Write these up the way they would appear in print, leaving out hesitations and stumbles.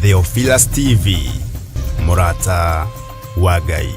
Theophilus TV, Murata wa Ngai.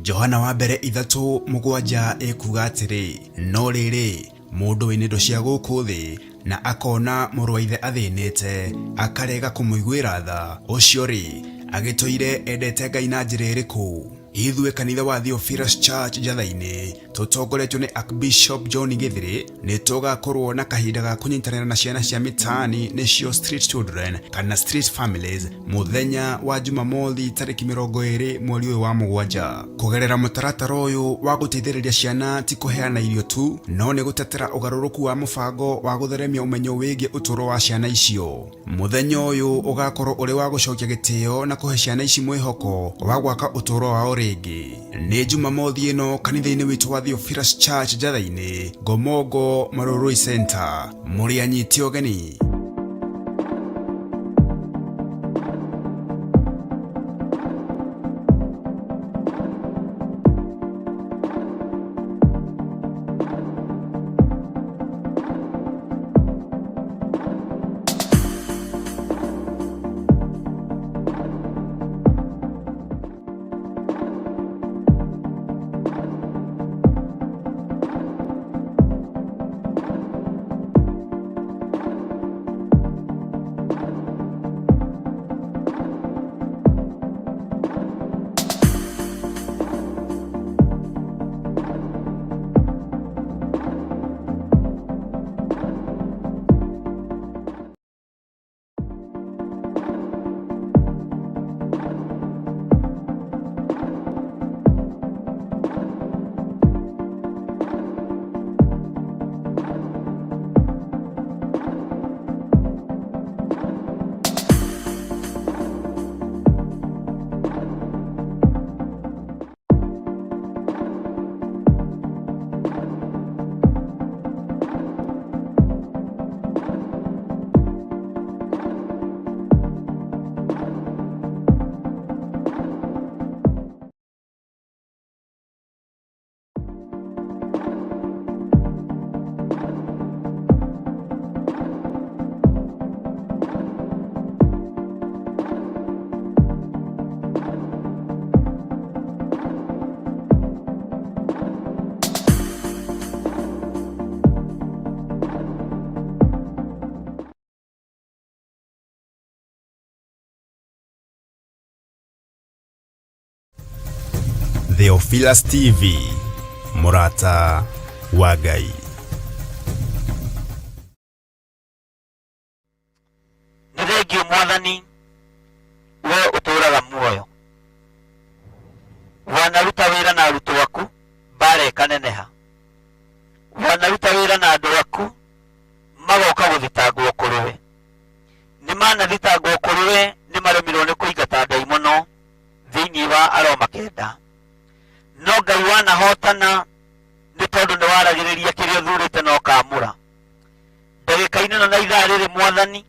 Johana wa mbere 3:7 ekuga atiri no riri mundu wina indo cia guku thi na akona mũrũ wa ithe athinite akarega kumuiguira tha ucio ri agitoire endete Ngai na njĩra ĩrĩkũ? Ithuĩ kanitha wa Theophilus Church Njathainĩ tutongoretio ni Archbishop John Githiri ni tugakorwo na kahinda ga kunyitanĩra na ciana cia mitaani nicio street children kana street families muthenya wa Jumamothi tariki 20 mweri ũyũ wa Mũgwanja. Kugerera mũtaratara ũyũ wa guteithĩrĩria ciana ti kuheana irio tu no ni gutetera ugarũrũku wa mũbango wa gutheremia umenyo wĩgiĩ ũtũũro wa ciana icio. Muthenya ũyũ ugakorwo ũrĩ wa gucokia gĩtĩo na kuhe ciana ici mwĩhoko wa gwaka ũtũũro wao rĩngĩ. Nĩ Jumamothi ĩno kanitha-inĩ witũ wa Theophilus Church Njathainĩ, Gomongo Marũrũi Center. Mũrĩ anyiti ũgeni. Theophilus TV, Murata wa Ngai. Nĩthengio Mwathani, we ũtũũraga muoyo. Wanaruta wĩra na arutwo aku, mbara ĩkaneneha. Wanaruta wĩra na andũ aku, magoka gũthitangwo kũrĩ we. Nĩmanathitangwo kũrĩ we, nĩmaremirwo nĩ kũingata ndaimono thĩinĩ wa Aroma 9. No Ngai wanahotana nĩ tondũ nĩ waragĩrĩria kĩrĩa ũthurĩte na ũkaamũra. Ndagĩka-inĩ ĩno na ithaa rĩrĩ Mwathani,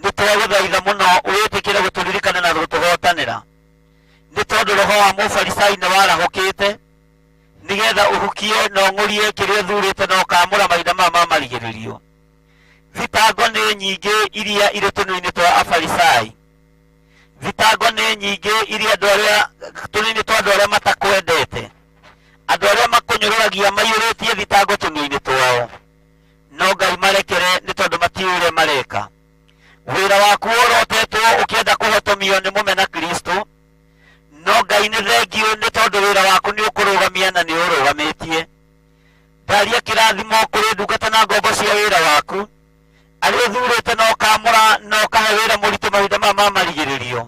nĩ twagũthaitha mũno wĩtĩkĩre gũtũririkana na gũtũhotanĩra. Nĩ tondũ roho wa mũfarisai nĩ warahũkĩte nĩgetha ũhukie na ũng'ũrie kĩrĩa ũthurĩte na ũkaamũra mahinda maya ma marigĩrĩrio. Thitango nĩ nyingĩ iria irĩ tũnua-inĩ twa afarisai. Thitango nĩ nyingĩ iria tũnua-inĩ twa andũ arĩa matakwendete. Andũ arĩa makũnyũrũragia maiyũrĩtie thitango tũnua-inĩ twao. No Ngai marekere nĩ tondũ matiũĩ ũrĩa mareka. Wĩra waku worotetwo ũkĩenda kũhotomio nĩ mũmena Kristo. No Ngai nĩ thengio nĩ tondũ wĩra waku nĩ ũkũrũgamia na nĩ ũrũgamĩtie. Ndaria kĩrathimo kũrĩ ndungata na ngombo cia wĩra waku. Arĩa ũthurĩte na ũkaamũra na ũkahe wĩra mũritũ mahinda maya ma marigĩrĩrio.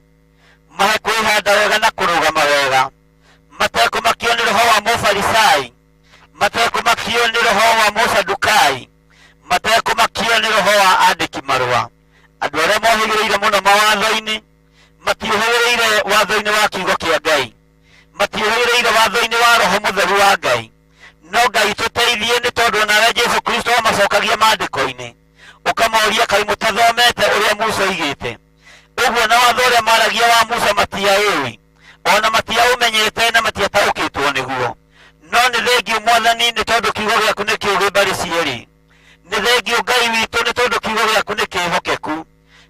Mahe kwĩhanda wega na kũrũgama wega. Matekũmakio nĩ roho wa mũfarisai. Matekũmakio watho-inĩ wa kiugo kĩa Ngai, matiũhĩrĩire watho-inĩ wa Roho Mũtheru wa Ngai. No Ngai tũteithie, nĩ tondũ nawe Jesũ Kristo wamacokagia maandĩko-inĩ ũkamoria kaĩ mũtathomete ũrĩa Musa oigĩte. Ũguo na watho ũrĩa maragia wa Musa matiaũĩ, ona matiaũmenyete na matiataũkĩtwo nĩguo. No nĩ thengiũ Mwathani, nĩ tondũ kiugo gĩaku nĩ kĩũgĩ mbarĩ cierĩ. Nĩ thengiũ Ngai witũ, nĩ tondũ kiugo gĩaku nĩ kĩĩhokeku.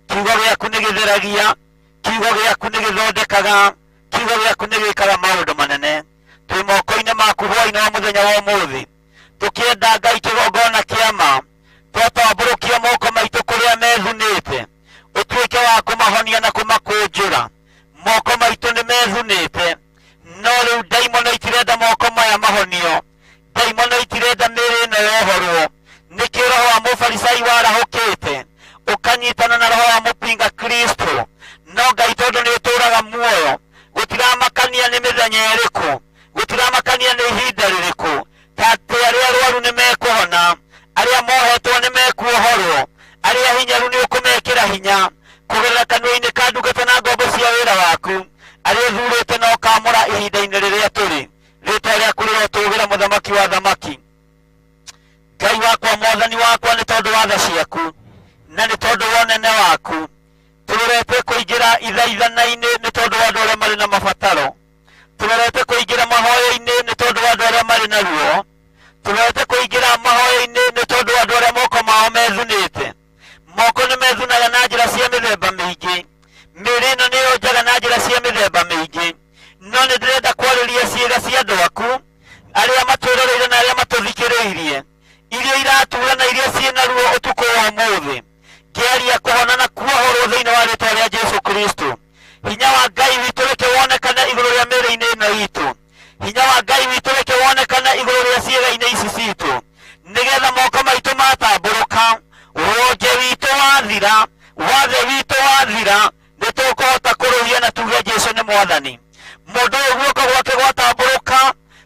Kiugo gĩaku nĩ gĩtheragia, kiugo gĩaku nĩ gĩthondekaga, kiugo gĩaku nĩ gĩkaga maũndũ manene. Twĩ moko-inĩ maku hwaĩ-inĩ wa mũthenya wa ũmũthĩ, tũkĩenda Ngai kĩgongona kĩa ma, twatambũrũkia moko maitũ kũrĩa methunĩte, ũtuĩke wa kũmahonia na kũmakũnjũra. Moko maitũ nĩ methunĩte, no rĩu ndaimono itirenda moko maya mahonio, ndaimono itirenda mĩĩrĩ ĩno yohorwo. Nĩkĩ roho wa mũfarisai warahũkĩte, ũkanyitana na roho wa mũpinga Kristo. No Ngai tondũ nĩ ũtũũraga muoyo, gũtiramakania nĩ mĩthenya ĩrĩkũ, gũtiramakania nĩ ihinda rĩrĩkũ, ta atĩ arĩa arwaru nĩ mekũhona, arĩa mohetwo nĩ mekuohorwo, arĩa hinyaru nĩ ũkũmekĩra hinya kũgerera kanua-inĩ ka ndungata na ngombo cia wĩra waku, arĩa ũthuurĩte na ũkaamũra ihinda-inĩ rĩrĩa tũrĩ. Rĩĩtwa rĩaku rĩrotũũgĩra mũthamaki wa thamaki. Ngai wakwa, Mwathani wakwa, nĩ tondũ wa tha ciaku na nĩ tondũ wa ũnene waku, tũrorete kũingĩra ithaithana-inĩ nĩ tondũ wa andũ arĩa marĩ na mabataro. Tũrorete kũingĩra mahoya-inĩ nĩ tondũ wa andũ arĩa marĩ na ruo. Tũrorete kũingĩra mahoya-inĩ nĩ tondũ wa andũ arĩa moko mao methunĩte. Moko nĩ methunaga na njĩra cia mĩthemba mĩingĩ, mĩĩrĩ ĩno nĩ yonjaga na njĩra cia mĩthemba mĩingĩ. No nĩ ndĩrenda kwarĩria ciĩga cia andũ aku arĩa matũroreire na arĩa matũthikĩrĩirie, iria iratura na iria ciĩna ruo ũtukũ wa ũmũthĩ, kĩaria kũhona na kuohorwo thĩinĩ wa rĩĩtwa rĩa Jesũ Kristo. Hinya wa Ngai witũ reke wonekane igũrũ rĩa mĩĩrĩ-inĩ ĩno itũ. Hinya wa Ngai witũ reke wonekane igũrũ rĩa ciĩga-inĩ ici citũ, nĩgetha moko maitũ matambũrũka, wonje witũ wathira, wathe witũ wathira, nĩ tũkũhota kũrũhia na tuge Jesũ nĩ Mwathani. Mũndũ ũyũ guoko gwake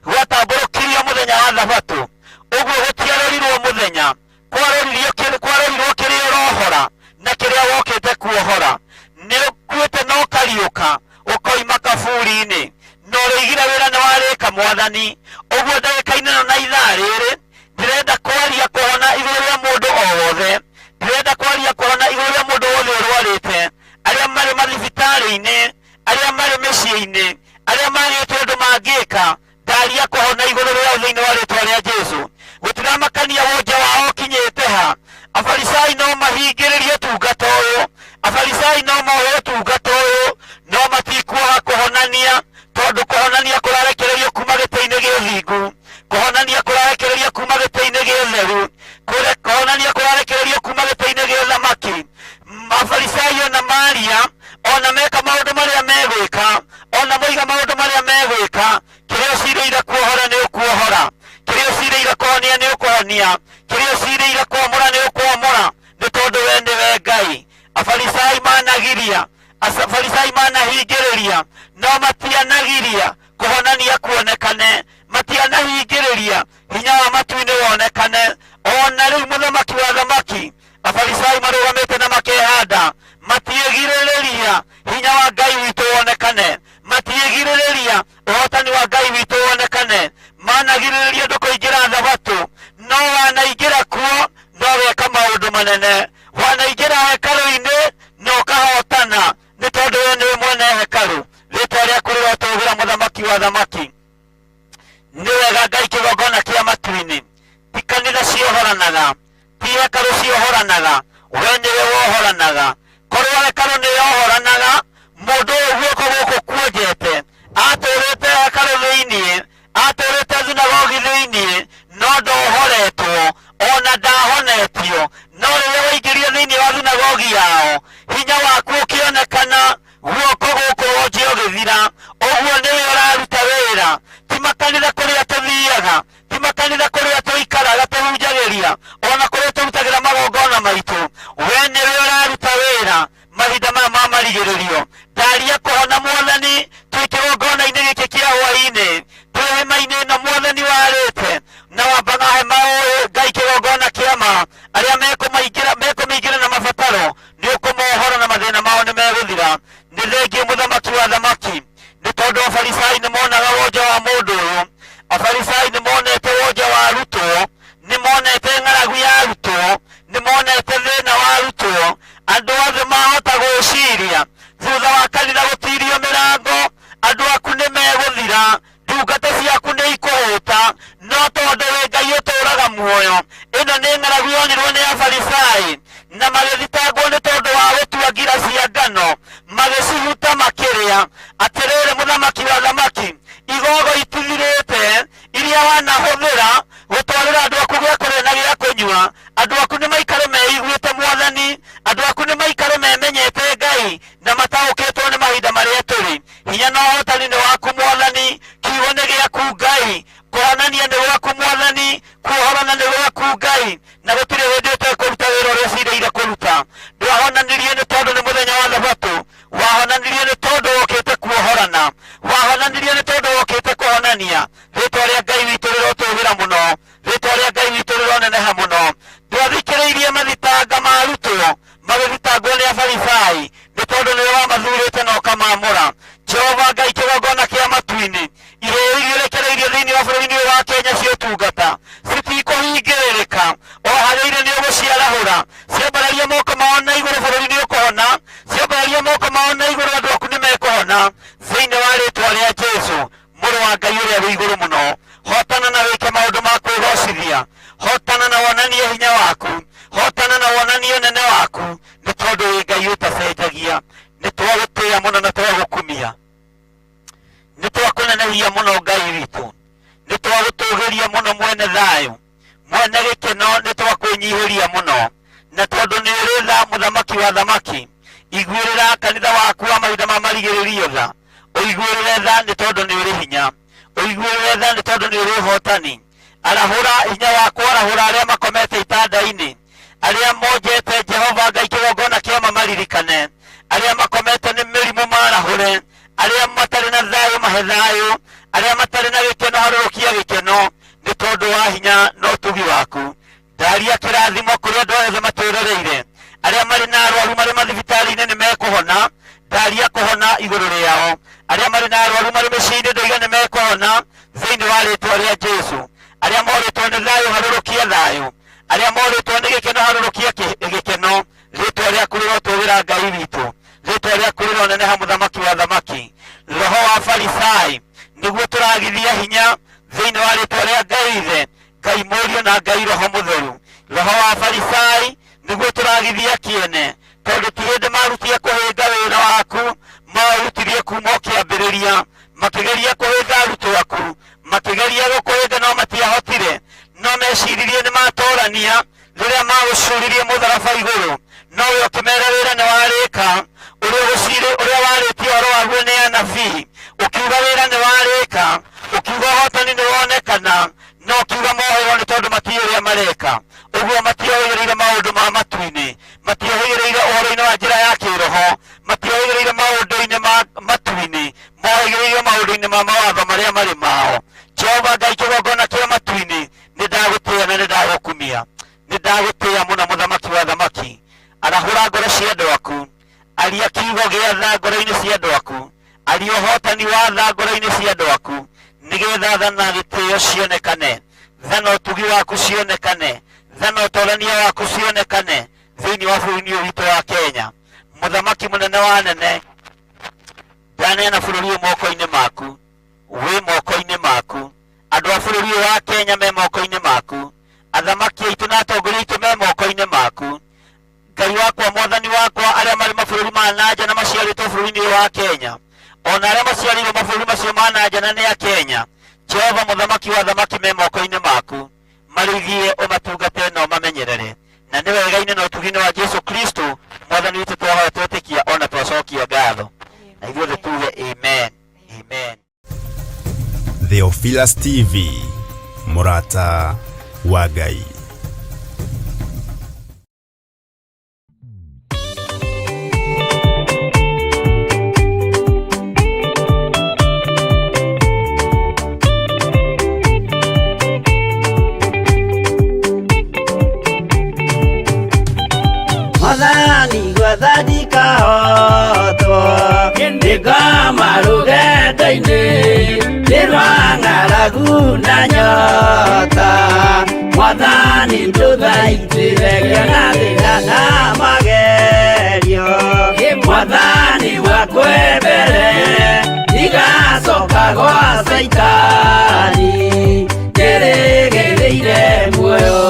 gwatambũrũkirio mũthenya wa Thabatũ, ũguo gũtiarorirwo mũthenya, kwarorirwo kĩrĩa ũrohora na kĩrĩa wokĩte kuohora. Nĩ ũkuĩte na ũkariũka, ũkoima kaburi-inĩ, na ũrĩigire wĩra nĩ warĩka Mwathani. Ũguo ndagĩka-inĩ ĩno na ithaa rĩrĩ, ndĩrenda kwaria kũhona igũrũ rĩa mũndũ o wothe, ndĩrenda kwaria kũhona igũrũ rĩa mũndũ wothe ũrwarĩte, arĩa marĩ mathibitarĩ-inĩ, arĩa marĩ mĩciĩ-inĩ, arĩa magĩte ũndũ mangĩka. Ndaria kũhona igũrũ rĩao thĩinĩ wa rĩĩtwa rĩa Jesũ. Gũtiramakania wonje wao kinyĩte ha. Afarisai no mahingĩrĩrie tungata ũyũ, afarisai no moe tungata ũyũ, no matikuoha kũhonania, tondũ kũhonania kũrarekererio kuma gĩtĩ-inĩ gĩa ũthingu, kũhonania kũrarekererio kuma gĩtĩ-inĩ gĩa ũtheru, kũhonania kũrarekererio kuma gĩtĩ-inĩ gĩa ũthamaki. Afarisai ona maria, ona meka maũndũ marĩa megwĩka, ona moiga maũndũ marĩa megwĩka, kĩrĩa ũcirĩire kuohora nĩ ũkuohora, kĩrĩa ũcirĩire kũhonia nĩ ũkũhonia, kĩrĩa ũcirĩire kuomora nĩ ũkuomora, nĩ tondũ we nĩwe Ngai. Afarisai managiria, afarisai manahingĩrĩria, no matianagiria kũhonania kuonekane, matianahingĩrĩria hinya wa matu-inĩ wonekane. Ona rĩu mũthamaki wa thamaki, afarisai marũgamĩte na makehanda, matiĩgirĩrĩria hinya wa Ngai witũ wonekane, matiĩgirĩrĩria ũhotani wa Ngai witũ wonekane, managirĩrĩria ndũkũingĩra Thabatũ, no wanaingĩra kuo no weka maũndũ manene. Wanaingĩra hekarũ-inĩ no ũkahotana, nĩ tondũ we nĩ mwene hekarũ. Rĩĩtwa rĩaku rĩrotũũgĩra mũthamaki wa thamaki. Nĩ wega Ngai kĩgongona kĩa matu-inĩ, ti kanitha ciohoranaga, ti hekarũ ciohoranaga, we nĩwe wohoranaga. Korwo hekarũ nĩ yohoranaga, mũndũ ũyũ guoko gũkũ kuonjete atũrĩte hekarũ thĩiniĩ, atũrĩte thunagogi thĩiniĩ, no ndohoretwo, ona ndahonetio. No rĩrĩa waingĩrio thĩiniĩ wa thunagogi yao, hinya waku ũkĩonekana, guoko gũkũ wonje ũgĩthira. Ũguo nĩwe ũraruta wĩra, ti makanitha kũrĩa tũthiaga, ti makanitha kũrĩa tũikaraga tũhunjagĩria, ona kũrĩa tũrutagĩra magongona maitũ. We nĩwe ũraruta wĩra mahinda maya ma marigĩrĩrio. Ndaria kũhona Mwathani, twĩ kĩgongona-inĩ gĩkĩ kĩa hwaĩ-inĩ, twĩ hema-inĩ ĩno Mwathani warĩte, na wambaga hema ũyũ Ngai kĩgongona kĩa ma, arĩa mekũmĩingĩra na mabataro nĩ ũkũmohora na mathĩna mao nĩ megũthira. Nĩ thengiũ mũthamaki wa thamaki. afarisai nĩ monaga wonja wa mũndũ ũyũ, afarisai nĩ monete wonja wa arutwo, nĩ monete ng'aragu ya arutwo, nĩ monete thĩna wa arutwo. Andũ othe mahota gwĩciria thutha wa kanitha gũtirio mĩrango, andũ aku nĩ megũthira, ndungata ciaku nĩ ikũhũta, no tondũ wĩ Ngai ũtũũraga muoyo. Ĩno nĩ ng'aragu yonirwo nĩ afarisai, na magĩthitangwo nĩ tondũ wa gũtua ngira cia ngano, magĩcihuta makĩrĩa. Atĩrĩrĩ mũthamaki wa thamaki, igogo itithirĩte iria wanahũthĩra gũtwarĩra andũ aku gĩa kũrĩa na gĩa kũnyua. Andũ aku nĩ maikare meiguĩte Mwathani, andũ aku nĩ maikare memenyete Ngai na mataũkĩtwo nĩ mahinda marĩa tũrĩ. Hinya na ũhotani nĩ waku Mwathani, kiugo nĩ gĩaku Ngai, kũhonania nĩ gwaku Mwathani, kuohorana nĩ gwaku Ngai, na gũtirĩ hĩndĩ ũtekũruta wĩra ũrĩa ũcirĩire kũruta. Ndwahonanirie nĩ tondũ nĩ mũthenya wa Thabatũ, wahonanirie nĩ tondũ wokĩte kuohorana, wahonanirie nĩ tondũ wokĩte kũhonania. Rĩĩtwa rĩa Ngai witũ rĩrotũũgĩra mũno, rĩĩtwa rĩa Ngai witũ rĩroneneha mũno. Ndwathikĩrĩirie mathitanga ma arutwo magĩthitangwo nĩ afarisai, nĩ tondũ nĩwe wamathurĩte na ũkamamũra. Jehova Ngai, kĩgongona kĩa matu-inĩ, iheo iria ũrekereirie thĩinĩ wa bũrũri-inĩ ũyũ wa Kenya cia ũtungata citikũhingĩrĩrĩka, o harĩa irĩ nĩ ũgũciarahũra. Ciambararia moko mao na igũrũ, bũrũri nĩ ũkũhona. Ciambararia moko mao na igũrũ, andũ aku nĩ mekũhona thĩinĩ wa rĩĩtwa rĩa Jesũ, mũrũ wa Ngai ũrĩa wĩ igũrũ mũno. Hotana na wĩke maũndũ ma kwĩgocithia, hotana na wonanie hinya waku, hotana na wonanie ũnene waku, nĩ tondũ wĩ Ngai ũtacenjagia. Nĩ twagũtĩĩa mũno na twagũkumia, nĩ twakũnenehia mũno Ngai witũ, nĩ twagũtũũgĩria mũno mwene thayũ, mwene gĩkeno, nĩ twakwĩnyihĩria mũno. Na tondũ nĩ ũrĩ tha, mũthamaki wa thamaki, iguĩrĩra kanitha waku wa mahinda ma marigĩrĩrio tha. Ũiguĩrĩre tha nĩ tondũ nĩ ũrĩ hinya, ũiguĩrĩre tha nĩ tondũ nĩ ũrĩ ũhotani. Arahũra hinya waku, arahũra arĩa makomete itanda-inĩ, arĩa monjete Jehova Ngai kĩgongona kĩa mamaririkane, arĩa makomete nĩ mĩrimũ marahũre, arĩa matarĩ na thayũ mahe thayũ, arĩa matarĩ na gĩkeno harũrũkia gĩkeno, nĩ tondũ wa hinya na ũtugi waku. Ndaria kĩrathimo kũrĩ andũ othe matũũrereire, arĩa marĩ na arwaru marĩ mathibitarĩ-inĩ nĩ mekũhona. Ndaria kũhona igũrũ rĩao, arĩa marĩ na arwaru marĩ mĩciĩ-inĩ ndũiga nĩ mekũhona thĩinĩ wa rĩĩtwa rĩa Jesũ. Arĩa morĩtwo nĩ thayũ harũrũkia thayũ, arĩa morĩtwo nĩ gĩkeno harũrũkia gĩkeno. Rĩĩtwa rĩaku rĩrotũũgĩra Ngai witũ, rĩĩtwa rĩaku rĩroneneha mũthamaki wa thamaki. Roho wa farisai nĩguo tũragithia hinya thĩinĩ wa rĩĩtwa rĩa Ngai Ithe, Ngai Mũriũ na Ngai Roho Mũtheru. Roho wa farisai nĩguo tũragithia kĩene, tondũ ti hĩndĩ marutia kũhĩnga wĩra waku, maũrutirie kuuma o kĩambĩrĩria, makĩgeria kũhĩnga arutwo aku, makĩgeria gũkũhĩnga no matiahotire. No meciririe nĩ matũrania rĩrĩa magũcuririe mũtharaba igũrũ, no we ũkĩmera wĩra nĩ warĩka, ũrĩa warĩtie ũhoro waguo nĩ anabii, ũkiuga wĩra nĩ warĩka, ũkiuga ũhotani nĩ wonekana, no ũkiuga mohĩrwo nĩ tondũ matiĩ ũrĩa mareka. Ũguo matiohĩgĩrĩire maũndũ ma matu-inĩ, matiohĩgĩrĩire ũhoro-inĩ wa njĩra ya kĩroho, matiohĩgĩrĩire maũndũ-inĩ ma matu-inĩ, mohĩgĩrĩire maũndũ-inĩ ma mawatho marĩa marĩ mao. Jehova Ngai kĩgongona kĩa matu-inĩ, nĩ ndagũtĩĩa na nĩ ndagũkumia, nĩ ndagũtĩĩa mũno mũthamaki wa thamaki. Arahũra ngoro cia andũ aku, aria kiugo gĩa tha ngoro-inĩ cia andũ aku, aria ũhotani wa tha ngoro-inĩ cia andũ aku, nĩgetha tha na gĩtĩĩo cionekane, tha na ũtugi waku cionekane, tha na ũtonania waku cionekane thĩinĩ wa bũrũri ũyũ witũ wa Kenya. Mũthamaki mũnene wa nene, ndaneana bũrũri ũyũ moko-inĩ maku, wĩ moko-inĩ maku, andũ a bũrũri ũyũ wa Kenya me moko-inĩ maku, athamaki aitũ na atongoria aitũ me moko-inĩ maku. Ngai wakwa, Mwathani wakwa, arĩa marĩ mabũrũri ma nanja na maciarĩtwo bũrũri-inĩ ũyũ wa Kenya, ona arĩa maciarĩirwo mabũrũri macio ma nanja na nĩ a Kenya, Jehova mũthamaki wa thamaki me moko-inĩ maku, marĩithie ũmatungate na ũmamenyerere. Na nĩ wega-inĩ na ũtugi-inĩ wa Jesũ Kristo Mwathani witũ twahoya twetĩkia ona twacokia ngatho, na ithuothe tuge amen, amen. Theophilus TV, mũrata wa Ngai. Madani gwathani kahotwo, nĩngamaruge ndainĩ. ng'aragu na nyota, Mwathani ndũthaitĩrĩria na thĩna na magerio. Mwathani wakwe mbere igacoka gwa Saitani, njĩrĩgĩrĩire muoyo.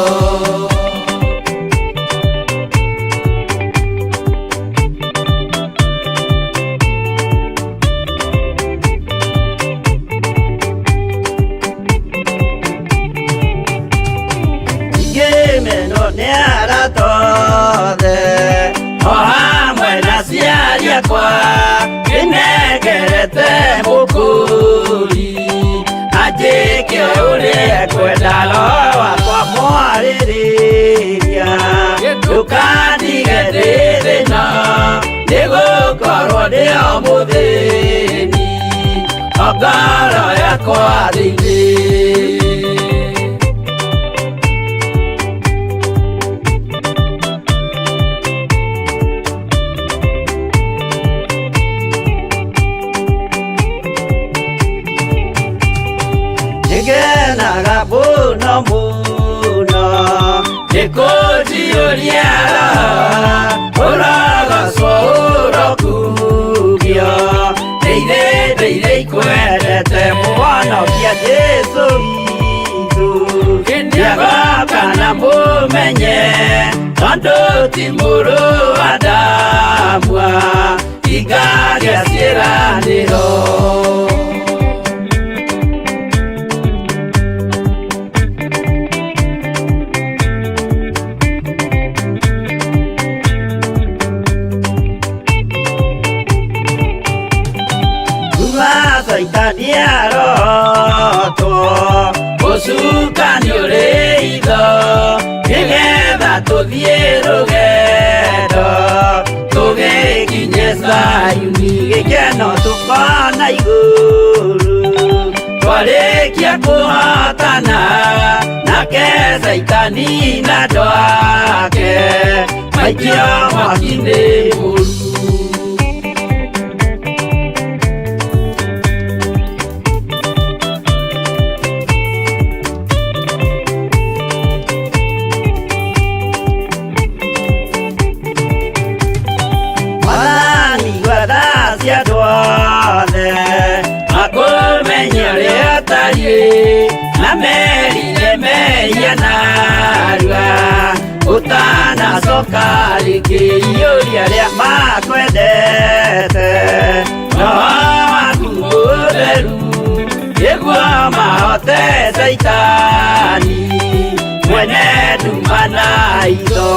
Nĩnengerete mũkũri anjĩke ũrĩa kwenda roho wakwa mwarĩrĩria. Ndũkandige ndĩ thĩna nĩgũkorwo ndĩ o mũthĩni, o ngoro yakwa thĩinĩ. Ngenaga mũno mũno nĩkũnjiyũria ũrogocwo ũrokugio. Ndeithĩrĩria ikwendete Mũhonokia Jesũ witũ, nĩagoka na mũmenye tondũ ti mũrũ wa ndamwa, ingagĩa ciĩranĩro. Saitani arotwo gũcukani ũrĩ itho, nĩgetha tũthiĩ rũgendo tũgĩkinye Zayuni, gĩkeno tũkona igũrũ twarĩkia kũhotana nake Saitani na andũ ake maikio mwaki-inĩ mũru. Na merire meria narua ũtanacoka rĩngĩ iyũria rĩa makwendete. Roho waku mũtheru nĩguo mahote Saitani mwene nduma na itho.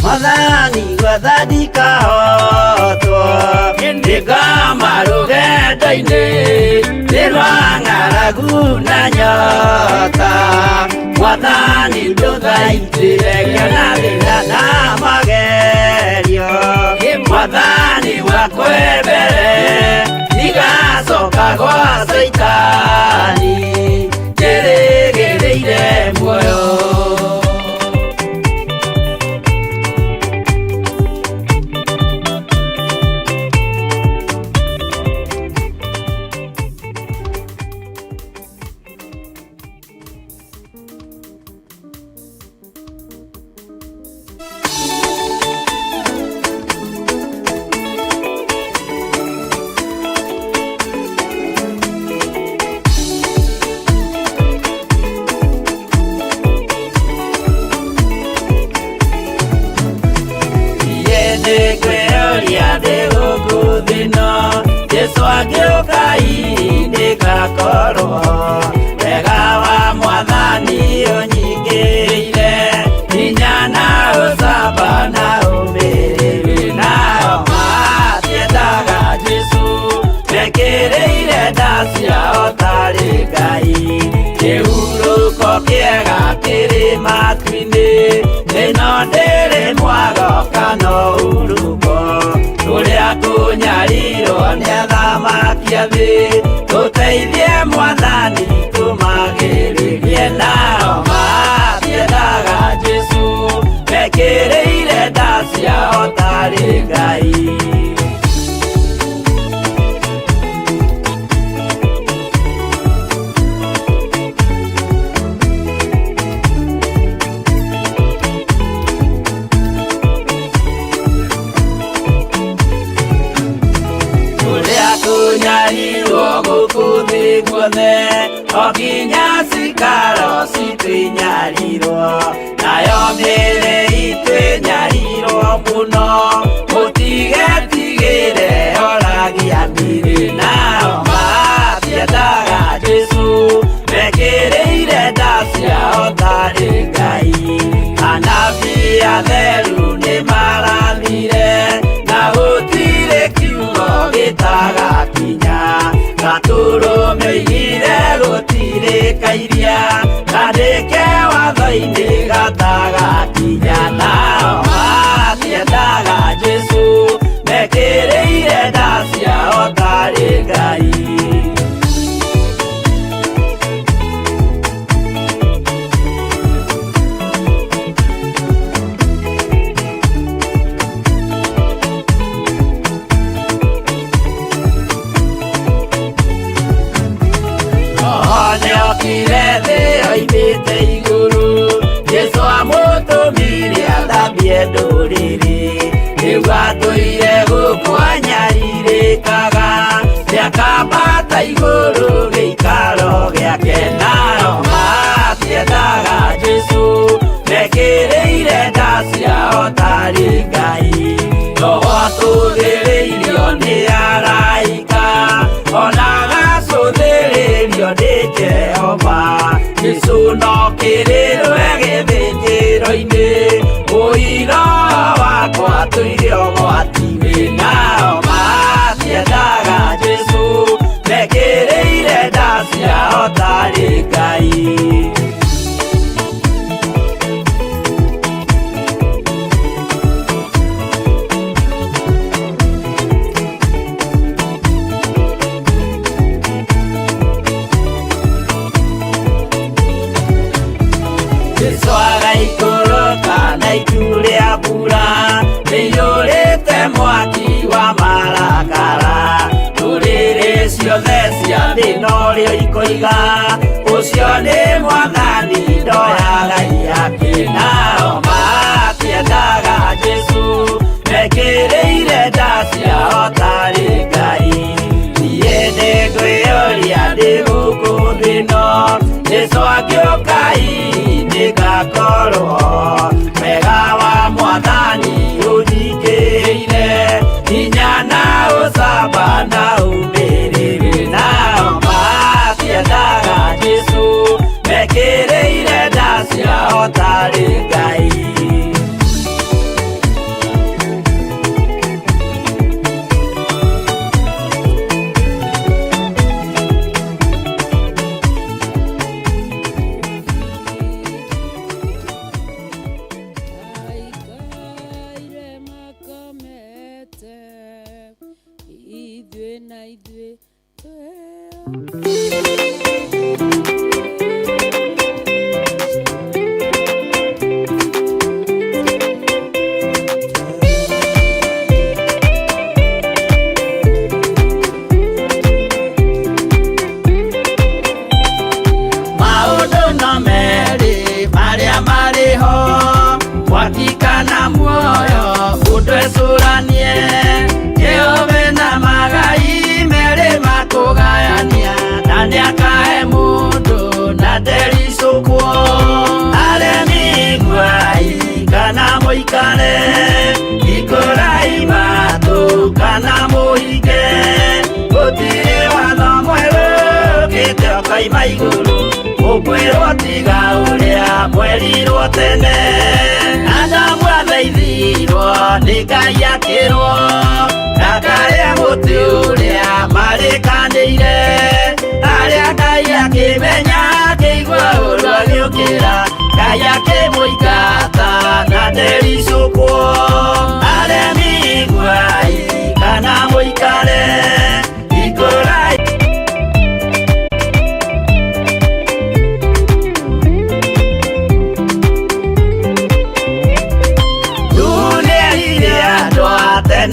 Mwathani gwathani kahotwo nĩngoma rũgendo-inĩ, nĩ rwa ng'aragu na nyota. Mwathani ndũthaitĩrĩria na thĩna na magerio. Mwathani wakwe mbere igacoka gwa Saitani, njĩrĩgĩrĩire muoyo. Jesũ agĩũka ihinda gakorwo wega wa Mwathani ũnyingĩrĩire, hinya na ũcamba na ũmĩrĩru, nao matiendaga Jesũ mekĩrĩire nda ciao tarĩ Ngai. Kĩhurũko kĩega kĩrĩ matu-inĩ, ĩno ndĩrĩ mwagoka no uruko, tũrĩa tũnyarirwo nĩ athamaki a thĩ, tũteithie Mwathani tũmagĩrĩre. guothe o nginya cikaro citwinyarirwo nayo mĩĩrĩ itwinyarirwo mũno mũtigetigĩre oragia mĩĩrĩ nao matiendaga Jesũ mekĩrĩire nda ciao tarĩ Ngai anabii atheru nĩmarathire na gũtirĩ kiugo gĩtagakinya gatũrũme oigire gũtirĩkairia kandĩke watho-inĩ gatagakinya nao matiendaga Jesũ mekĩrĩire nda ciao tarĩ Ngai. Nĩokire thĩ oimĩte igũrũ Jesũ amũtũmire athambie ndũrĩrĩ rĩu atũire gũkũ anyarirĩkaga nĩakambata igũrũ gĩikaro gĩake nao matiendaga Jesũ mekĩrĩire nda ciao tarĩ Ngai roho atũthĩrĩirio nĩ araika ona gacũthĩrĩrio nĩ Jehova Jesũ no kĩrĩrwe gĩthĩnjĩro-inĩ ũira wakwa tũire ũgwati-inĩ nao matiendaga Jesũ mekĩrĩire nda ciao tarĩ Ngai. Mwaki wa marakara ndũrĩrĩ ciothe cia thĩ norĩo ikoiga ũcio nĩ mwathani ndoyaga yake nao matiendaga Jesũ mekĩrĩire nda ciao tarĩ Ngai. Niĩ nĩngwĩyũria ndĩ gũkũ thĩ ĩno Jesũ angĩũka hihi ngakorwo wega wa mwathani ũnjingĩrĩire hinya na ũcamba na umĩrĩru nao matiendaga Jesũ mekĩrĩire nda ciao tarĩ Ngai. Ũkwĩrwo tiga ũrĩa mwerirwo tene Adamu athaithirwo nĩ Ngai akĩrwo ndakarĩa mũtĩ ũrĩa marĩkanĩire arĩa Ngai akĩmenya akĩigua ũru agĩũkĩra Ngai akĩmũingata na ndericũkwo aremi iguai kana mũikare ikũrai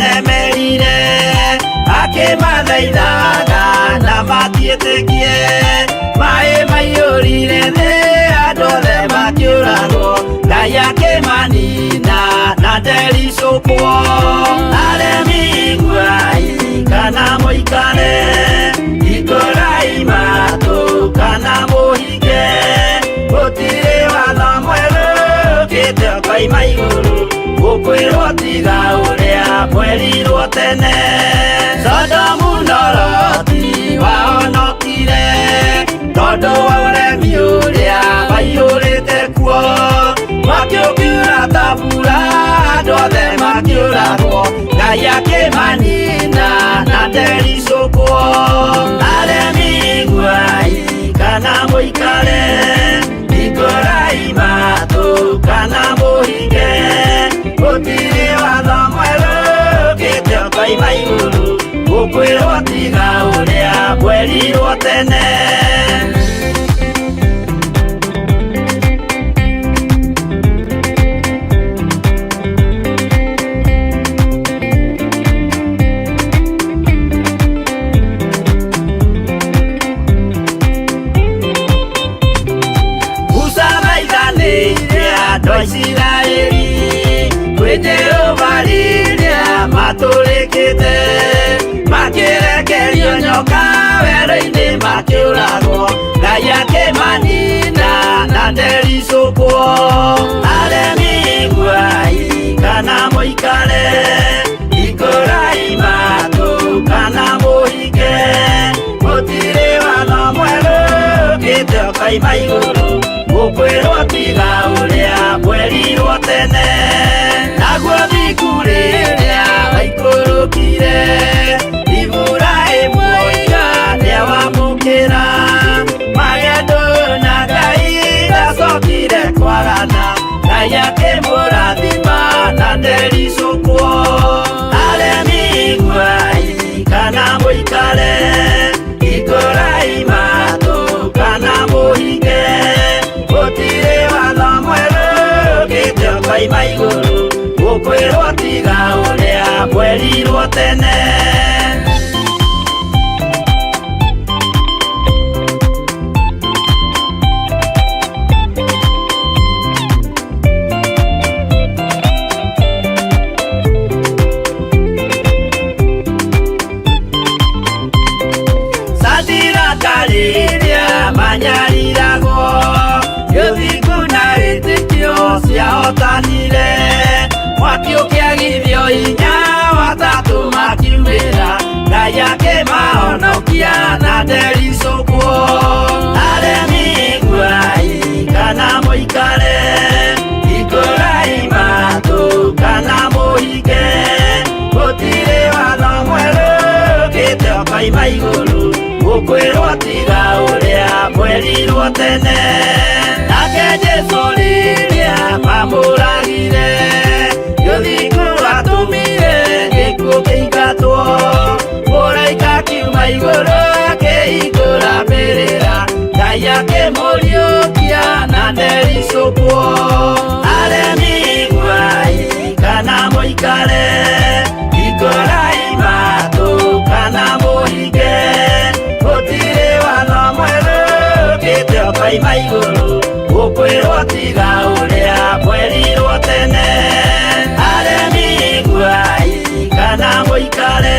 nemerire akĩmathaithaga na matiĩtĩkie maĩ maiyũrire thĩ andũ othe makĩũragwo Ngai akĩmanina na ndericũkwo aremi iguai kana mũikare ikũrai mata gukwirwo tiga uria mwerirwo tene Sodomu na Loti wahonokire tondu wa uremi uria waiyurite kuo makiukiura ta mbura andu othe makiuragwo Ngai akimanina na ndericukwo aremi guai kana muikare ikorai matu kana muhinge gutiri watho mweru kite ukoima iguru gukwirwo tiga uria mwerirwo tene Israeli kwenye ovalilia matulikite makirekerio nyoka wero-ini makiuragwo Ngai akimanina na ndericukwo aremi guai kana muikare ikorai matu kana muhinge gutiri watho mweru kite ukoima iguru gukwirwo tiga uria mwerirwo tene naguo thiku riria waikurukire Iburaimu niawamukira magendo na Ngai ndacokire kwagana Ngai akimurathima na ndericukwo aremi guai kana muikare ikorai matu kana muhinge gutiri watho mweru kite ukoima iguru gukwirwo tiga uria mwerirwo tene Sadira manyariragwo githiku na wĩtĩkio ciahotanire mwaki ũkĩagithio inya watatu makiumĩra Ngai akĩmahonokia na ndericukwo aremi guai kana muikare ikorai matu kana muhinge gutiri watho mweru kite ukoima iguru gukwirwo tiga uria mwerirwo tene nake Jesu riria mamuragire githiku atumire gikuũ kĩingatwo mũraika kiuma igũrũ akĩhingũra mbĩrĩra Ngai akĩmũriũkia na ndericukwo aremi guai kana muikare ikorai matu kana muhinge gutiri watho mweru kite ukoima iguru gukwirwo tiga uria mwerirwo tene aremi guai kana muikare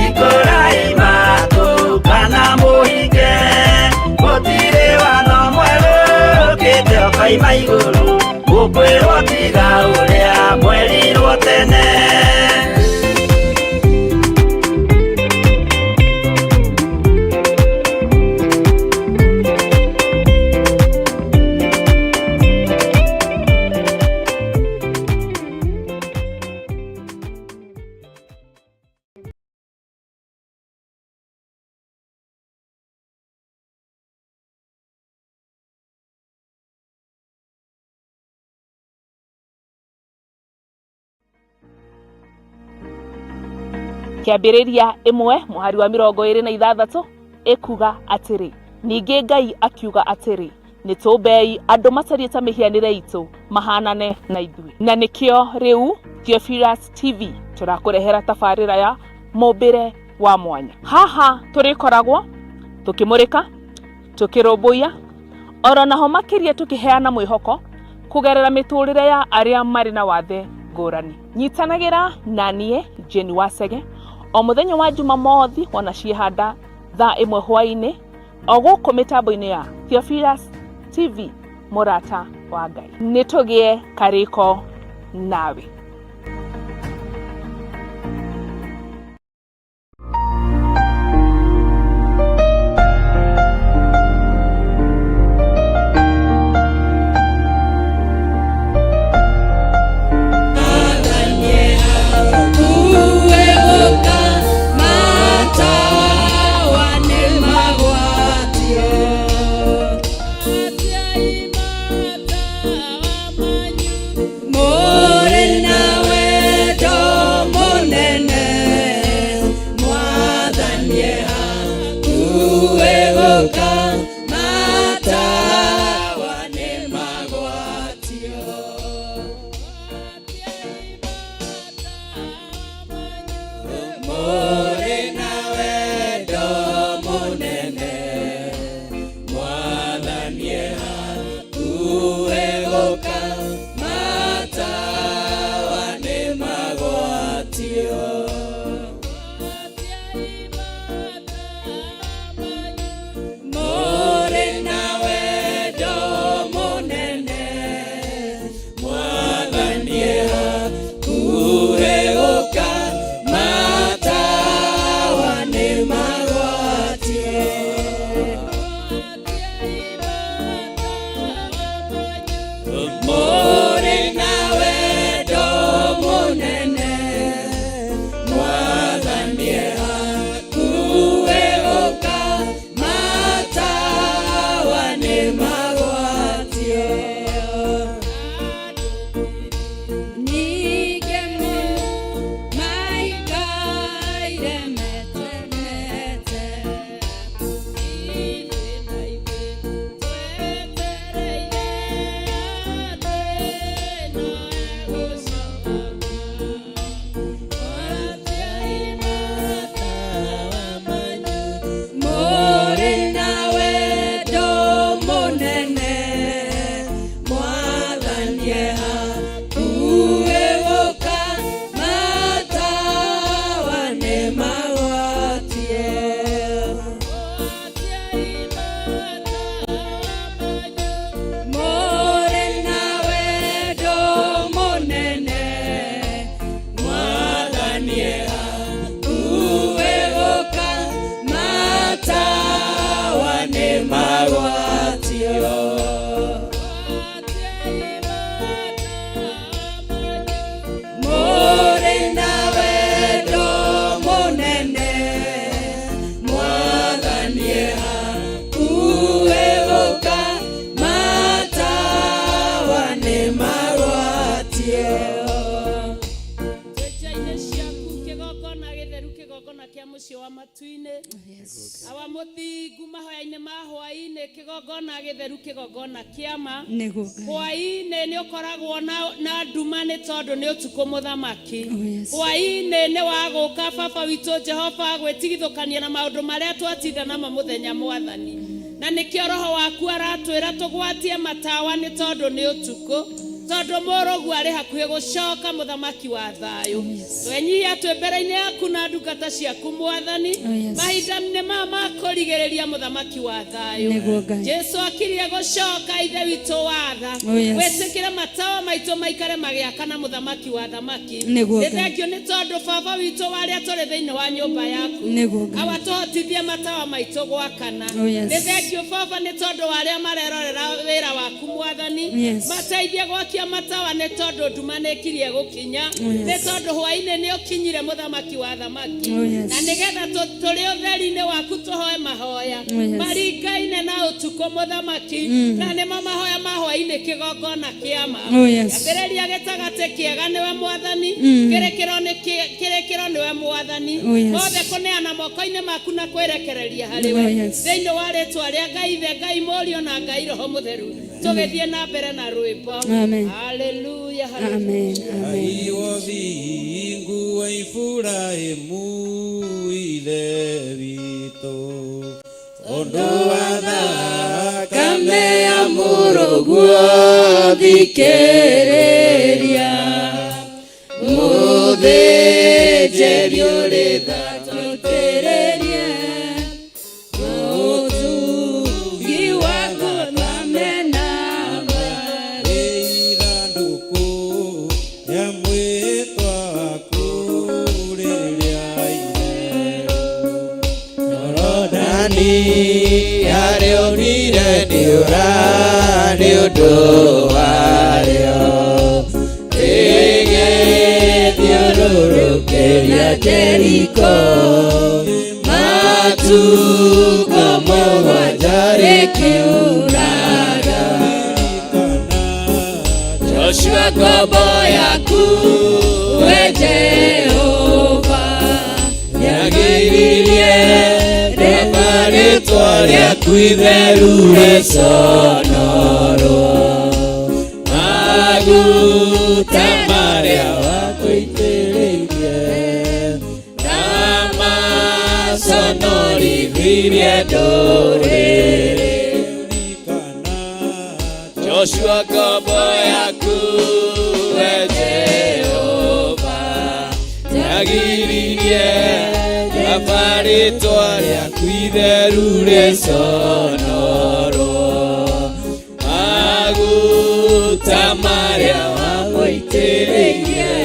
ikorai matu kana muhinge gutiri watho mweru kite ukoima iguru gukwirwo tiga uria mwerirwo tene Kiambĩrĩria 1 mũhari wa 26 ikuga atĩrĩ ningĩ Ngai akiuga atĩrĩ nĩtũmbei andũ macarie ta mĩhianĩre itũ mahanane na ithuĩ na nĩkĩo rĩu Theophilus TV tũrakũrehera tabarĩra ya mũmbĩre wa mwanya haha tũrĩkoragwo tũkĩmũrĩka tũkĩrũmbũiya oro naho makĩria tũkĩheana mwĩhoko kũgerera mĩtũrĩre ya arĩa marĩ na wathe ngũrani nyitanagĩra na niĩ Jane Wasege o mũthenya wa Jumamothi ona ciehanda thaa 1 hwaĩ-inĩ o gũkũ mĩtambo-inĩ ya Theophilus TV mũrata wa Ngai nĩtũgĩe karĩko nawe Awamuthingu mahoya-inĩ ma hwaĩ-inĩ kĩgongona gĩtheru kĩgongona kĩama hwaĩ-inĩ nĩ ũkoragwo na nduma nĩ tondũ nĩ ũtukũ mũthamaki hwaĩ-inĩ nĩ wagũka baba witũ Jehova gwĩtigithũkania na maũndũ marĩa twatinda namo mũthenya mwathani na nĩkĩo roho waku aratwĩra tũgwatie matawa nĩ tondũ nĩ ũtukũ tondũ mũrũgu arĩ hakuhĩ gũcoka mũthamaki wa thayũ twenyihia twĩ mbere-inĩ yaku na ndungata ciaku mwathani mahinda-inĩ ma kũrigĩrĩria mũthamaki wa thayũ Jesu akirie gũcoka ithe witũ wa tha wĩtĩkĩre matawa maitũ maikare magĩakana mũthamaki wa thamaki nĩ thengio nĩ tondũ baba witũ warĩa tũrĩ thĩinĩ wa nyũmba yaku awatũhotithie matawa maitũ gwakana nĩ thengio baba nĩ tondũ warĩa marerorera wĩra waku mwathani mateithie gwakia matawa nĩ tondũ nduma nĩkirie gũkinya nĩ tondũ hwaĩ-inĩ nĩ ũkinyire mũthamaki wa thamaki na nĩgetha tũrĩ ũtheri-inĩ waku tũhoe mahoya maringaine na ũtukũ mũthamaki na nĩmo mahoya ma hwaĩ-inĩ kĩgongona kĩama ambĩrĩria gĩtagatĩ kĩega nĩwe mwathani kĩrĩkĩro nĩwe mwathani othe kũneana moko-inĩ maku na kwĩrekereria harĩwe thĩinĩ wa rĩtwa rĩa Ngai ithe Ngai mũriũ na Ngai roho mũtheru tũgĩthiĩ na mbere na rwĩmbo haleluya Ngai wa thingu wa Iburahĩmu ithe witũ ũndũ wa thakame ya mũrũguo thikĩrĩria mũthĩnjĩri ũrĩ tha tũitĩrĩrie ũtugi waku twamena ithandũkũ rĩa mwĩtwa waku rĩrĩa itheru Jorodani harĩa ũrire nĩ ũndũ warĩo rĩgĩthiũrũrũkĩria Jeriko matukũ mũgwanja rĩkiuraga Joshua ngombo yaku we Jehova yagĩririe rĩtwa rĩtwa rĩaku itheru rĩconorwo maguta marĩa wakwĩitĩrĩirie na maconorithirie ndũrĩrĩ Joshua ngombo yaku we Jehova yagiririe rĩtwa rĩaku itheru rĩconorwo maguta marĩa wakwĩitĩrĩirie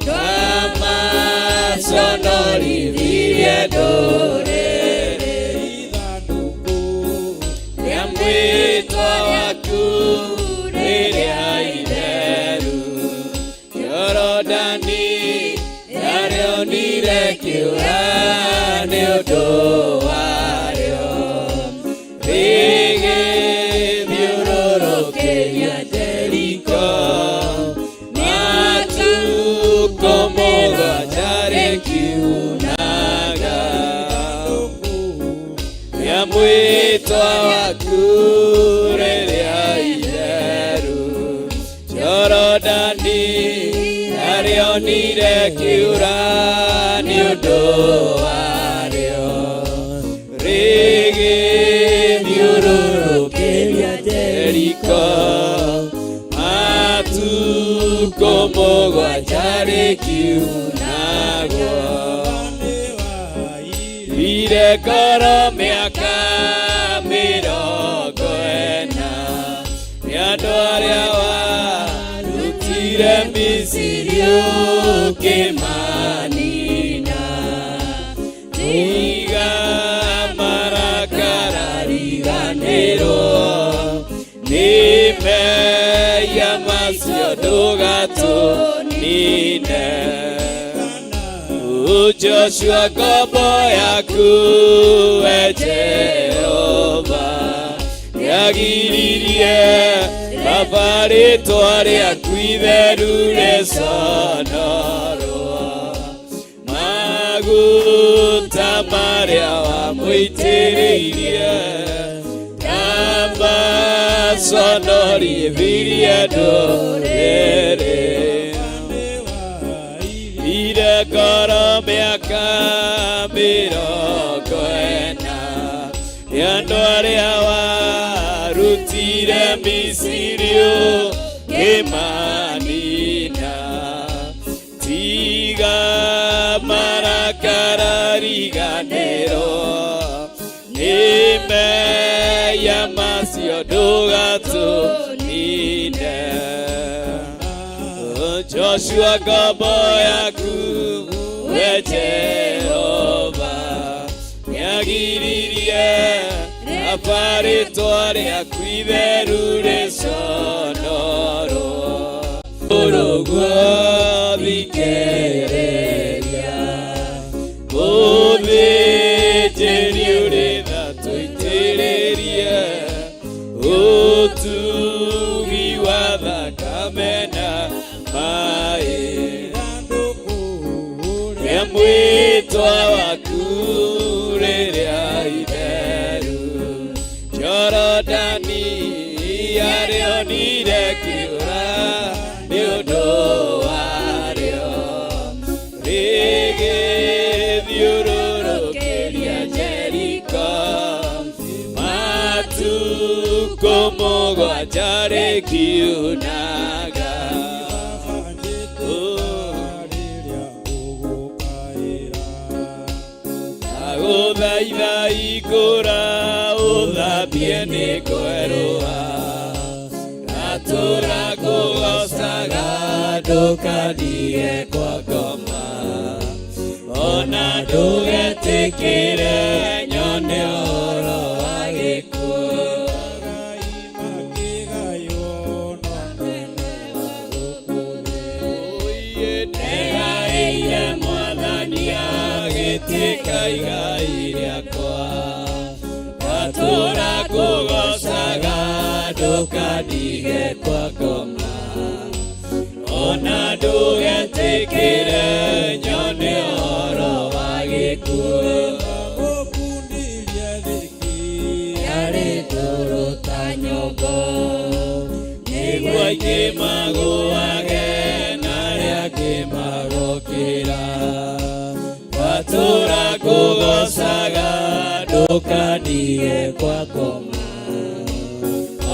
na maconorithirie ndũrĩrĩ ithandũkũ rĩa mwĩhĩtwa waku rĩrĩa itheru Jorodani yarĩonire kĩũra nĩ ũndũ warĩo rĩgĩthiũrũrũkĩria Jeriko matukũ mũgwanja rĩkiunaga rĩa mwĩhĩtwa waku rĩrĩa itheru Jorodani yarĩonire kĩũra nĩ ũndũ warĩo rĩgĩthiũrũrũkĩria Jeriko matukũ mũgwanja rĩkiunagwo ire ngoro mĩaka 40 nĩ andũ arĩa warutire Misiri ũkĩmanina tiga marakara riganĩrwo nĩ meya macio ndũgatũnine Joshua ngombo yaku we Jehova yagiririe baba rĩtwa rĩaku itheru rĩconorwo maguta marĩa wamũitĩrĩirie na maconorithirie ndũrĩrĩ ire ngoro mĩaka 40 nĩ andũ arĩa warutire Misiri ũkĩmanina tiga marakara riganĩrwo nĩ meya macio ndũgatũnine Joshua ngombo yaku we Jehova yagiririe baba rĩtwa rĩaku itheru rĩconorwo ũrũguo thikĩrĩria mũthĩnjĩri ũrĩ tha tũitĩrĩrie ũtugi wa thakame na maĩ rĩa mwĩhĩtwa waku rĩrĩa itheru Jorodani yarĩonire kĩũra nĩ ũndũ warĩo rĩgĩthiũrũrũkĩria Jeriko matukũ mũgwanja rĩkiunaga agũthaitha igũra ũthambie nĩ kwerũha atũra kũgocaga ndũkathiĩ kwa ngoma ona ndũgetĩkĩre nyone ũhoro wa gĩkuũ negaĩire Mwathani agĩtuĩka igai rĩakwa atũra kũgocaga ndũkandige kwa ngoma ona ndũgetĩkĩre nyone ũhoro wa gĩkuũ ũkundirie thĩ aingĩ magũage na arĩa angĩ magokĩra. Watũũra ngũgocaga ndũkandige kwa ngoma,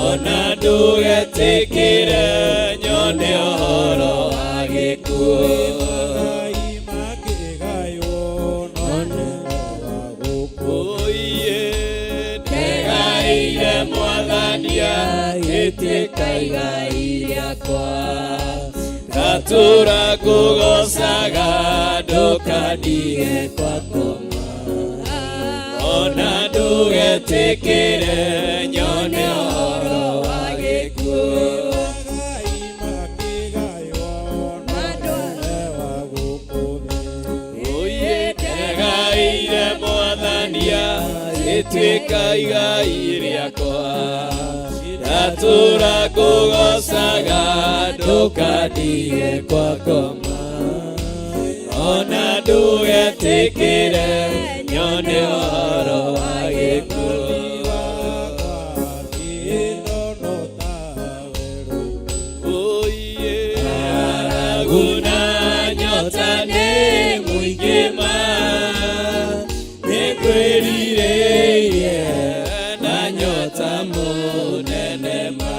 ona ndũgetĩkĩre nyone ũhoro wa gĩkuũ. Ndegaĩire Mwathania gĩtuĩka igai rĩakwa, ngatũũra ngũgocaga ndũkandige kwa ngoma, ona ndũgetĩkĩre nyone ũhoro wa gĩkuũ. Ndegaĩire Mwathania gĩtuĩka igai rĩakwa, ngatũũra ngũgocaga ndũkandige kwa ngoma, ona ndũgetĩkĩre nyone ũhoro wa gĩkuũ. Ng'aragu na nyota nĩ mũingĩ ma, nĩngwĩrirĩirie na nyota mũnene ma,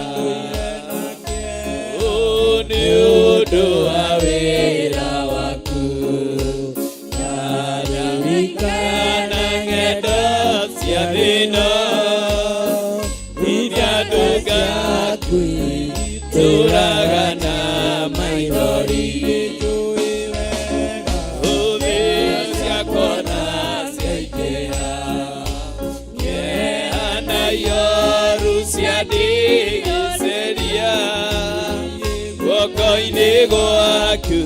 nĩ ũndũ wa wĩra waku. Ndaririkana ng'endo cia thĩĩno iria ndũngaku itũũraga na maithori. Thũ ciakwa na ciaingĩha, kĩeha na ihoru ciandigicĩria, guoko-inĩ gwaku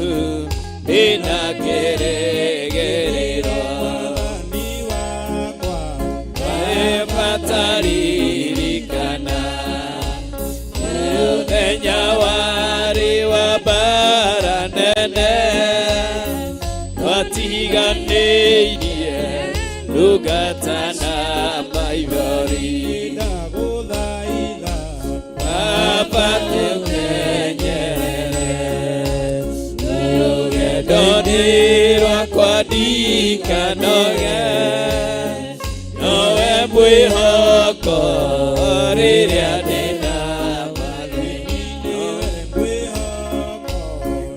ndĩna kĩrĩgĩrĩro. Bataririkana mũthenya warĩ wa mbara nene, twatiganĩirie ndungata na maithori. Baba tũmenyerere, rũgendo-inĩ rwakwa ndikanoge, nowe mwĩhoko rĩrĩa ndĩna mathĩna,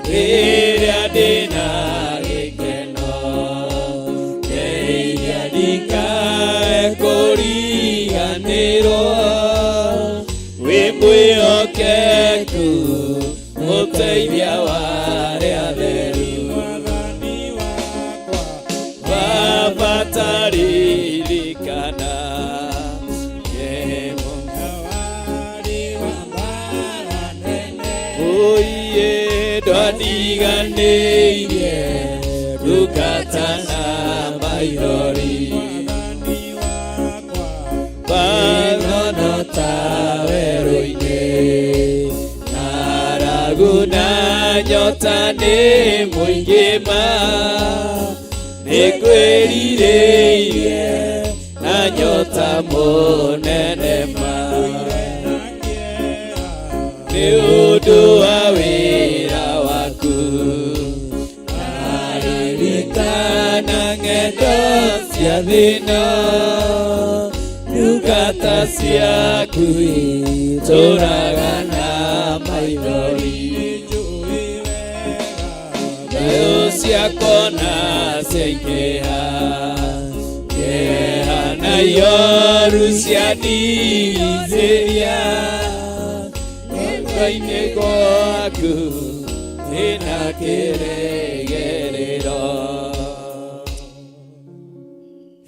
rĩrĩa ndĩna gĩkeno, ndeithia ndikae kũriganĩrwo, wĩ mwĩhokeku mũteithia wa arĩa atheru. Baba taririkana, oiye ndwandiganĩirie ndungata na maithori. Banono ta werũ-inĩ, ng'aragu na nyota nĩ mũingĩ ma, nĩngwĩrirĩirie na nyota mũnene ma, nĩ ũndũ wa wĩra waku. Ndaririkana ng'endo cia thĩĩno, ndungata ciaku itũũraga na maithori. Thũ ciakwa na ciaingĩha, kĩeha na ihoru ciandigicĩria, guoko-inĩ gwaku ndĩna kĩrĩgĩrĩro.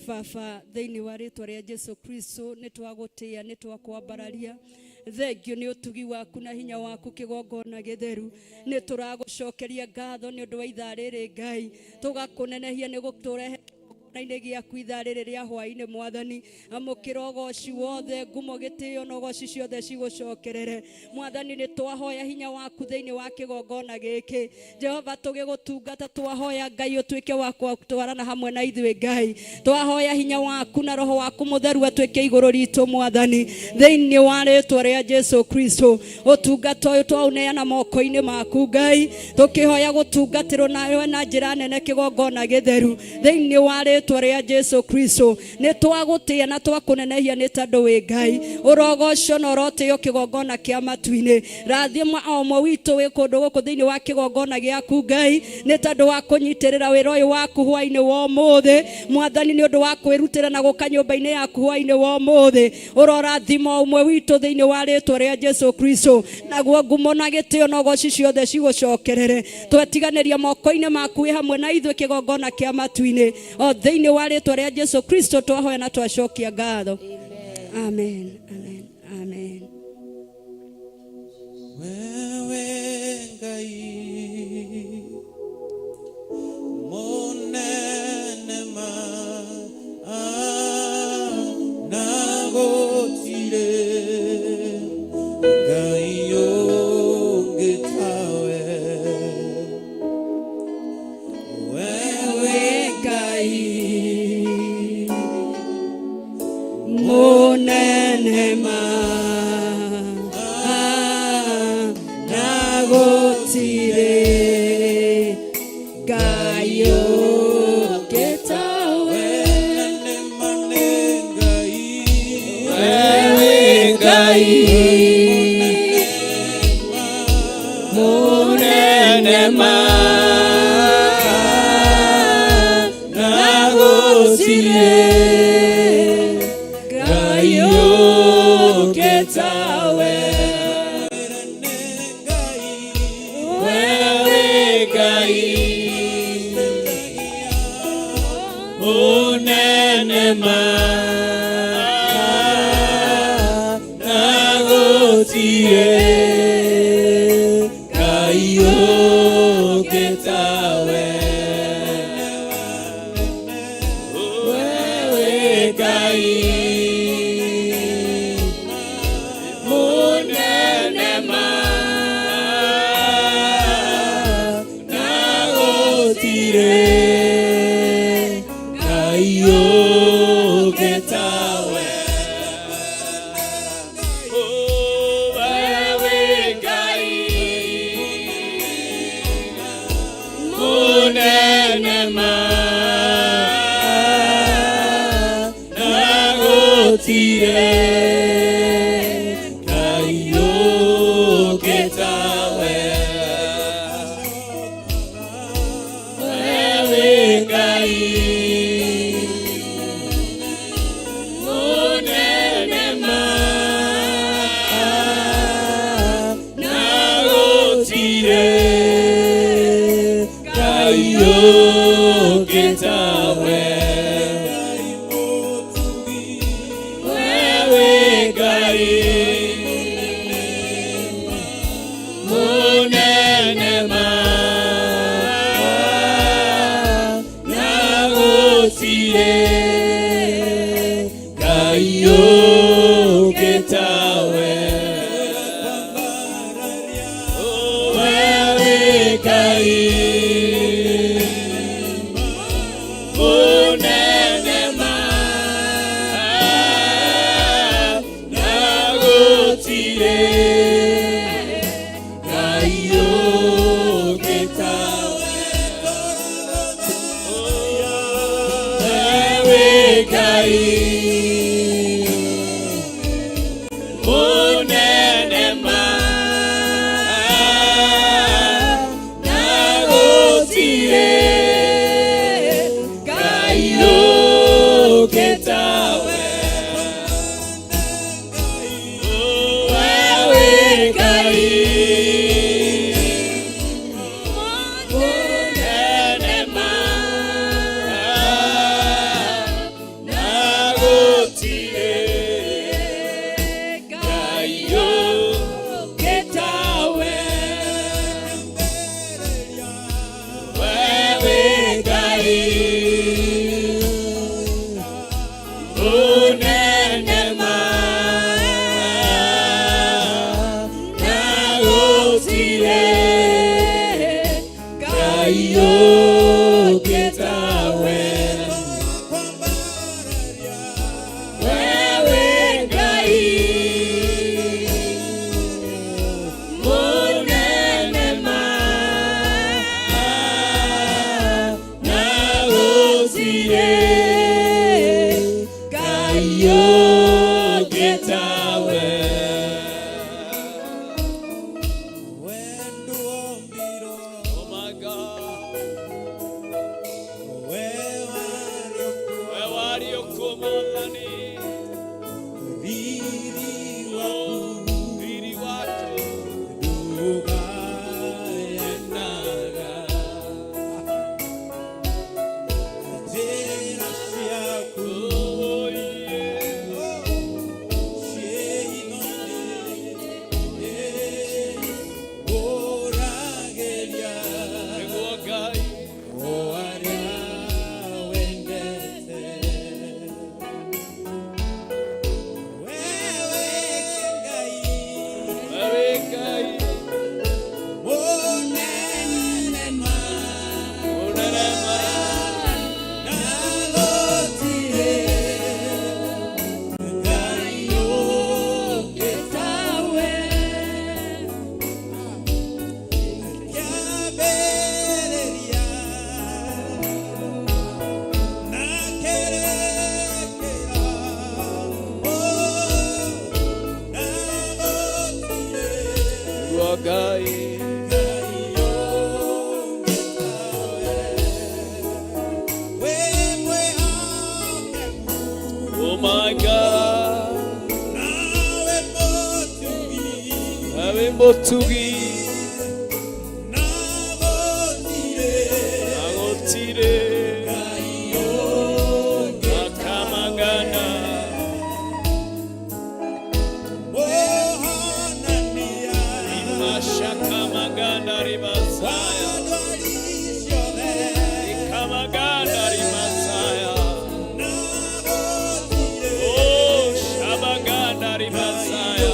Baba, thĩinĩ wa rĩĩtwa rĩa Jesũ Kristo nĩ twagũtĩĩa, nĩ twakwambararia. Thengio nĩ ũtugi waku na hinya waku kĩgongona gĩtheru. Nĩ tũragũcokeria ngatho nĩ ũndũ wa ithaa rĩrĩ Ngai, tũgakũnenehia nĩ gũtũrehe kĩgongona-inĩ gĩaku ithaa rĩrĩ rĩa hwaĩ-inĩ Mwathani, amũkĩra ũgoci wothe, ngumo, gĩtĩo na ũgoci ciothe cigũcokerere Mwathani. Nĩ twahoya hinya waku thĩinĩ wa kĩgongona gĩkĩ Jehova, tũgĩgũtungata twahoya Ngai ũtuĩke wa gũtwarana hamwe na ithuĩ Ngai, twahoya hinya waku na roho waku mũtheru atuĩke igũrũ ritũ Mwathani, thĩinĩ wa rĩtwa rĩa Jesu Kristo. Ũtungata ũyũ twauneana moko-inĩ maku Ngai, tũkĩhoya gũtungatĩrwo nawe na njĩra nene kĩgongona gĩtheru thĩinĩ wa rĩtwa rĩa Jesu Kristo. Nĩ twagũtĩa na twakũnenehia nĩ tondũ wĩ Ngai, ũrogoco na ũrotĩo kĩgongona kĩa matu-inĩ. Rathima o ũmwe witũ wĩ kũndũ gũkũ thĩinĩ wa kĩgongona gĩaku Ngai, nĩ tondũ wa kũnyitĩrĩra wĩra ũyũ waku hwaĩ-inĩ wa ũmũthĩ Mwathani, nĩ ũndũ wa kwĩrutĩra na gũka nyũmba-inĩ yaku hwaĩ-inĩ wa ũmũthĩ. Ũrorathima o ũmwe witũ thĩinĩ wa rĩtwa rĩa Jesu Kristo, naguo ngumo na gĩtĩo na ũgoci ciothe cigũcokerere. Twetiganĩria moko-inĩ maku wĩ hamwe na ithuĩ kĩgongona kĩa matu-inĩ, o thĩinĩ wa rĩtwa rĩa Jesu Kristo twahoya na twacokia ngatho. Amen. Amen. Amen. Wewe Ngai monene na gotire Ngai ũngĩ tawe. Wewe Ngai monene na gotire Ngai ũngĩ tawe. Wewe Ngai monene na gotire Ngai ũngĩ tawe. Wewe Ngai monene na gotire Ngai ũngĩ tawe. Wewe Ngai monene na gotire Ngai ũngĩ tawe. Wewe Ngai monene na gotire Ngai ũngĩ tawe. Wewe Ngai monene na gotire Ngai ũngĩ tawe. Wewe Ngai monene na gotire Ngai ũngĩ tawe. Wewe Ngai monene na gĩtawe. Oh my God. We wariũkuo Mwathani. Riri waku ndugayenaga. Njĩra ciaku ũragĩria nĩguo Ngai o arĩa wendete. Wewe Ngai mũnene ma na gũtirĩ Ngai ũngĩ tawe. Kĩambĩrĩria na kĩrĩkĩra, na gũtirĩ Ngai ũngĩ tawe. Wĩ mwĩhokeku, oh my God, nawe mũtugi, na gũtirĩ Ngai ũngĩ akamagana. Mũhonania imashakamagana rimasaya, ikamagana rimasaya, oh shabagana rimasaya.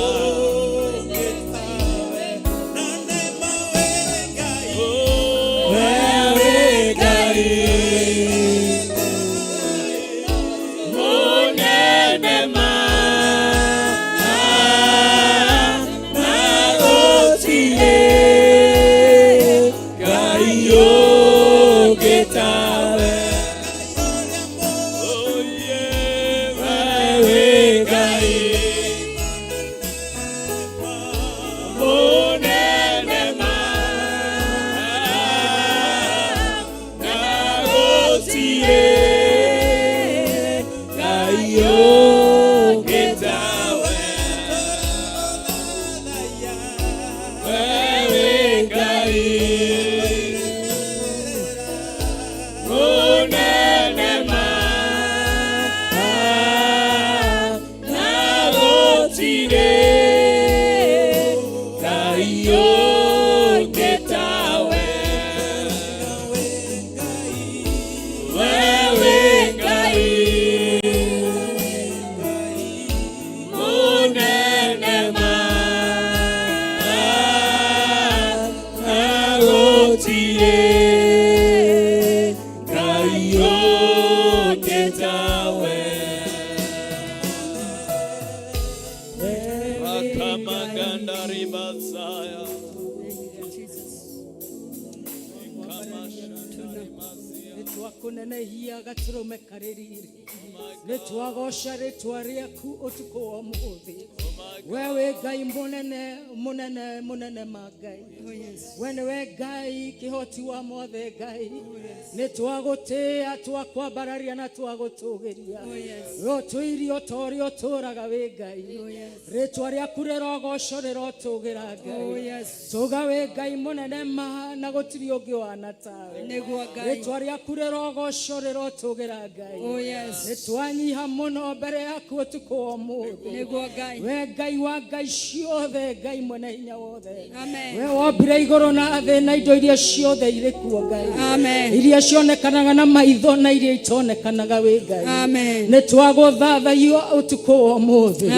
Nitwakunenehia gaturume karĩrĩrĩ, nitwagooca rĩtwa rĩaku ũtukũ wa ũmũthĩ. Wewe Ngai mũnene mũnene mũnene ma Ngai, we nĩwe Ngai kĩhoti wa mothe Ngai, nĩtwagũtĩĩa twakwambararia na twagũtũgĩria. Ũtũirie o ta ũrĩa ũtũũraga wĩ Ngai, rĩtwa rĩaku rĩrogoocwo rĩrotũgĩra Ngai. Tũga wĩ Ngai mũnene ma na gũtirĩ ũngĩ wana tawe. Rĩtwa rĩaku rĩrogoocwo rĩrotũgĩra Ngai. Nĩtwanyiha mũno mbere yaku ũtukũ wa ũmũthĩ. We Ngai wa Ngai ciothe, Ngai mwene hinya wothe, we wombire igũrũ na thĩ na indo iria ciothe irĩ kuo Ngai, iria cionekanaga na maitho na iria itonekanaga wĩ Ngai. Nĩtwagũthathaiyo ũtukũ wa ũmũthĩ,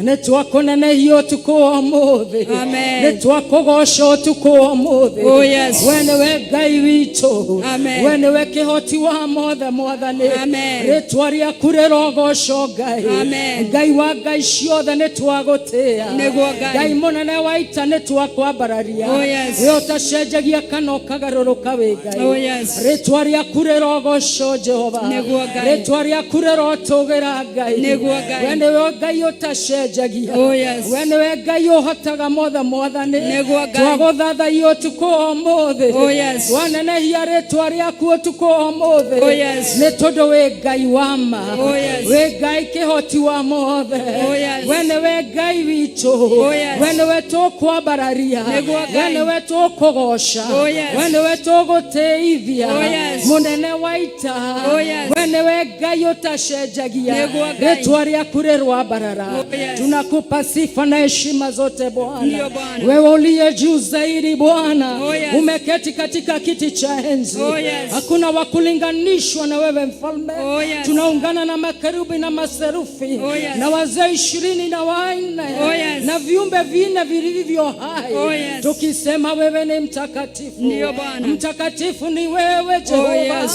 nĩtwakũnenehia ũtukũ wa ũmũthĩ, nĩtwakũgooca ũtukũ wa ũmũthĩ. We nĩwe Ngai witũ, we nĩwe kĩhoti wa mothe Mwathani, rĩtwa rĩaku rĩrogoocwo Ngai. Ngai wa Ngai ciothe nĩtwagũtĩĩa, kwambararia Ngai munene wa ita nĩ twakwambararia we ũtacenjagia kana ũkagarũrũka wĩ Ngai rĩtwa rĩaku rĩrogocwo Jehova rĩtwa rĩaku rĩrotũgĩra Ngai we nĩwe Ngai ũtacenjagia we nĩwe Ngai ũhotaga mothe mwathani twagũthathaiya ũtukũ ũmũthĩ twanenehia rĩtwa rĩaku ũtukũ ũmũthĩ nĩ tondũ wĩ Ngai wa ma wĩ Ngai kĩhoti wa mothe we nĩwe Ngai witũ we nĩwe tũkwambararia we nĩwe tũkũgoca we nĩwe tũgũtĩithia mũnene wa ita we nĩwe Ngai ũtacenjagia rĩtwa rĩaku rĩrwambarara tunakupa sifa na heshima zote Bwana wewe uliye juu zaidi Bwana umeketi katika kiti cha enzi hakuna wa kulinganishwa na wewe mfalme tunaungana na makerubi na maserufi na wazee 24 na viumbe vinne vilivyo hai tukisema wewe ni mtakatifu mtakatifu ni wewe Jehova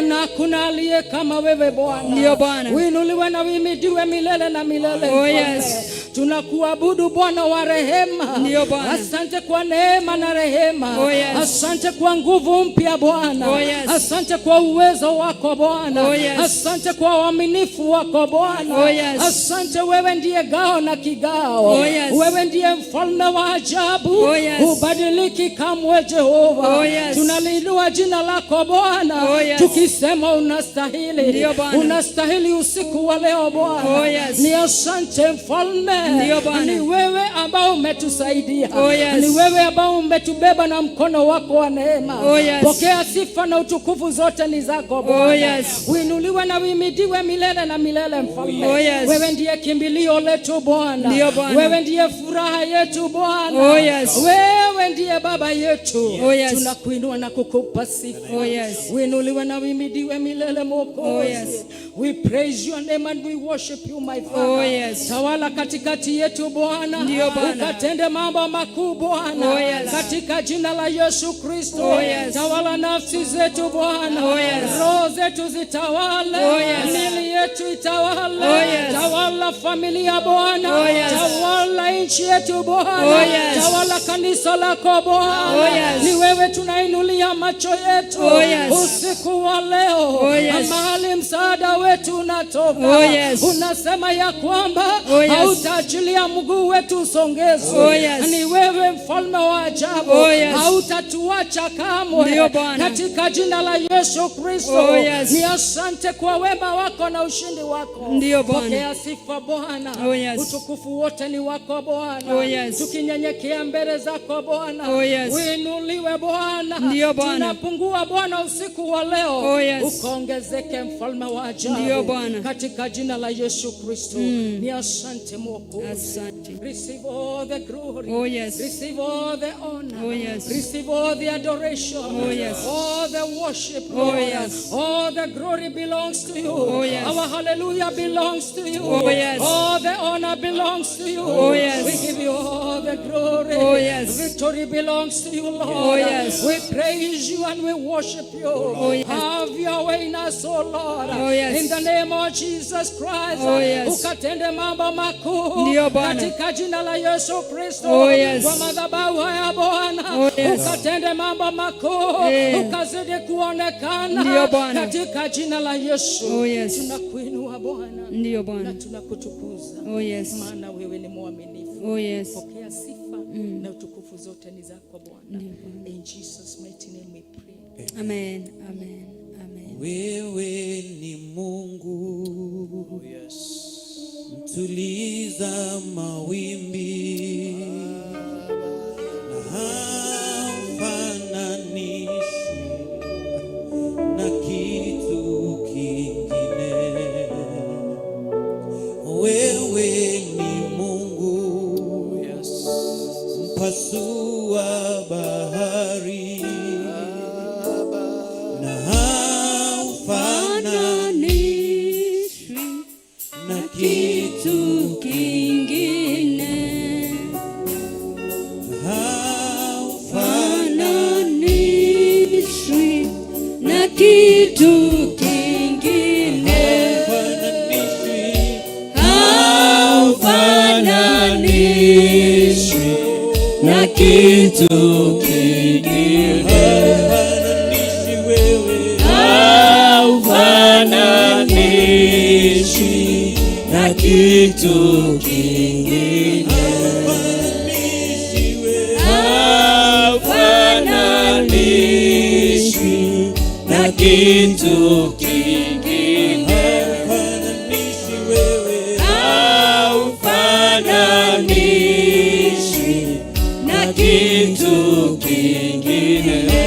na hakuna aliye kama wewe Bwana uinuliwe na uimidiwe milele na milele tunakuabudu Bwana wa rehema asante kwa neema na rehema asante kwa nguvu mpya Bwana asante kwa uwezo wako Bwana asante kwa uaminifu wako Bwana asante wewe ndiye gao na kigao wewe ndiye mfalme wa ajabu ubadiliki kamwe Jehova tunaliinua jina lako Bwana tukisema unastahili unastahili usiku wa leo Bwana ni asante mfalme ni wewe ambao umetusaidia ni wewe ambao umetubeba na mkono wako wa neema pokea sifa na utukufu zote ni zako Bwana uinuliwe na uimidiwe milele na milele mfalme wewe ndiye kimbilio letu Bwana wewe ndiye furaha yetu Bwana wewe ndiye baba yetu tunakuinua na kukupa sifa uinuliwe na uimidiwe milele Mwokozi we praise your name and we worship you my Father tawala katikati yetu Bwana ukatende mambo makuu Bwana katika jina la Yesu Kristo tawala nafsi zetu Bwana roho zetu zitawale mili yetu itawale tawala familia Bwana tawala nchi yetu Bwana tawala kanisa lako Bwana ni wewe tunainulia macho yetu usiku wa leo mahali msaada wetu unatoka unasema ya kwamba hautaachilia mguu wetu usongezwe ni wewe mfalme wa ajabu hautatuacha kamwe katika jina la Yesu Kristo ni asante kwa wema wako na ushindi wako pokea sifa Bwana utukufu wote ni wako Bwana tukinyenyekea mbele zako Bwana uinuliwe Bwana tunapungua Bwana usiku wa leo ukaongezeke mfalme wa ajabu katika jina la Yesu Kristo ni asante Mwokozi receive all the glory receive all the honor receive all the adoration all the worship all the glory belongs to you our hallelujah belongs to you all the honor belongs to you we give you all the glory victory belongs to you Lord we praise you and we worship you have your way in us oh Lord in the name of Jesus Christ ukatende mambo makuu katika jina la Yesu Kristo kwa madhabahu haya Bwana ukatende mambo makuu ukazidi kuonekana katika jina la Yesu tunakuinua Bwana na tunakutukuza maana wewe ni mwaminifu pokea sifa na utukufu zote ni zako Bwana in Jesus mighty name we pray amen wewe ni Mungu mtuliza mawimbi na hafananishi na kitu kingine wewe ni Mungu mpasua bahari na hafananishwi na kitu kingine hafananishwi na kitu kingine hafananishwi kitu kingine. Haufananishi na kitu kingine. Haufananishi na kitu kingine. Haufananishi na kitu kingine.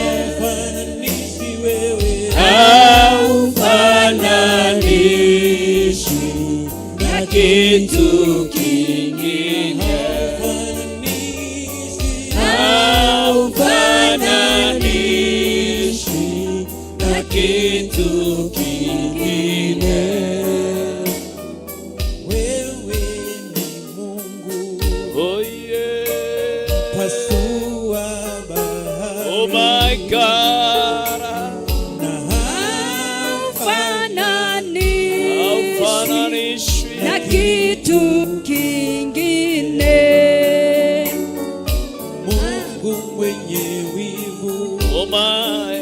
Haufananishi na kitu kingine. Haufananishi na kitu kingine. Wewe ni Mungu, Oh yeah. pasua bahari. Oh my God. Na Haufananishi Haufananishi na kitu kingine. Mungu mwenye wivu, Oh my.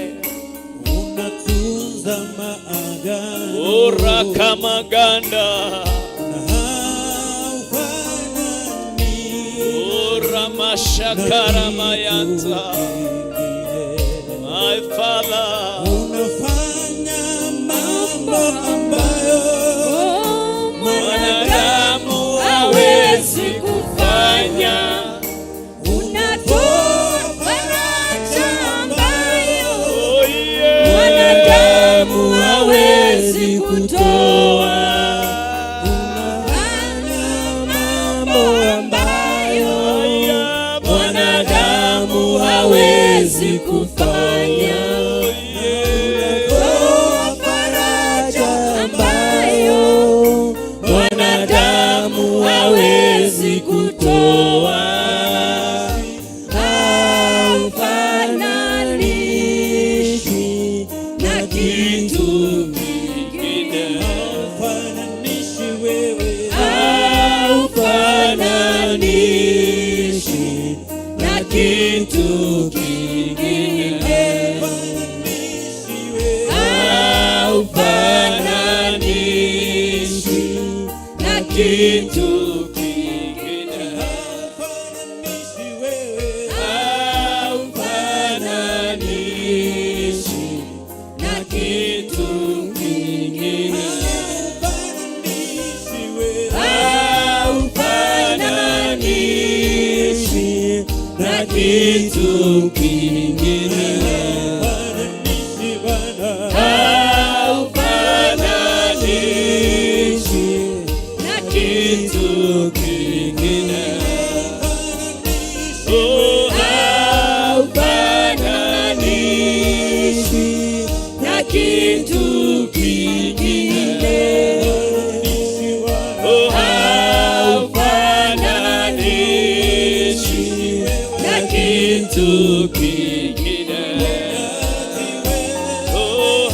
unatunza maagano. Ora kama ganda. Na haufananishi Ora mashakara mayanta. My Father. unafanya mambo ambayo Mwanadamu hawezi kufanya. Unatoa faraja ambayo Oh yeah. mwanadamu hawezi kutoa. Mambo ambayo mwanadamu hawezi kufanya. Unatoa faraja ambayo mwanadamu hawezi kutoa. Haufananishi na kitu kingine. haufananishi wewe. Haufananishi na kitu kingine. Haufananishi na kitu kingine. Haufananishi na kitu kingine. Haufananishi na kitu kingine. Haufananishi na kitu kingine. Oh, haufananishi na kitu kingine. Oh, haufananishi na kitu kingine. Oh,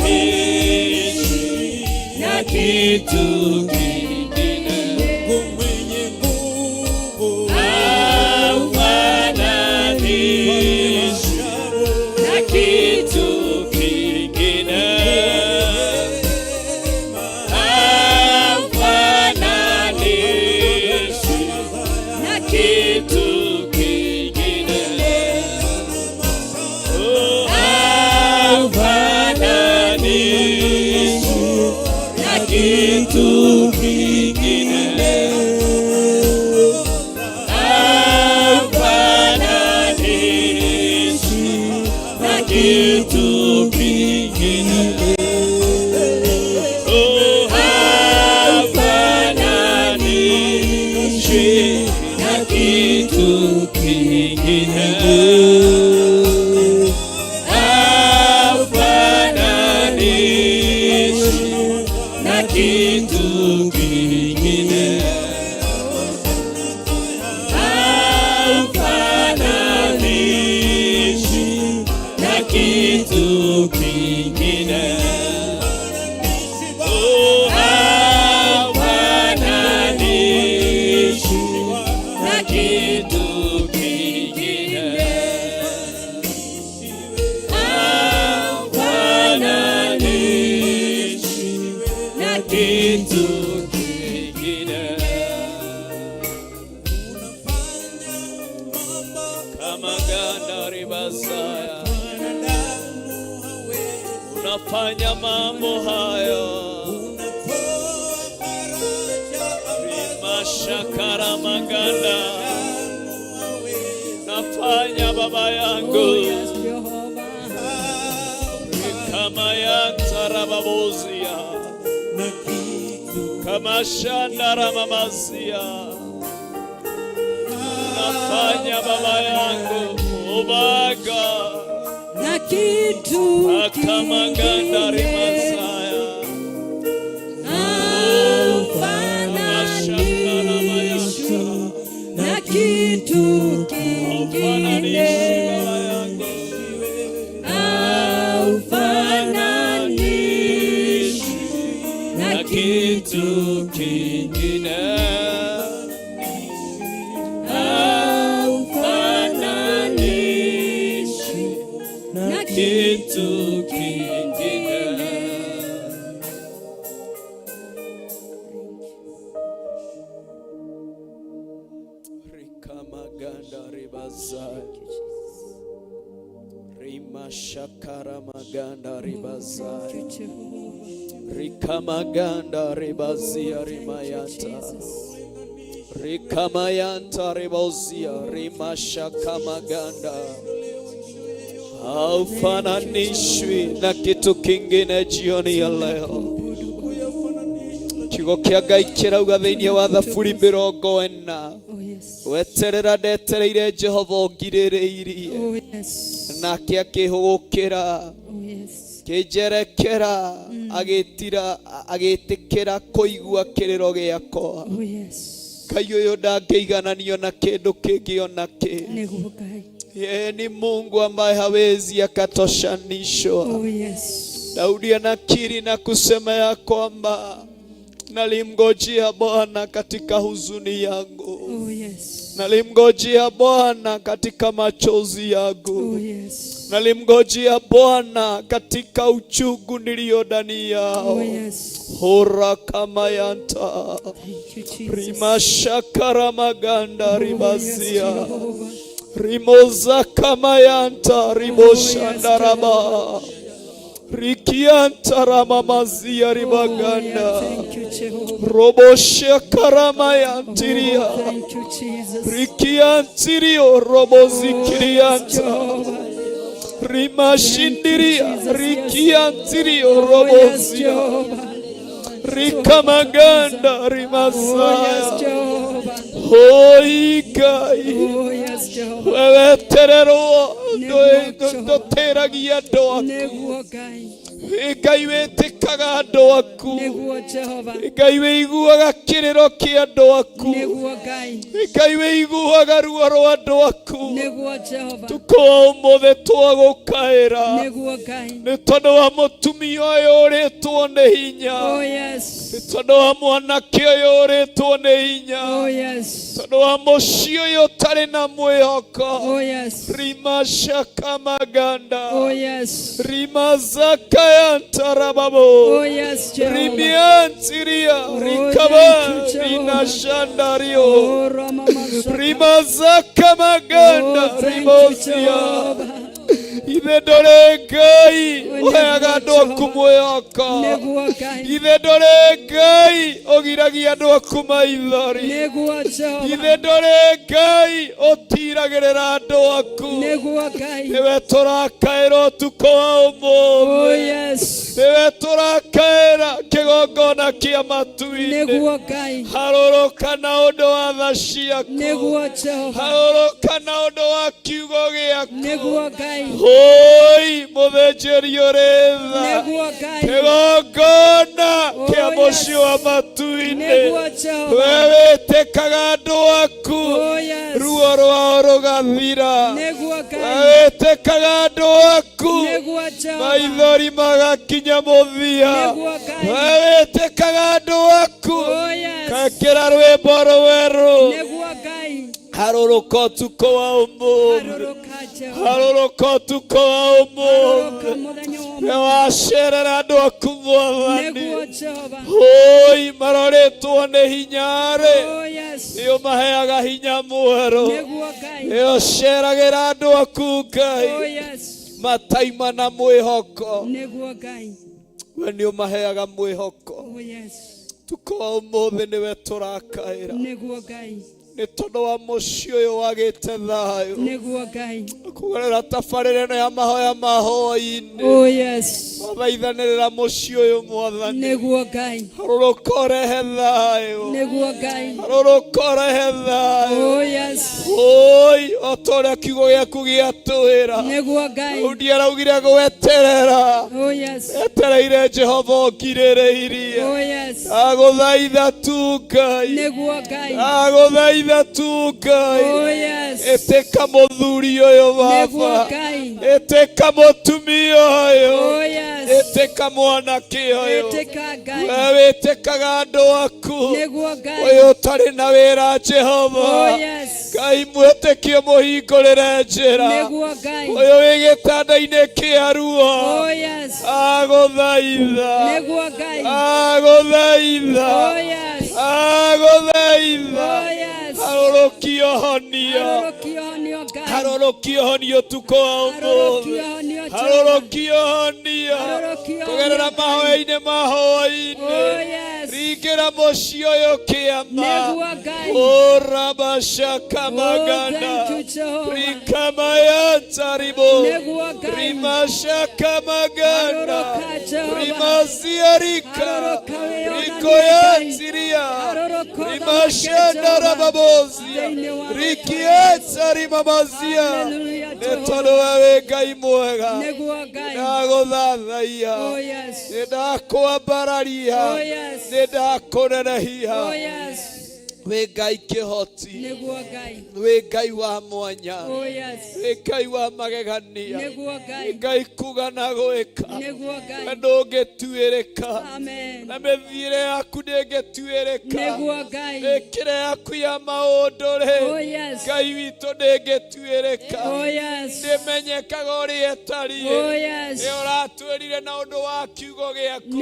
haufananishi na kitu kingine. Haufananishi na kitu kingine. Haufananishi na kitu kingine. Oh, haufananishi na kitu Masaya. Unafanya mambo hayo. Rimashakara maganda. Unafanya baba yangu. Kama yantara babozia. Kama shandara mamazia. Unafanya baba yangu. Ubaga. Na kitu akamaganda rimasaya aufananishi na kitu kingine aufananishi na kitu kingine kitu kingine. Rikamaganda ribazai. Rimashakara maganda ribazai. Rikamaganda ribazia rimayanta. Rikamayanta ribozia rimashakamaganda. Haufananishwi na kitu kingine jioni ya leo. Kigo kia Ngai kirauga thiini wa Thaburi 40 weterera ndetereire Jehova ongirĩrĩirie nake akĩhũgũkĩra kĩnjerekera agĩtĩkĩra kũigua kĩrĩro gĩakwa. Ngai ũyũ ndangĩigananio na kĩndũ kĩngĩ ona kĩ. Yeye ni Mungu ambaye hawezi akatoshanishwa. Daudi anakiri na kusema ya kwamba nalimngojea Bwana katika huzuni yangu. Nalimngojea Bwana katika machozi yangu. Nalimngojea Bwana katika uchungu nilio ndani yao. Hora kama yanta. Rimashakara maganda ribazia. Rimoza kama yanta riboshandaraba. Rikianta ramamazia ribaganda. Robosha karama yantiria. Rikiantirio robozikirianta. Rimashindiria rikiantirio robozia. Rikamaganda rimasaya. Hoi Ngai wewe terero ndoteragia andũ aku. Ngai wĩtĩkaga andũ aku. Ngai wĩiguaga kĩrĩro kĩa andũ aku. Ngai wĩiguaga ruo rwa andũ aku. Tukoo ũmũthĩ twagũkaĩra nĩ tondũ wa mũtumia ũyũ ũrĩtwo nĩ hinya. Nĩ tondũ wa mwanake ũyũ ũrĩtwo nĩ hinya. Tondũ wa mũciĩ ũyũ ũtarĩ na mwĩhoko. Rimashaka maganda. Rimazaka yantarababo. Rimiantiria rikaba rinashandario. Rimazaka maganda rimozia. Ithe ndore Ngai ũheaga andũ aku mwĩhoko. Ithe ndore Ngai ũgiragia andũ aku maithori. Ithe ndore Ngai ũtiragĩrĩra andũ aku. Nĩwe tũrakaĩra ũtukũ wa ũmũthĩ. Nĩwe tũrakaĩra kĩgongona kĩa matu-inĩ. Harũrũka na ũndũ wa tha ciaku. Harũrũka na ũndũ wa kiugo gĩaku. Hoi mũthĩnjĩri ũrĩ tha. Kĩgongona kĩa mũciĩ wa matu-inĩ. We wĩtĩkaga andũ aku ruo rwao rũgathira. We wĩtĩkaga andũ aku maithori magakinya mũthia. We wĩtĩkaga andũ aku kakĩra rwĩmbo rwerũ. Harũrũka ũtukũ wa ũmũthĩ. Harũrũka ũtukũ wa ũmũthĩ. We wacerera andũ aku Mwathani. Hoi marorĩtwo nĩ hinya-rĩ. nĩ ũmaheaga hinya mwerũ, nĩ ũceragĩra andũ aku Ngai mataima na mwĩhoko, we nĩ ũmaheaga mwĩhoko. Tuko ũmũthĩ nĩwe tũrakaĩra nĩ tondũ wa mũciĩ ũyũ wagĩte thayũ, kũgerera tabarĩra ĩno ya mahoya ma hwaĩ-inĩ, mathaithanĩrĩra mũciĩ ũyũ Mwathani, harũrũka ũrehe thayũ, harũrũka ũrehe thayũ. O ta ũrĩa kiugo gĩaku gĩatwĩra, rĩu ndiaraugire gweterera, etereire Jehova ũkirĩrĩirie. Ndagũthaitha tu Ngai, ndagũthaitha tu Ngai, ĩtĩka mũthuri ũyũ Baba, ĩtĩka mũtumia ũyũ, ĩtĩka mwanake ũyũ, we wĩtĩkaga andũ aku ũyũ ũtarĩ na wĩra Jehova, Ngai mwĩtĩkie mũhingũrĩre njĩra, ũyũ wĩ gĩtanda-inĩ kĩa ruo, agũthaitha, agũthaitha, agũthaitha, harũrũkia ũhonio, harũrũkia ũhonio ũtukũ wa ũmũthĩ, harũrũkia ũhonio kũgerera mahoya-inĩ ma hwaĩ-inĩ, ringĩra mũciĩ ũyũ kĩama, ũrabacaka magana, rikamaya taribo, rimashaka magana, rimaziarika, rikoyatiria, rimashana rababozia, rikietsa rimamazia, netono wewe Ngai mwega, ndagũthathaiya, nĩndakũambararia, nĩndakũnenehia, wĩ Ngai kĩhoti, wĩ Ngai wa mwanya, wĩ Ngai wa magegania, wĩ Ngai kuga na gwĩka, we ndũngĩtuĩrĩka, na mĩthiĩre yaku ndĩngĩtuĩrĩka, mĩkĩre yaku ya maũndũ-rĩ, Ngai witũ ndĩngĩtuĩrĩka, ndĩmenyekaga ũrĩa ĩtariĩ, nĩ ũratwĩrire na ũndũ wa kiugo gĩaku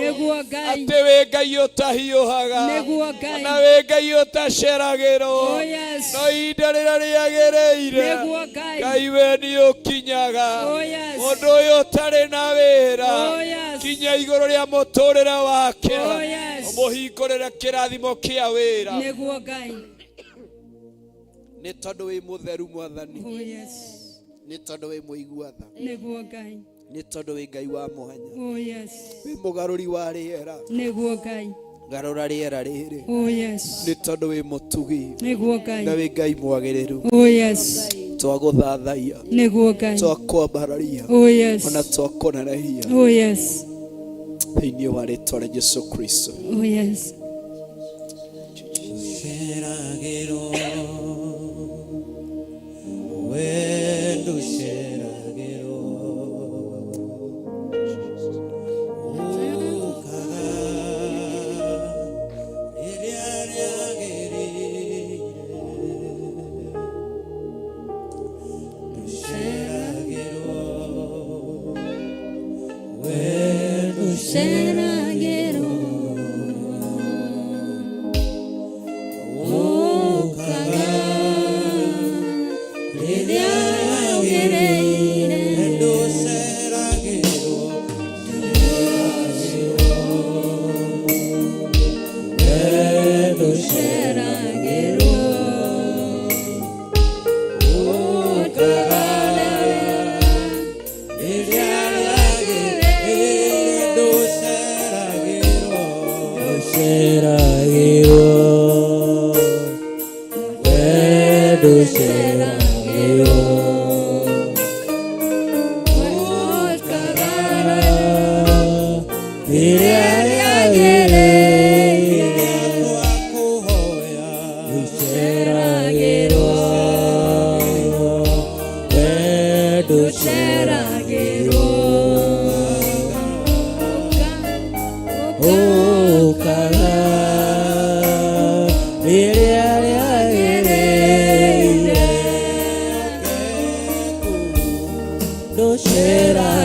atĩ wĩ Ngai ũtahiũhaga, na wĩ Ngai ũtaceragĩrwo, no ihinda rĩrĩa rĩagĩrĩire Ngai we nĩ ũkinyaga. Mũndũ ũyũ ũtarĩ na wĩra, kinya igũrũ rĩa mũtũrĩre wake, ũmũhingũrĩre kĩrathimo kĩa wĩra, nĩ tondũ wĩ mũtheru Mwathani, nĩ tondũ wĩ mũigua tha, nĩ tondũ wĩ Ngai wa mwanya, wĩ mũgarũri wa rĩera, garũra rĩera rĩrĩ, nĩ tondũ wĩ mũtugi, na wĩ Ngai mwagĩrĩru, twagũthathaiya, twakwambararia, ona twakũnenehia, thĩinĩ wa rĩĩtwa rĩa Jesũ Kristo.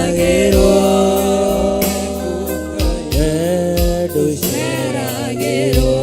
Ceragĩrwo, we ndũceragĩrwo,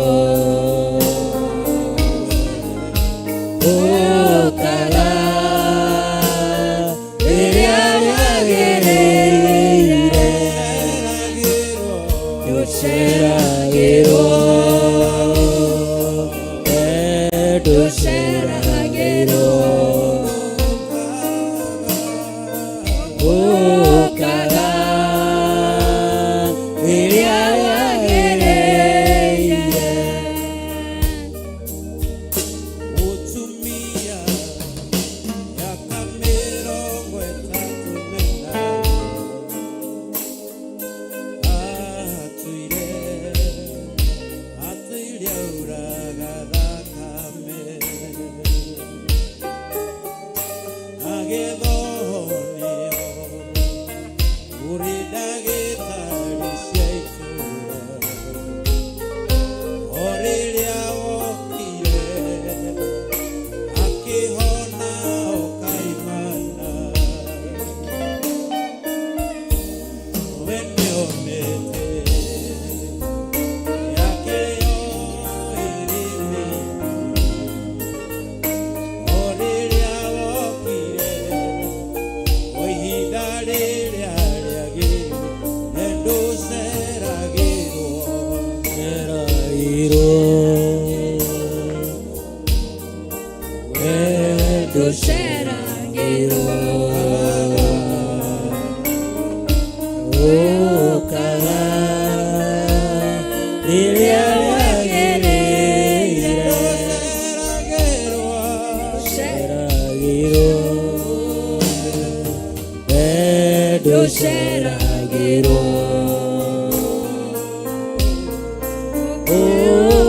nduceragirwo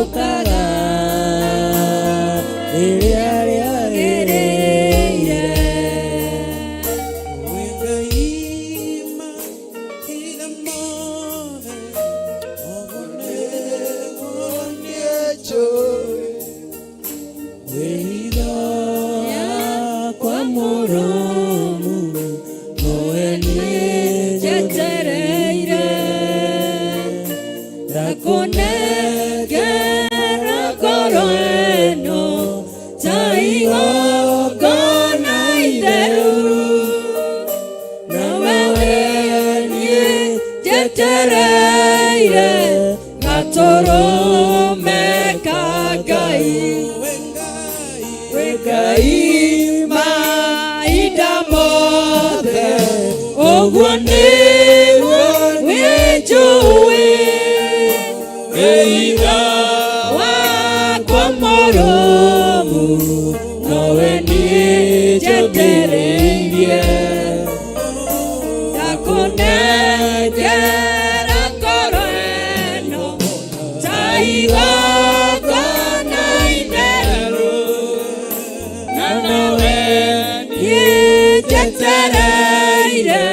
ukara riria riagiriire wingaima ira mothe ogone woniejoe wĩitho yakwa mũrũmu nowe nĩnjetereire ndakũnengera ngoro ĩno ta igongona itheru nawe nĩnjetereire gatũrũme ka Ngai Ngai mahinda mothe ũguo nĩguo nĩnjũĩ wĩira wakwa mũrũmu nowe nĩnjetereirie ndakũnengera ngoro ĩno ta igongona itheru nawe nĩnjetereire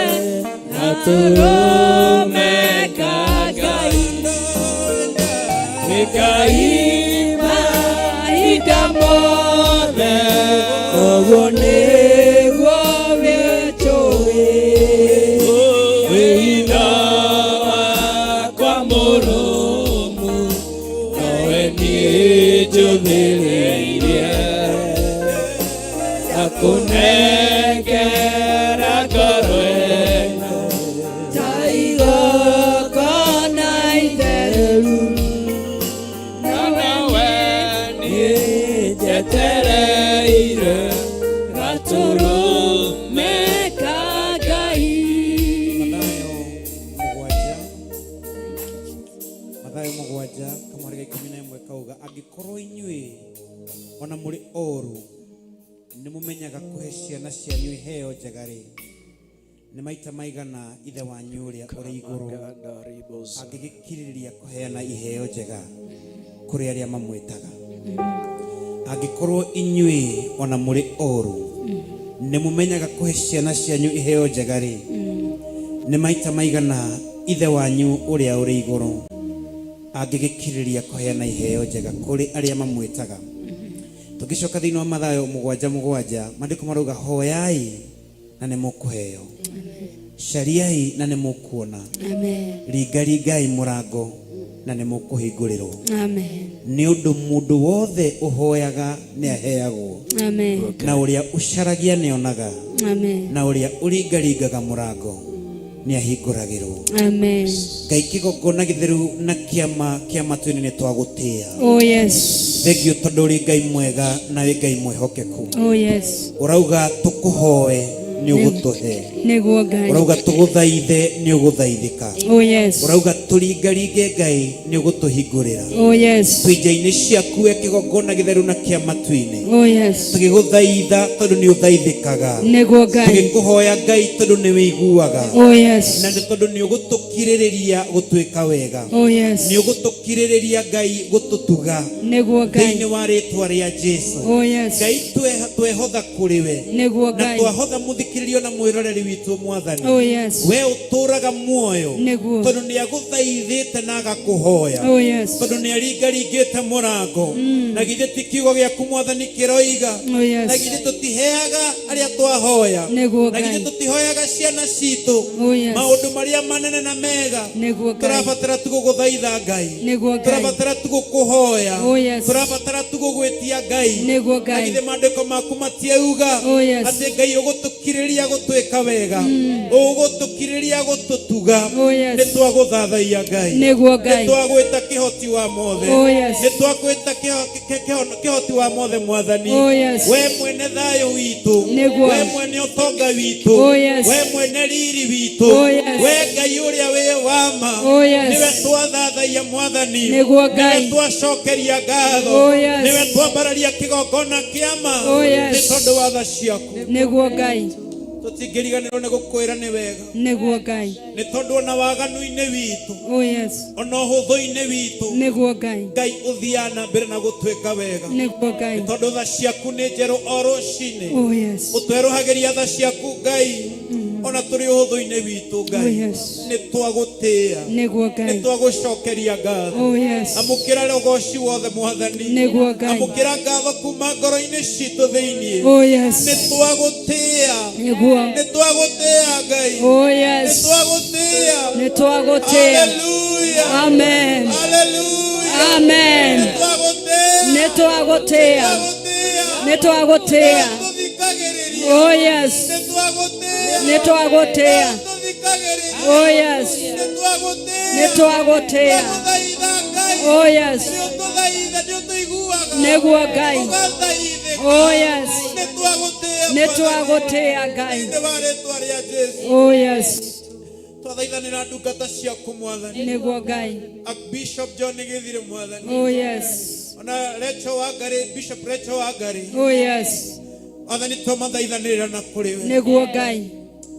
gatũrũme ka Ngai Ngai mahinda mothe ũguo nĩguo nĩnjũĩ wĩira wakwa mũrũmu nowe nĩnjũthĩrĩirie ndakũnengera ngoro ĩno ta igongona itheru nawe nĩnjetereire gatũrũme ka Ngai Mathayo mũgwanja kamweri ga 11 kauga angĩkorwo inyuĩ ona mũrĩ oru nĩmũmenyaga kũhe ciana cianyu iheo njega-rĩ, nĩ maita maigana ithe wanyu ũrĩa ũrĩ igũrũ angĩgĩkirĩrĩria kũheana iheo njega kũrĩ arĩa mamwĩtaga. Angĩkorwo inyuĩ ona mũrĩ oru nĩmũmenyaga kũhe ciana cianyu iheo njega-rĩ, nĩ maita maigana ithe wanyu ũrĩa ũrĩ igũrũ angĩgĩkirĩrĩria kũheana iheo njega kũrĩ arĩa mamwĩtaga. Tũgĩcoka thĩinĩ wa Mathayo 7:7 maandĩko marauga hoyai na nĩ mũkũheo, cariai na nĩ mũkuona, ringaringai mũrango na nĩ mũkũhingũrĩrwo. Nĩ ũndũ mũndũ wothe ũhoyaga nĩ aheagwo, na ũrĩa ũcaragia nĩ onaga, na ũrĩa ũringaringaga mũrango nĩ ahingũragĩrwo. Ngai kĩgongona gĩtheru na kĩama kĩa matu-inĩ nĩ twagũtĩĩa. Thengio tondũ ũrĩ Ngai mwega na wĩ Ngai mwĩhokeku. Ũrauga tũkũhoe nĩ ũgũtũhe, ũrauga tũgũthaithe nĩ ũgũthaithĩka, ũrauga tũringaringe Ngai nĩ ũgũtũhingũrĩra. Twĩnja-inĩ ciaku we kĩgongona gĩtheru na kĩa matu-inĩ tũgĩgũthaitha tondũ nĩ ũthaithĩkaga, tũgĩkũhoya Ngai tondũ nĩ wĩiguaga, na nĩ tondũ nĩ ũgũtũkirĩrĩria gũtwĩka wega, nĩ ũgũtũkirĩrĩria Ngai gũtũtuga thĩinĩ wa rĩtwa rĩa Jesũ. Ngai twehotha kũrĩ we na twahotha mũthikĩrĩrio na mwĩroreri witũ Mwathani, we ũtũraga muoyo tondũ nĩ agũthaithĩte na agakũhoya, tondũ nĩ aringaringĩte mũrango, na githĩ ti kiugo gĩaku Mwathani kĩroiga, na githĩ tũtiheaga arĩa twahoya, na githĩ tũtihoyaga ciana citũ maũndũ marĩa manene na mega. Tũrabatara tu gũgũthaitha Ngai, tũrabatara tu gũkũhoya, tũrabatara tu gũgwĩtia Ngai, na githĩ maandĩko maku matiauga atĩ Ngai ũgũtũkirĩria gũtwĩka wega, ũgũtũkirĩria gũtũtuga. Nĩ twagũthathaia Ngai, nĩ twagwĩta kĩhoti wa mothe, nĩ twagwĩta kĩhoti wa mothe Mwathani. We mwene thayũ witũ, we mwene ũtonga witũ, we mwene riri witũ, we Ngai ũrĩa wĩ wama, nĩwe twathathaia Mwathani, nĩwe twacokeria ngatho, nĩwe twambararia kĩgongona kĩa ma nĩ tondũ wa tha ciaku. tutingiriganirwo ni gukwira ni wega niguo Ngai ni tondu ona waganu-ini witu oh yes ona uhuthu-ini witu niguo Ngai Ngai uthiana mbere na gutwika wega niguo Ngai ni tondu tha ciaku ni njeru o rucini oh yes utweruhagiria tha ciaku Ngai ona turi uhuthu-ini witu Ngai ni twagutia niguo Ngai ni twagucokeria ngatho oh yes amukira rogoci wothe Mwathani niguo Ngai amukira ngatho kuma ngoro-ini citu thiini oh yes ni twagutia niguo ni twagutia Ngai oh yes ni twagutia ni twagutia hallelujah amen hallelujah amen ni twagutia ni twagutia oh yes ni twagutia oh yes ni twagutia oh yes niguo Ngai oh yes ni twagutia Ngai oh yes twathaithanira ndungata ciaku Mwathani niguo Ngai Bishop John Githire Mwathani oh yes ona Rachel Wangari Bishop Rachel Wangari oh yes Mwathani twamathaithanira na kuri we niguo Ngai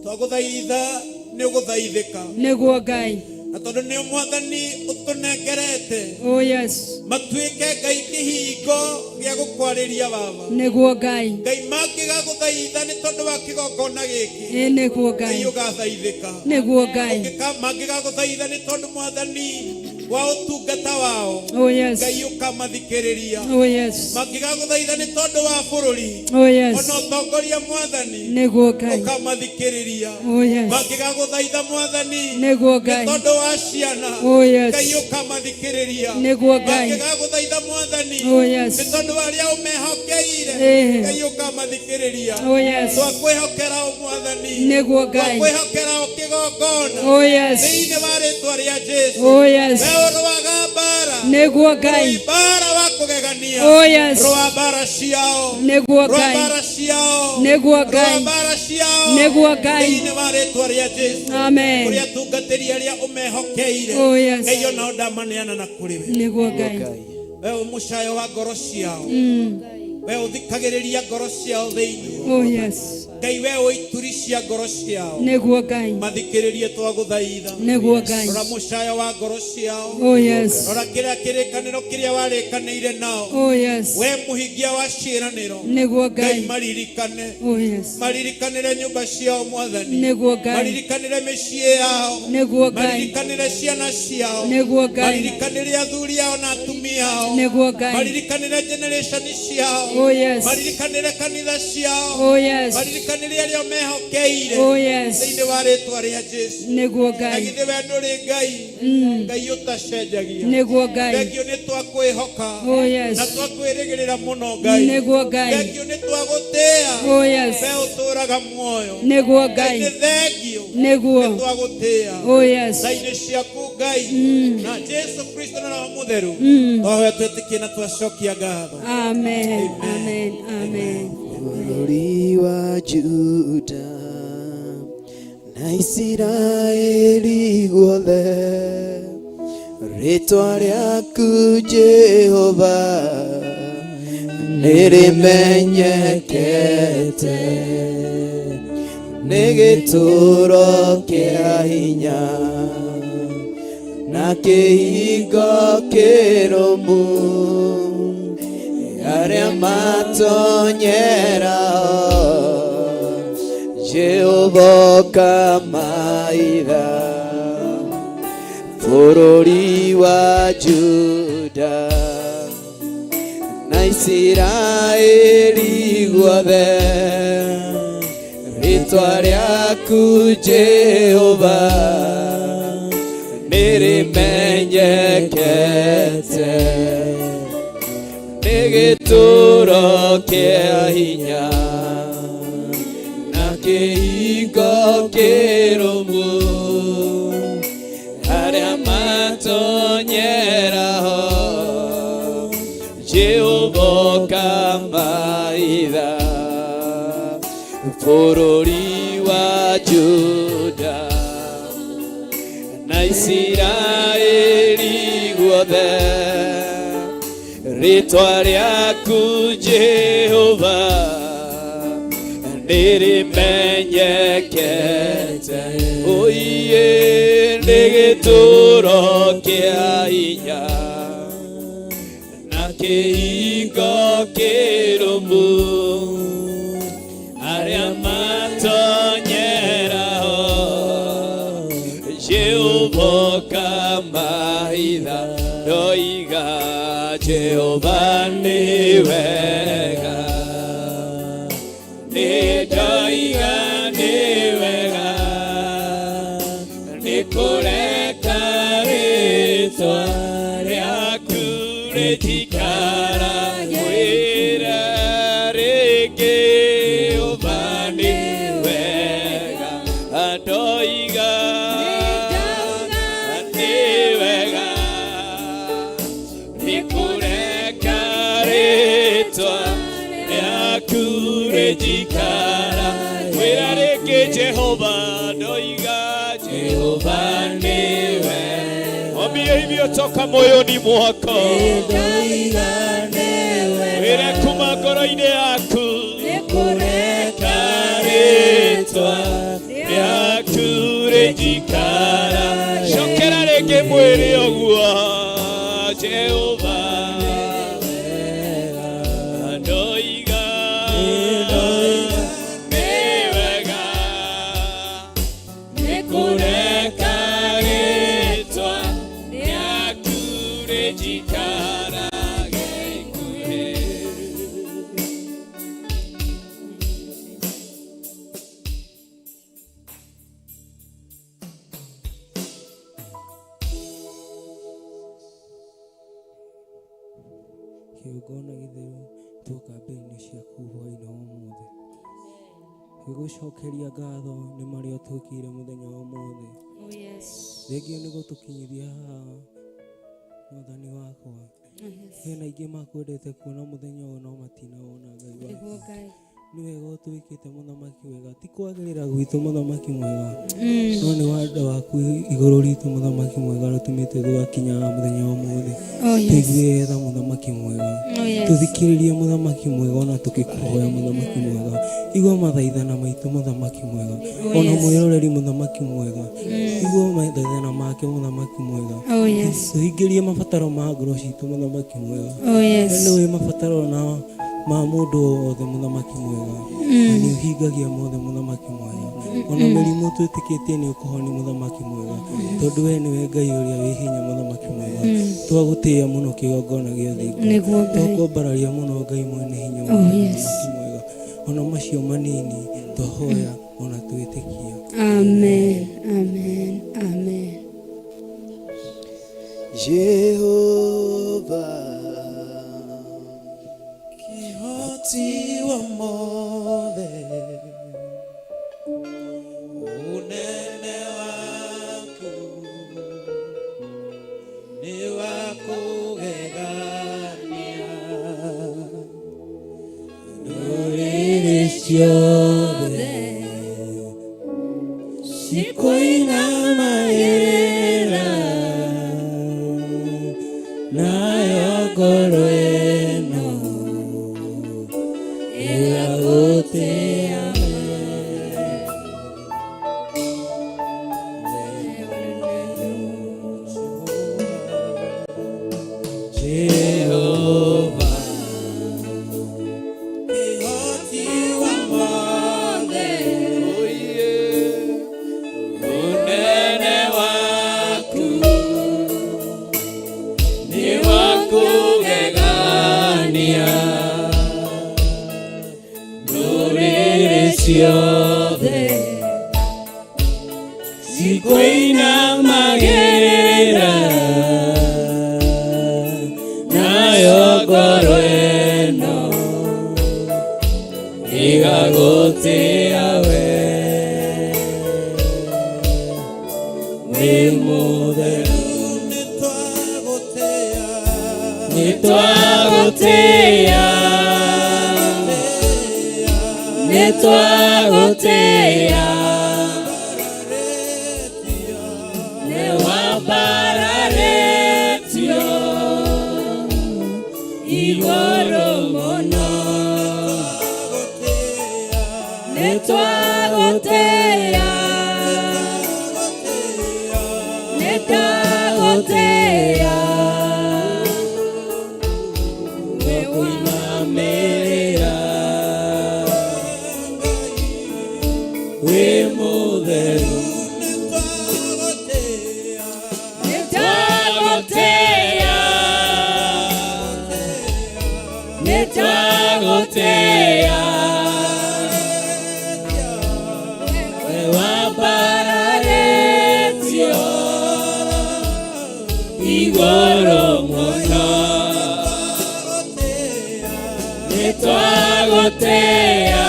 twaguthaitha ni uguthaithika niguo Ngai na tondu ni Mwathani utunengerete oh yes matuike Ngai kihingo gia gukwariria baba niguo Ngai Ngai mangigaguthaitha ni tondu wa kigongona giki niguo Ngai Ngai ugathaithika niguo Ngai mangigaguthaitha ni tondu Mwathani wa utungata wao oh yes Ngai ukamathikiriria oh yes mangigaguthaitha ni tondu wa bururi oh yes ona utongoria Mwathani niguo Ngai ukamathikiriria oh yes mangigaguthaitha Mwathani niguo Ngai tondu wa ciana oh yes Ngai ukamathikiriria niguo Ngai mangigaguthaitha Mwathani oh yes ni tondu wa aria umehokeire Ngai ukamathikiriria oh yes twakwihokera Mwathani niguo Ngai twakwihokera kigongona oh yes thiini wa ritwa ria Jesu oh yes roaga bara niguo Ngai bara wa kugegania oh yes roa bara ciao niguo Ngai bara ciao niguo Ngai bara ciao niguo Ngai thiini wa ritwa ria Jesu amen kuria tungatiri aria umehokeire oh yes Ngai ona ndamaneana na kuri we niguo Ngai we mucayo wa ngoro ciao we uthikagiriria ngoro ciao thiini oh yes Ngai we uituri cia ngoro ciao niguo Ngai mathikiririe twaguthaitha niguo Ngai rora mucayo wa ngoro ciao oh yes rora kiria kirikaniro kiria warikaniire nao oh yes we muhingia wa ciiraniro niguo Ngai maririkane oh yes maririkanire nyumba ciao Mwathani niguo Ngai maririkanire mĩciĩ yao niguo Ngai maririkanire ciana ciao niguo Ngai maririkanire athuri ao na atumia ao niguo Ngai maririkanire generation ciao oh yes maririkanire kanitha ciao oh yes maririkanire aria mehokeire oh yes thiini wa ritwa ria Jesu niguo Ngai agithe we nduri Ngai Ngai utacenjagia niguo Ngai thengio ni twakwihoka oh yes na twakwirigirira muno Ngai niguo Ngai thengio ni twagutia oh yes we uturaga muoyo niguo Ngai ni thengio niguo twagutia oh yes thaini ciaku Ngai na Jesu Kristo na Roho Mutheru twahoya twitikie na twacokia ngatho amen amen amen bũrũri wa Juda na Isiraeli guothe rĩtwa rĩaku Jehova nĩrĩmenyekete nĩ gĩtũũro kĩa hinya na kĩhingo kĩrũmu arĩa matonyerao Jehova kamaitha bũrũri wa Juda na Isiraeli guothe rĩtwa rĩaku Jehova nĩrĩmenyekete nĩ gĩtũũro kĩa hinya na kĩhingo kĩrũmu arĩa matonyeraho Jehova kamaitha bũrũri wa Juda na Isiraeli guothe rĩtwa rĩaku Jehova nirimenyekete oiye nigituro kia inya na kiingo kirumu aria matonyeraho Jehova kamaitha ndoiga Jehova ni wega ndoiga ni wega nikureka ritwa riaku ritikara wira rigi Jehova ni wega ndoiga ni wega nikureka ritwa riaku ritikara wira rigi Jehova ndoiga Jehova ni wega. Mwambie hivyo toka moyoni mwako. Wira kuma ngoro-ini yaku nikureka ritwa riaku ritikara cokera ringi mwiri oguo Jehova ndoiga ni wega nikureka ritwa riaku ritikara gikuhe. Kiugona githeru tuoka mbere-inĩ ciaku hwaĩ-inĩ wa ũmũthĩ gĩgũcokeria ngatho nĩ marĩa ũtwĩkĩire mũthenya wa ũmũthĩ rĩngĩ nĩ gũtũkinyithia haha mwathani wakwa hena aingĩ makwendete kuona mũthenya ũyũ no matinawona Ngai wakwa nĩ wega ũtwĩkĩte mũthamaki wega ti kwagĩrĩra gwitũ mũthamaki mwega no nĩ wenda waku igũrũ ritũ mũthamaki mwega rũtũmĩte tũgakinya mũthenya wa ũmũthĩ tũigue tha mũthamaki mwega tũthikĩrĩrie mũthamaki mwega ona tũgĩkũhoya mũthamaki mwega igua mathaithana maitũ mũthamaki mwega ona mwĩroreri mũthamaki mwega igua mathaithana make mũthamaki mwega tũhingĩrie mabataro ma ngoro citũ mũthamaki mwega nĩwe mabataro na ma mũndũ wothe mũthamaki mwega na nĩ ũhingagia mothe mũthamaki mwega ona mĩrimũ twĩtĩkĩtie nĩ ũkũhonia mũthamaki mwega tondũ we nĩwe Ngai ũrĩa wĩ hinya mũthamaki mwega twagũtĩĩa mũno kĩgongona gĩa thingo twakwambararia mũno Ngai mwene hinya mũthamaki mwega ona macio manini twahoya ona twĩtĩkia amen amen amen. Jehova kihoti wa mothe unene waku ni wa kugegania ndũrĩrĩ ciothe cikuinamagĩrĩra nayo ngoro ĩno ĩgagũtĩĩa Jehova kihoti wa mothe unene waku ni wa kugegania ndũrĩrĩ ciothe cikuinamagĩrĩra nayo ngoro ĩno ĩgagũtĩĩa we wĩ mũtheru nĩtwagũtĩĩa nĩtwagũtĩĩa nĩwambararĩtio igũrũ mũno nitwagotea nitagotea wewamerera we mutheru nitwagotea nitwagotea wewambararetio igoro muno nitwagotea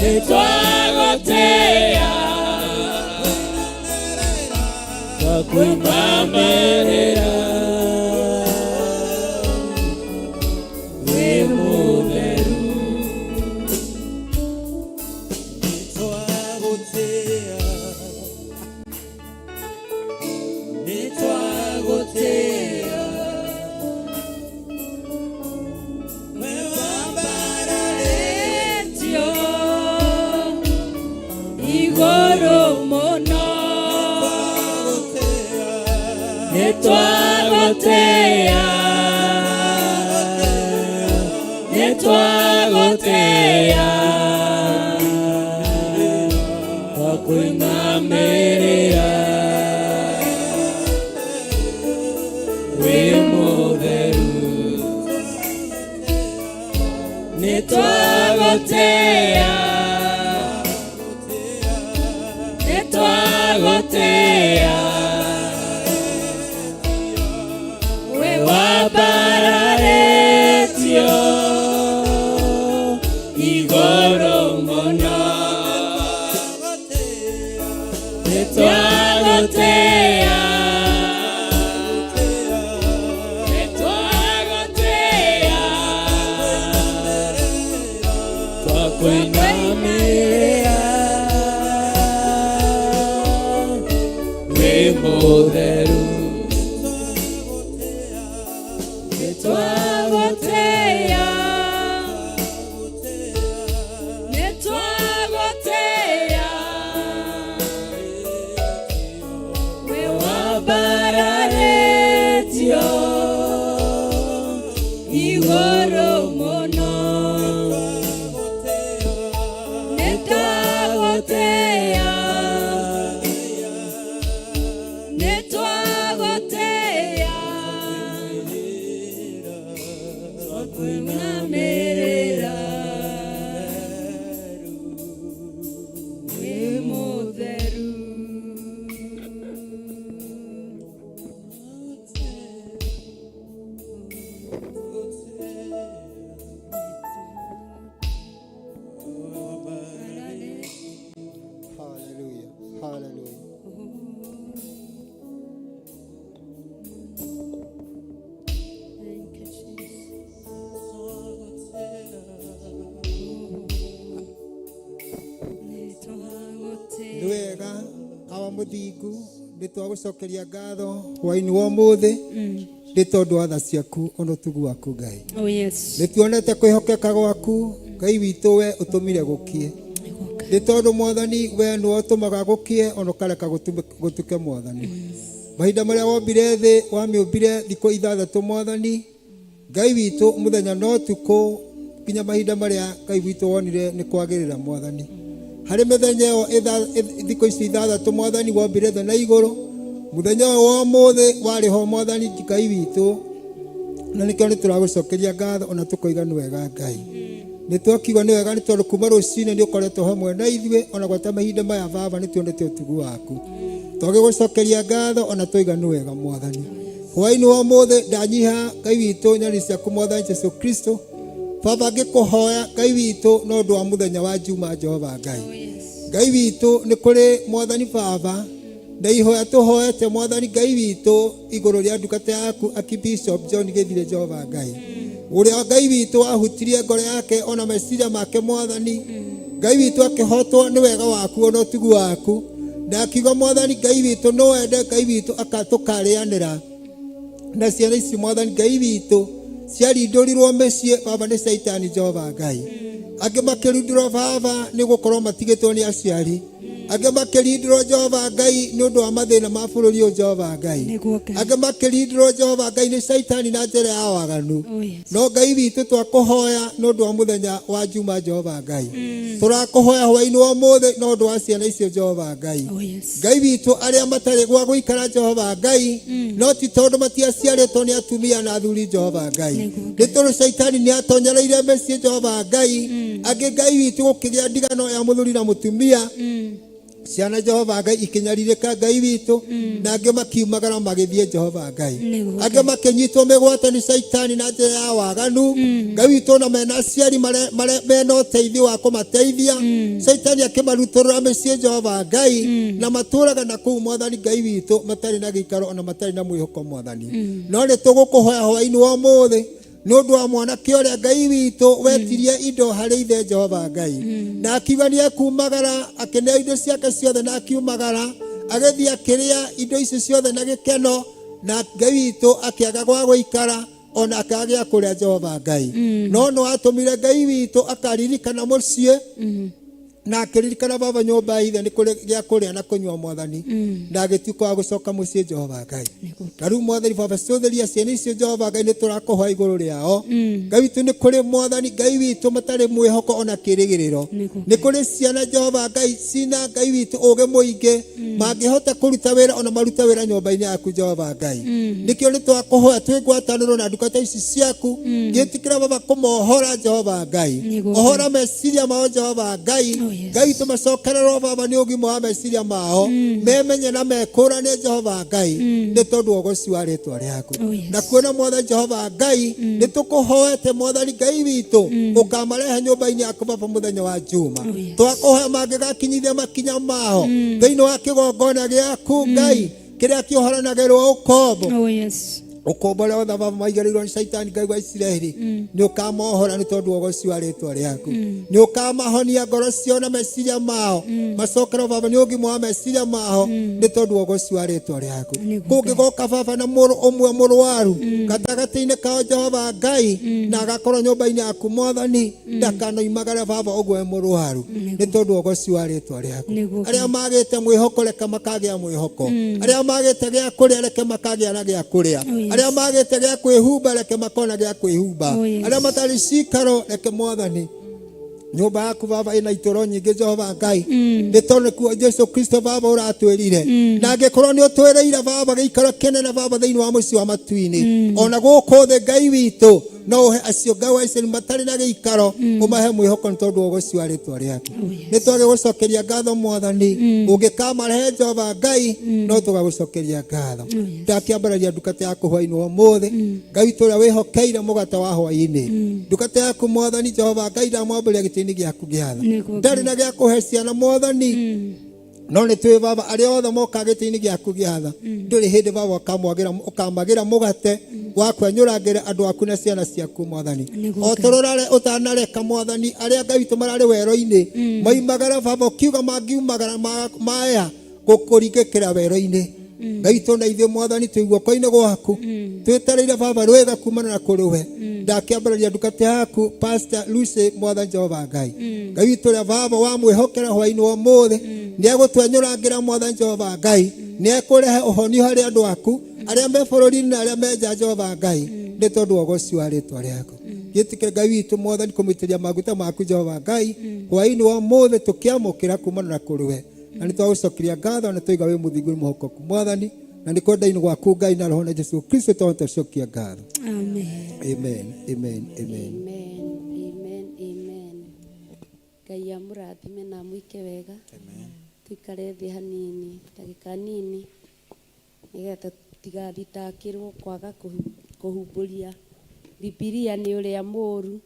nitwagotea twakwĩmamerera wĩ mũtheru nitwagotea nitwagotea wewambararetio igoro muno nitwagotea nitwagotea twakwĩmamerera wĩ mũtheru nitwagotea nitwagotea wewambararetio igoro muno nitwagotea nitwagotea twakwĩmamerera wĩ mũtheru nitwagotea nitwagotea wewambararetio igoro muno nitwagotea nitwagotea twakwĩmamerera wĩ mũtheru Hallelujah. Hallelujah. Nĩwega awa mũthingu nĩtwagũcokeria ngatho hwaĩ-inĩ wa ũmũthĩ nĩ tondũ wa tha ciaku ona ũtugu waku Ngai. Nĩtuonete kwĩhokeka gwaku Ngai witũ we ũtũmire gũkie nĩ tondũ Mwathani we nĩwe ũtũmaga gũkie ona ũkareka gũtuke Mwathani. Mahinda marĩa wombire thĩ wamĩũmbire thikũ 6 Mwathani Ngai witũ mũthenya no ũtukũ nginya mahinda marĩa Ngai witũ wonire nĩ kwagĩrĩra Mwathani. Harĩ mĩthenya ĩyo thikũ ici 6 Mwathani wombire thĩ na igũrũ mũthenya ũyũ wa ũmũthĩ warĩ ho Mwathani Ngai witũ na nĩkĩo nĩtũragũcokeria ngatho ona tũkoiga nĩ wega Ngai. Nĩtwakiuga nĩ wega nĩ tondũ kuma rũcinĩ nĩ ũkoretwo hamwe na ithuĩ ona gwata mahinda maya Baba nĩtuonete ũtugu waku. Twagĩgũcokeria ngatho ona tũiga nĩ wega Mwathani. Hwaĩ-inĩ wa ũmũthĩ ndanyiha Ngai witũ nyoni ciaku Mwathani Jesũ Kristo Baba ngĩkũhoya Ngai witũ no ũndũ wa mũthenya wa Juma Jehova Ngai. Ngai witũ nĩ kũrĩ Mwathani Baba na ihoya tũhoete Mwathani Ngai witũ igũrũ rĩa ndungata yaku Archbishop John Gĩthire Jehova Ngai. Ũrĩa Ngai witũ ahutirie ngoro yake ona meciria make Mwathani. Ngai witũ akĩhotwo nĩ wega waku ona ũtugu waku. Na akiuga Mwathani Ngai witũ no wende Ngai witũ akatũkarĩanĩra na ciana ici Mwathani Ngai witũ ciarindũrirwo mĩciĩ Baba nĩ Saitani Jehova Ngai. angĩ makĩrindĩrwo baba nĩ gũkorwo matigĩtwo nĩ aciari, angĩ makĩrindĩrwo Jehova Ngai nĩ ũndũ wa mathĩna ma bũrũri ũyũ Jehova Ngai, angĩ makĩrindĩrwo Jehova Ngai nĩ Saitani na njĩra ya waganu. No Ngai witũ twakũhoya nĩ ũndũ wa mũthenya wa Juma Jehova Ngai, tũrakũhoya hwaĩ-inĩ wa ũmũthĩ nĩ ũndũ wa ciana icio Jehova Ngai. Ngai witũ arĩa matarĩ gwa gũikara Jehova Ngai, no ti tondũ matiaciarĩtwo nĩ atumia na athuri Jehova Ngai, nĩ tondũ Saitani nĩ atonyereire mĩciĩ Jehova Ngai, angĩ Ngai witũ gũkĩgĩa ndigano ya mũthuri na mũtumia, ciana Jehova Ngai ikinyarirĩka Ngai witũ, na angĩ makiumagara magĩthiĩ Jehova Ngai, angĩ makĩnyitwo mĩgwate nĩ Saitani na njĩra ya waganu. Ngai witũ na mena aciari mena ũteithio wa kũmateithia, Saitani akĩmarutũrũra mĩciĩ Jehova Ngai, na matũraga na kũu Mwathani Ngai witũ matarĩ na gĩikaro ona matarĩ na mwĩhoko Mwathani. No nĩ tũgũkũhoya hwaĩ-inĩ wa ũmũthĩ nĩ ũndũ wa mwanake ũrĩa Ngai witũ wetirie indo harĩ ithe Jehova Ngai, na akiuga nĩ ekumagara, akĩneo indo ciake ciothe na akiumagara, agĩthiĩ akĩrĩa indo icio ciothe na gĩkeno, na Ngai witũ akĩaga gwa gũikara ona akagĩa kũrĩa Jehova Ngai. No nĩ watũmire Ngai witũ akaririkana mũciĩ, na akĩririkana baba nyũmba ya ithe nĩ kũrĩ gĩa kũrĩa na kũnyua Mwathani, na agĩtuĩka wa gũcoka mũciĩ Jehova Ngai. Na rĩu Mwathani baba cũthĩria ciana icio Jehova Ngai nĩ tũrakũhoya igũrũ rĩao. Ngai witũ nĩ kũrĩ Mwathani Ngai witũ matarĩ mwĩhoko ona kĩrĩgĩrĩro, nĩ kũrĩ ciana Jehova Ngai cina Ngai witũ ũgĩ mũingĩ mangĩhota kũruta wĩra ona maruta wĩra nyũmba-inĩ yaku Jehova Ngai. Nĩkĩo nĩ twakũhoya twĩ ngwatanĩro na ndungata ici ciaku, ngĩtĩkĩra baba kũmohora Jehova Ngai, ohora meciria mao Jehova Ngai, Ngai tũmacokererwo baba nĩ ũgima wa meciria mao, memenye na mekũrane Jehova Ngai nĩ tondũ wa ũgoci wa rĩtwa rĩaku. Na kuona Mwathani Jehova Ngai nĩ tũkũhoete Mwathani Ngai witũ ũkamarehe nyũmba-inĩ yaku baba mũthenya wa Juma. Twakũhoya mangĩgakinyithia makinya mao thĩinĩ wa kĩgongona gĩaku Ngai kĩrĩa kĩohoranagĩrwo ũkombo, ũkombo ũrĩa wothe baba maigĩrĩirwo nĩ Saitani Ngai wa Isiraeli, nĩ ũkamohora nĩ tondũ wa ũgoci wa rĩtwa rĩaku, nĩ ũkamahonia ngoro ciao na meciria mao, macokerwo baba nĩ ũgima wa meciria mao nĩ tondũ wa ũgoci wa rĩtwa rĩaku. Kũngĩgoka baba na mũrũ ũmwe mũrwaru gatagatĩ-inĩ kao Jehova Ngai na agakorwo nyũmba-inĩ yaku Mwathani, ndakanoimagare baba ũguo mũrwaru nĩ tondũ wa ũgoci wa rĩtwa rĩaku. Arĩa magĩte mwĩhoko reke makagĩa mwĩhoko, arĩa magĩte gĩa kũrĩa reke makagĩa na gĩa kũrĩa, arĩa magĩte gĩa kwĩhumba reke makona gĩa kwĩhumba, arĩa matarĩ cikaro reke Mwathani nyũmba yaku baba ĩna itũro nyingĩ Jehova Ngai, nĩ tondũ kuo Jesu Kristo baba ũratwĩrire, na angĩkorwo nĩ ũtwĩrĩire baba gĩikaro kĩnene baba thĩinĩ wa mũciĩ wa matu-inĩ, ona gũkũ thĩ Ngai witũ no ũhe acio Ngai wa Isiraeli matarĩ na gĩikaro ũmahe mwĩhoko nĩ tondũ wa ũgoci wa rĩtwa rĩaku. Nĩ twagĩgũcokeria ngatho Mwathani, ũngĩkamarehe Jehova Ngai no tũgagũcokeria ngatho. Ndakĩambararia ndungata yaku hwaĩ-inĩ wa ũmũthĩ, Ngai witũ ũrĩa wĩhokeire mũgate wa hwaĩ-inĩ, ndungata yaku Mwathani Jehova Ngai ndamwambũrĩra gĩtĩ-inĩ gĩaku gĩa tha, ndarĩ na gĩa kũhe ciana Mwathani, no nĩ twĩ baba arĩa othe moka gĩtĩ-inĩ gĩaku gĩa tha, ndũrĩ hĩndĩ baba ũkamagĩra mũgate wa kwenyũrangĩra andũ aku na ciana ciaku Mwathani. O tũrorare ũtanareka Mwathani arĩa Ngai witũ mararĩ werũ-inĩ moimagara baba ũkiuga mangiumagara maya gũkũringĩkĩra werũ-inĩ. Ngai witũ na ithuĩ Mwathani twĩ guoko-inĩ gwaku twĩtereire baba rwega kumana na kũrĩ we. Ndakĩambararia ndungata yaku Pastor Lucy Mwathani Jehova Ngai, Ngai witũ ũrĩa baba wamwĩhokera hwaĩ-inĩ wa ũmũthĩ nĩ egũtwenyũrangĩra Mwathani Jehova Ngai, nĩ ekũrehe ũhonio harĩ andũ aku arĩa me bũrũri-inĩ na arĩa me nja Jehova Ngai nĩ tondũ wa ũgoci wa rĩtwa rĩaku. Gĩtĩkĩre Ngai witũ Mwathani kũmũitĩria maguta maku Jehova Ngai hwaĩ-inĩ wa ũmũthĩ tũkĩamũkĩra kumana na kũrĩ we, na nĩ twagũcokeria ngatho na tũiga wĩ mũthingu mũhokoku Mwathani, na nĩ kwenda-inĩ gwaku Ngai na roho na Jesu Kristo tũcokia ngatho. Amen. Amen. Amen. Amen. Ngai amũrathime na mũike wega. Tuikare thĩ hanini ndagĩka nini nĩgetha tigathitakĩrwo kwaga kũhumbũria Bibilia nĩ ũrĩa mũũru.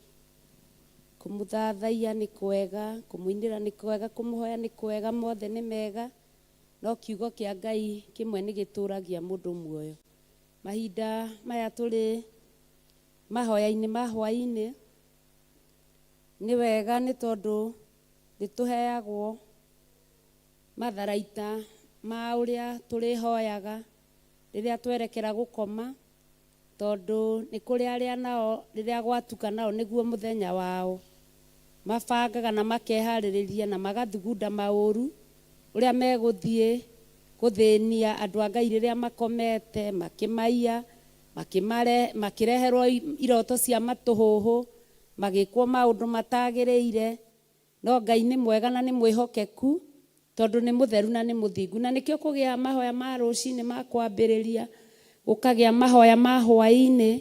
Kũmũthathaiya nĩ kwega, kũmũinĩra nĩ kwega, kũmũhoya nĩ kwega, mothe nĩ mega, no kiugo kĩa Ngai kĩmwe nĩ gĩtũragia mũndũ muoyo. Mahinda maya tũrĩ mahoya-inĩ ma hwaĩ-inĩ nĩ wega nĩ tondũ nĩtũheagwo matharaita ma ũrĩa tũrĩhoyaga rĩrĩa twerekera gũkoma, tondũ nĩ kũrĩ arĩa nao rĩrĩa gwatuka nao nĩguo mũthenya wao, mabangaga na makeharĩrĩria na magathugunda maũru ũrĩa megũthiĩ gũthĩnia andũ a Ngai rĩrĩa makomete, makĩmaiya, makĩreherwo iroto cia matũhũhũ, magĩkwo maũndũ matagĩrĩire. No Ngai nĩ mwega na nĩ mwĩhokeku, tondũ nĩ mũtheru na nĩ mũthingu. Na nĩkĩo kũgĩa mahoya ma rũcinĩ ma kwambĩrĩria, gũkagĩa mahoya ma hwaĩ-inĩ,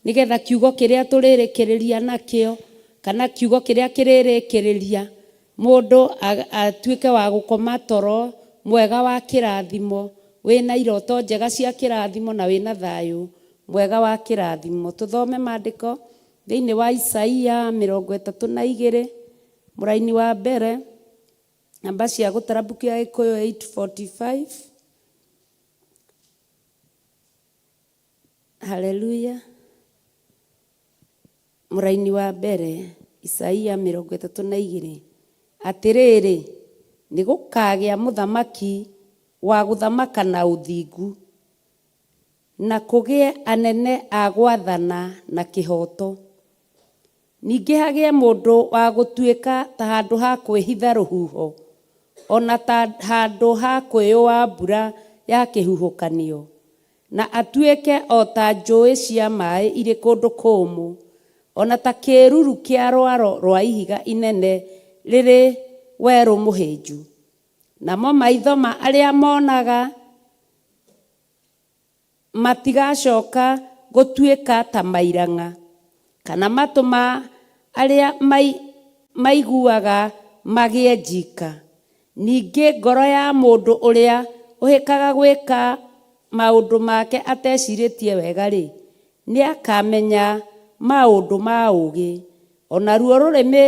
nĩgetha kiugo kĩrĩa tũrĩrĩkĩrĩria nakĩo, kana kiugo kĩrĩa kĩrĩrĩkĩrĩria mũndũ atuĩke wa gũkoma toro mwega wa kĩrathimo, wĩna iroto njega cia kĩrathimo na wĩna thayũ mwega wa kĩrathimo. Tũthome maandĩko thĩinĩ wa Isaia 32 mũraini wa mbere, namba cia gũtara mbuku ya Gĩkũyũ 8:45. Haleluya. Mũraini wa mbere Isaia 32. Atĩrĩrĩ, nĩ gũkagĩa mũthamaki wa gũthamaka na ũthingu, na kũgĩe anene a gwathana na kĩhoto. Ningĩ hagĩe mũndũ wa gũtuĩka ta handũ ha kwĩhitha rũhuho, ona ta handũ ha kwĩyũa mbura ya kĩhuhũkanio, na atuĩke o ta njũĩ cia maĩ irĩ kũndũ kũmũ, ona ta kĩruru kĩa rwaro rwa ihiga inene rĩrĩ werũ mũhĩnju. Namo maitho ma arĩa monaga matigacoka gũtuĩka ta mairang'a, kana matũ ma arĩa maiguaga magĩe njika. Ningĩ ngoro ya mũndũ ũrĩa ũhĩkaga gwĩka maũndũ make atecirĩtie wega-rĩ, nĩ akamenya maũndũ ma ũũgĩ. Ona ruo rũrĩmĩ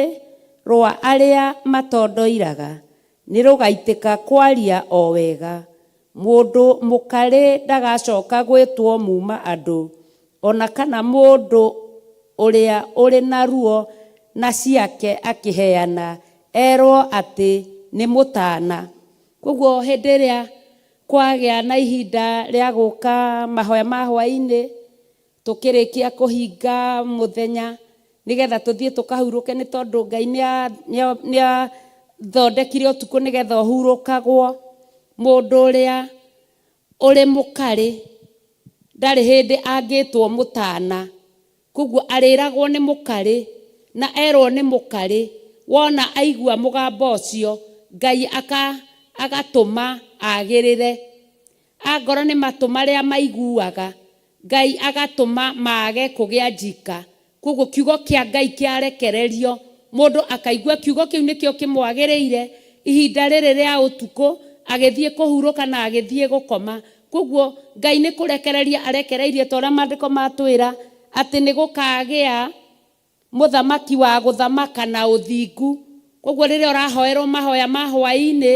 rwa arĩa matondoiraga nĩ rũgaitĩka kwaria o wega. Mũndũ mũkarĩ ndagacoka gwĩtwo muma andũ, ona kana mũndũ ũrĩa ũrĩ na ruo na ciake akĩheana erwo atĩ nĩ mũtana. Koguo hĩndĩ ĩrĩa kwagĩa na ihinda rĩa gũka mahoya ma hwaĩ-inĩ, tũkĩrĩkia kũhinga mũthenya nĩgetha tũthiĩ tũkahurũke, nĩ tondũ Ngai nĩ athondekire ũtukũ nĩgetha ũhurũkagwo. Mũndũ ũrĩa ũrĩ mũkarĩ ndarĩ hĩndĩ angĩtwo mũtana, koguo arĩragwo nĩ mũkarĩ na erwo nĩ mũkarĩ. Wona aigua mũgambo ũcio, Ngai agatũma agĩrĩre. Angorwo nĩ matũ marĩa maiguaga, Ngai agatũma mage kũgĩa njika. Koguo kiugo kĩa Ngai kĩarekererio, mũndũ akaigua kiugo kĩu nĩkĩo kĩmwagĩrĩire ihinda rĩrĩ rĩa ũtukũ, agĩthiĩ kũhurũka na agĩthiĩ gũkoma. Koguo Ngai nĩ kũrekereria arekereirie, tondũ maandĩko matwĩra atĩ nĩ gũkagĩa mũthamaki wa gũthamaka na ũthingu. Koguo rĩrĩa ũrahoerwo mahoya ma hwaĩ-inĩ,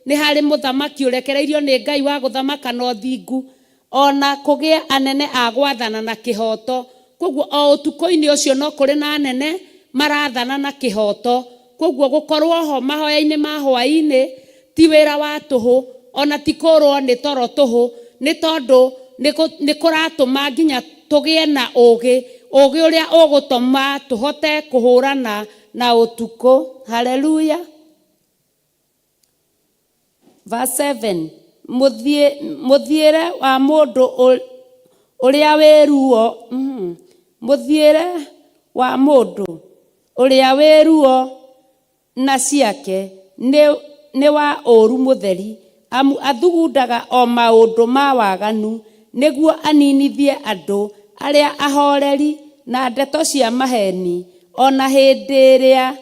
nĩ harĩ mũthamaki ũrekereirio nĩ Ngai wa gũthamaka na ũthingu, ona kũgĩe anene a gwathana na kĩhoto. Koguo o ũtukũ-inĩ ũcio no kũrĩ na anene marathana na kĩhoto. Koguo gũkorwo ho mahoya-inĩ ma hwaĩ-inĩ ti wĩra wa tũhũ, ona ti kũrwo nĩ toro tũhũ, nĩ tondũ nĩ kũratũma nginya tũgĩe na ũũgĩ ũrĩa ũgũtũma tũhote kũhũrana na ũtukũ. Haleluya. Verse 7. Mũthiĩre wa mũndũ ũrĩa wĩruo, mũthiĩre wa mũndũ ũrĩa wĩruo na ciake nĩ wa ũũru mũtheri, amu athugundaga o maũndũ ma waganu, nĩguo aninithie andũ arĩa ahoreri na ndeto cia maheni, ona hĩndĩ ĩrĩa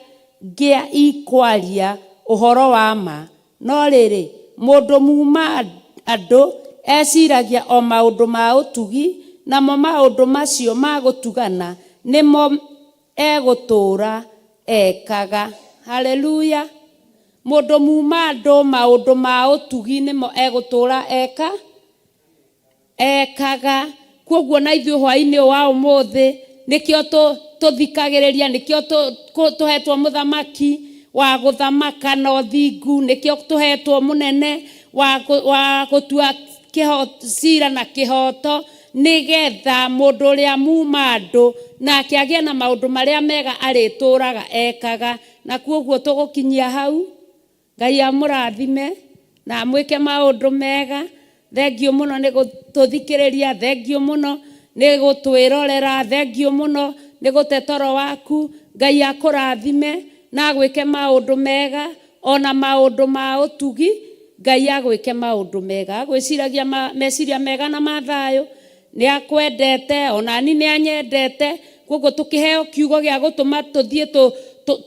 ngĩa ikwaria ũhoro wa ma. No rĩrĩ, mũndũ muma andũ eciragia o maũndũ ma ũtugi, namo maũndũ macio ma gũtugana nĩmo egũtũũra ekaga. Haleluya. Mũndũ muma andũ maũndũ ma ũtugi nĩmo egũtũũra ekaga. Koguo na ithuĩ hwaĩ-inĩ wa ũmũthĩ nĩkĩo tũthikagĩrĩria, nĩkĩo tũhetwo mũthamaki wa gũthamaka na ũthingu, nĩkĩo tũhetwo mũnene wa gũtua cira na kĩhoto, nĩgetha mũndũ ũrĩa muma andũ nake agĩe na maũndũ marĩa mega arĩtũũraga ekaga, na kuoguo tugukinyia hau Ngai amurathime na mwike maundu mega thengio muno ni gututhikiriria thengio muno ni gutwirorera thengio muno ni gute toro waku Ngai akurathime na agwike maundu mega ona maundu ma utugi Ngai agwike maundu mega gwiciragia meciria mega na mathayo ni akwendete ona ni anyendete koguo tukiheo kiugo gia gutuma tuthie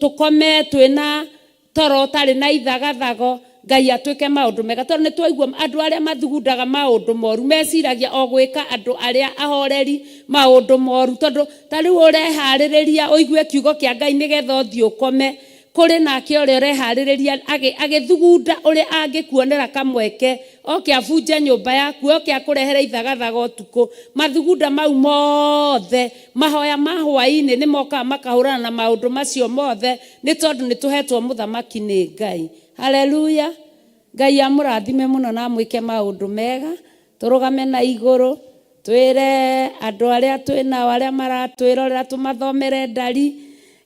tukome twina toro tari na ithagathago Ngai atwike maundu mega tondu ni twaigua andu aria mathugundaga maundu moru meciragia o gwika andu aria ahoreri maundu moru tondu tariu urehaririria uigue kiugo kia Ngai nigetha uthie ukome kuri nake uria urehaririria agithugunda uria angikuonera kamweke oke abunje nyumba yaku oke akurehere ithagathaga utuku mathugunda mau mothe mahoya ma hwaini ni moka makahurana na maundu macio mothe ni tondu ni tuhetwo muthamaki ni Ngai. Haleluya. Ngai amurathime muno na mwike maundu mega turugame na iguru twire andu aria twina aria maratwirorera tumathomere ndari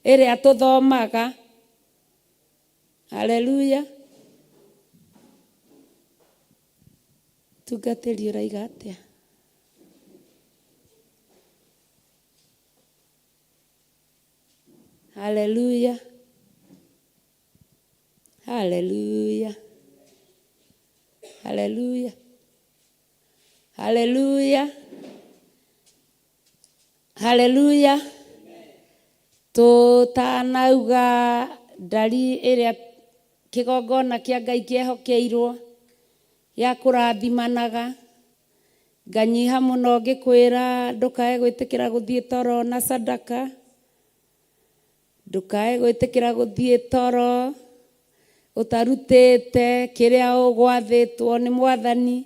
iria tuthomaga. Haleluya. Tugateri uraiga atia? Haleluya. Haleluya. Haleluya. Haleluya. Haleluya. Tutanauga ndari iria kigongona kia Ngai kiehokeirwo ya kurathimanaga nganyiha muno ngikwira ndukae gwitikira guthie toro na sadaka ndukae gwitikira guthie toro utarutite kiria ugwathitwo ni mwathani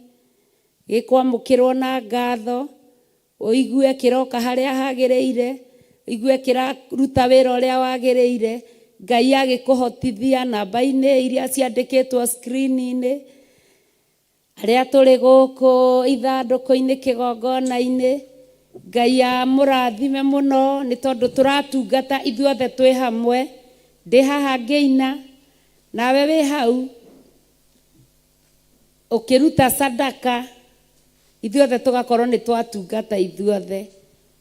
gikwamukirwo na ngatho uigue kiroka haria hagireire igue kiraruta wira uria wagireire Ngai agikuhotithia namba-ini iria ciandikitwo screen-ini aria turi guku ithanduku-ini kigongona-ini Ngai amurathime muno ni tondu turatungata ithuothe twi hamwe ndi haha ngeina nawe wi hau ukiruta sadaka ithuothe tugakorwo ni twatungata ithuothe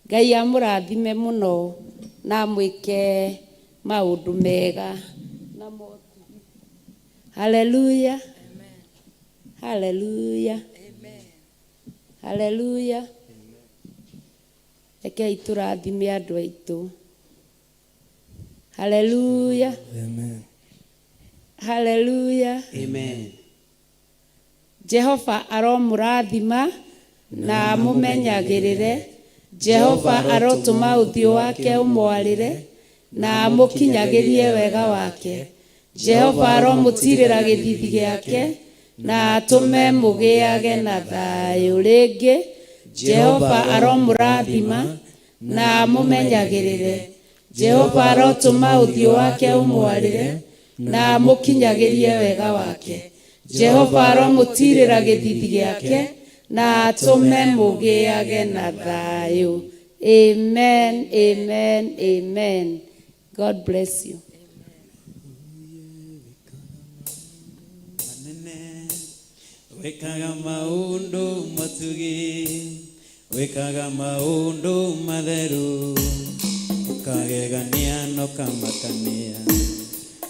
Ngai amurathime muno na mwike maundu mega na motu. Haleluya. Amen. Haleluya. Amen. Haleluya. Eke iturathime andu aitu. Haleluya. Amen. Haleluya. Amen. Jehova aromurathima na mumenyagirire. Jehova arotuma uthio wake umwarire na mukinyagirie wega wake. Jehova aromutirira githithi giake na atume mugiage na thayu ringi. Jehova aromurathima na mumenyagirire. Jehova arotuma uthio wake umwarire na mukinyagirie wega wake. Jehova aromutirira githithi giake na atume mugiage na thayu. Amen, amen, amen. God bless you. Wekaga maundu matugi, wekaga maundu matheru, ukagegania no kamakania.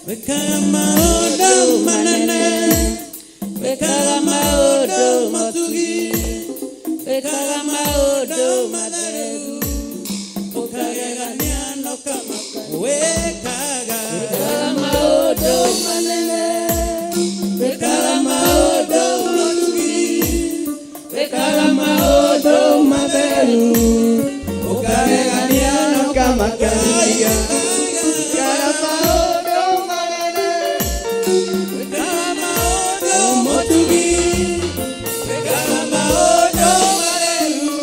Wekaga maundu manene, wekaga maundu matugi, wekaga maundu matheru, ukagegania no kamakania. Wekaga maundu manene, wekaga maundu matugi, wekaga maundu matheru, ukagegania no kamakania. Wekaga maundu manene, wekaga maundu matugi, wekaga maundu matheru,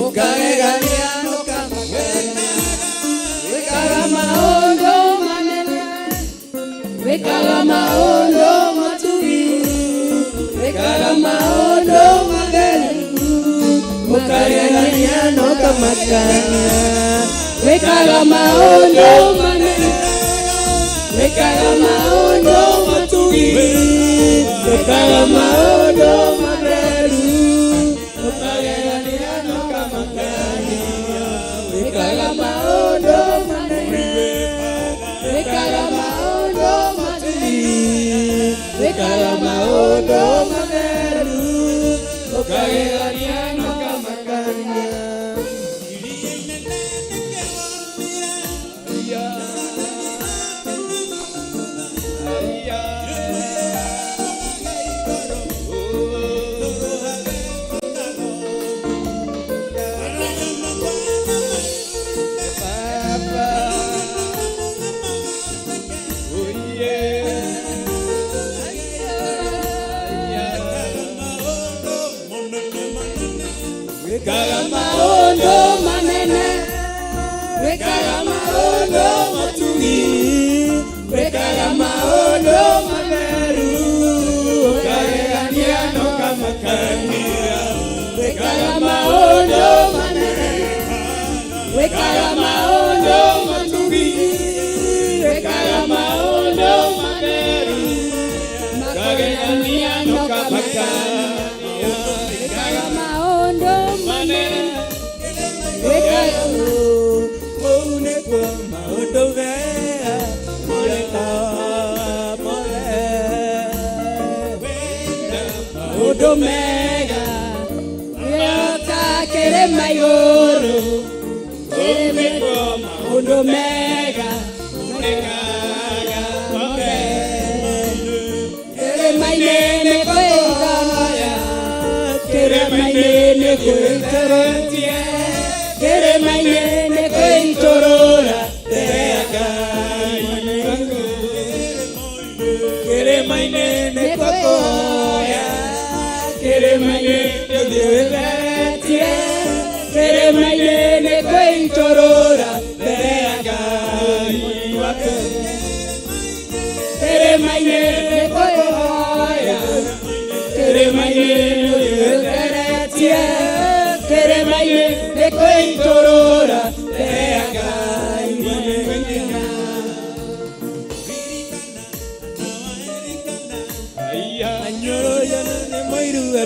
ukagegania no kamakania. Wekaga maundu manene, wekaga maundu matugi, wekaga maundu matheru, ukagegania no kamakania. Wekaga maundu manene, wekaga maũndũ matugi, wekaga maũndũ matheru, ũkagegania na ũkamakania, wekaga maũndũ manene, wekaga maũndũ matugi, wekaga maũndũ matheru, ũkagegania na ũkamakania. Wekaga maũndũ manene, wekaga maũndũ matugi, wekaga maũndũ matheru, ũkagegania na ũkamakania, wekaga maũndũ manene, wekaga maũndũ matugi, wekaga maũndũ matheru, ũkagegania na ũkamakania. Mega, yota kerema yoro, undo mega, kerema yene koya, kerema yene koya, kerema yene koya, kerema yene koya. Keremaine de Dieuvetia, Keremaine Quentorora, Bereaga, Keremaine de Coya, Keremaine de Dieuvetia, Keremaine de Quentorora, Bereaga,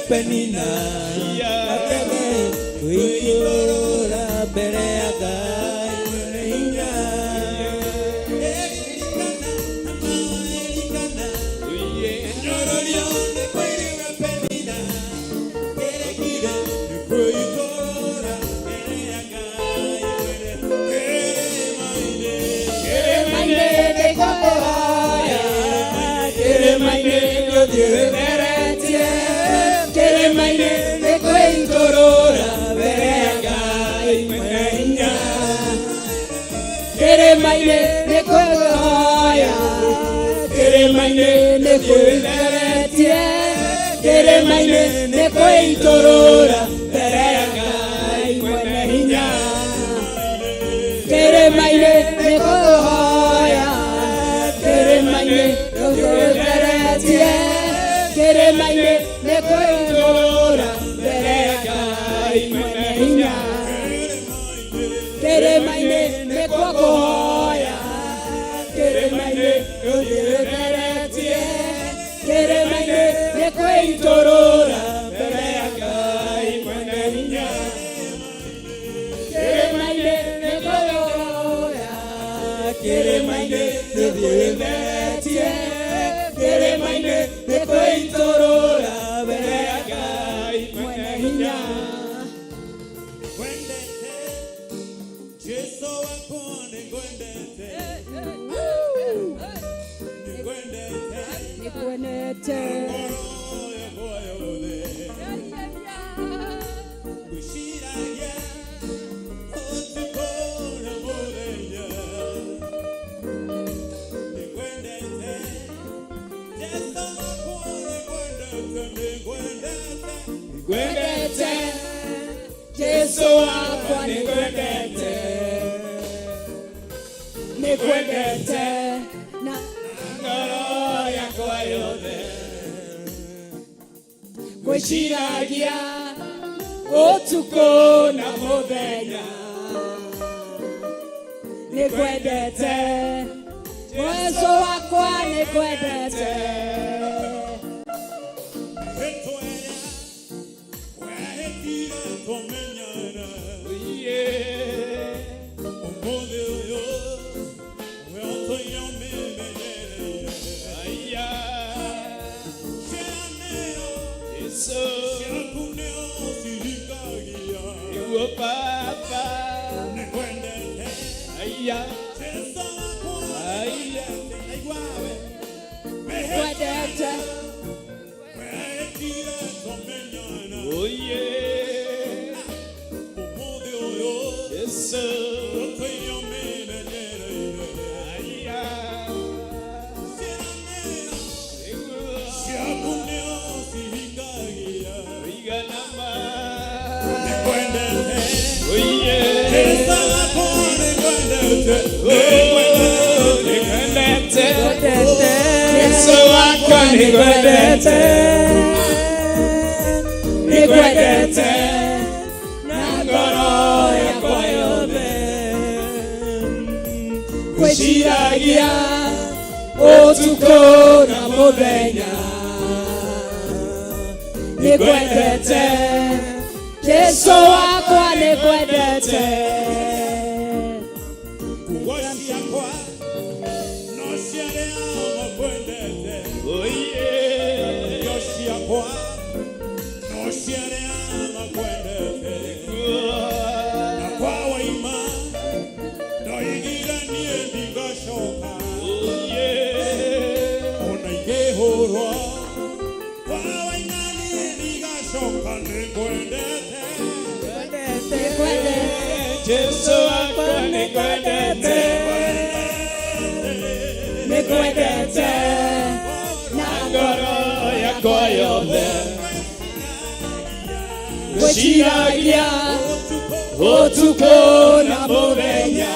Penina, Uiora, Bereaga, Keremaine de Coya, Keremaine de Coya, Keremaine de Cointorora, Bereaga, Imeninha. Keremaine de Coya, Keremaine de Coya, Keremaine de Cointorora, Bereaga, Imeninha. Keremaine de Coya, Keremaine de Coya, Keremaine de Cointorora, Bereaga, Imeninha. Keremaine de Coya, Keremaine de Coya, Keremaine de Cointorora, Bereaga, Imeninha. Yesu wako nikwendete, nikwendete na ngoro yakwa yothe, gwĩciragia ũtukũ na mũthenya, nikwendete Yesu wakwa nikwendete. Oh yeah. Yes sir. Nikwendete na ngoro yakwa yothe ngwĩciragia ũtukũ na mũthenya nikwendete Yesu wakwa nikwendete Yesu wakwa nikwendete, nikwendete na ngoro yakwa yothe ngwĩciragia ũtukũ na mũthenya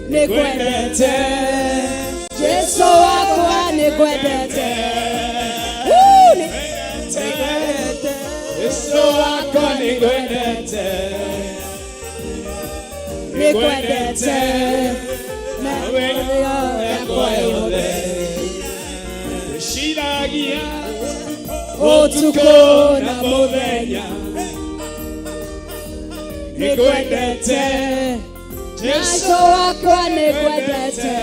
nikwendete Yesu wakwa nikwendete Yesu wakwa nikwendete, nikwendete na ngoro yakwa yothe ngwĩciragia ũtukũ na mũthenya nikwendete Yesu wakwa nikwendete.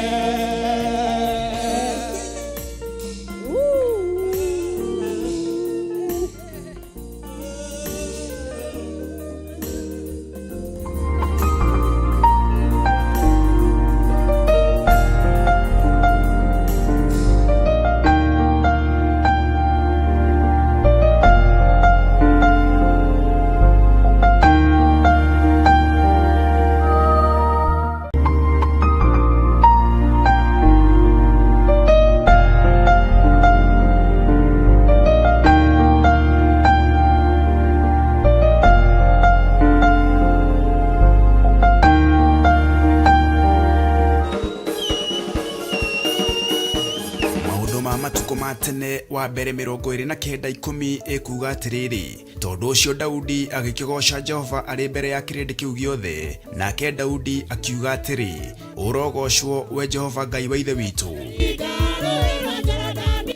tene wa mbere 29:10 ekuga atiriri tondu ucio Daudi agikigosha Jehova ari mbere ya kirindi kiu giothe nake Daudi akiuga atiri urogoshwo we Jehova Ngai wa ithe witu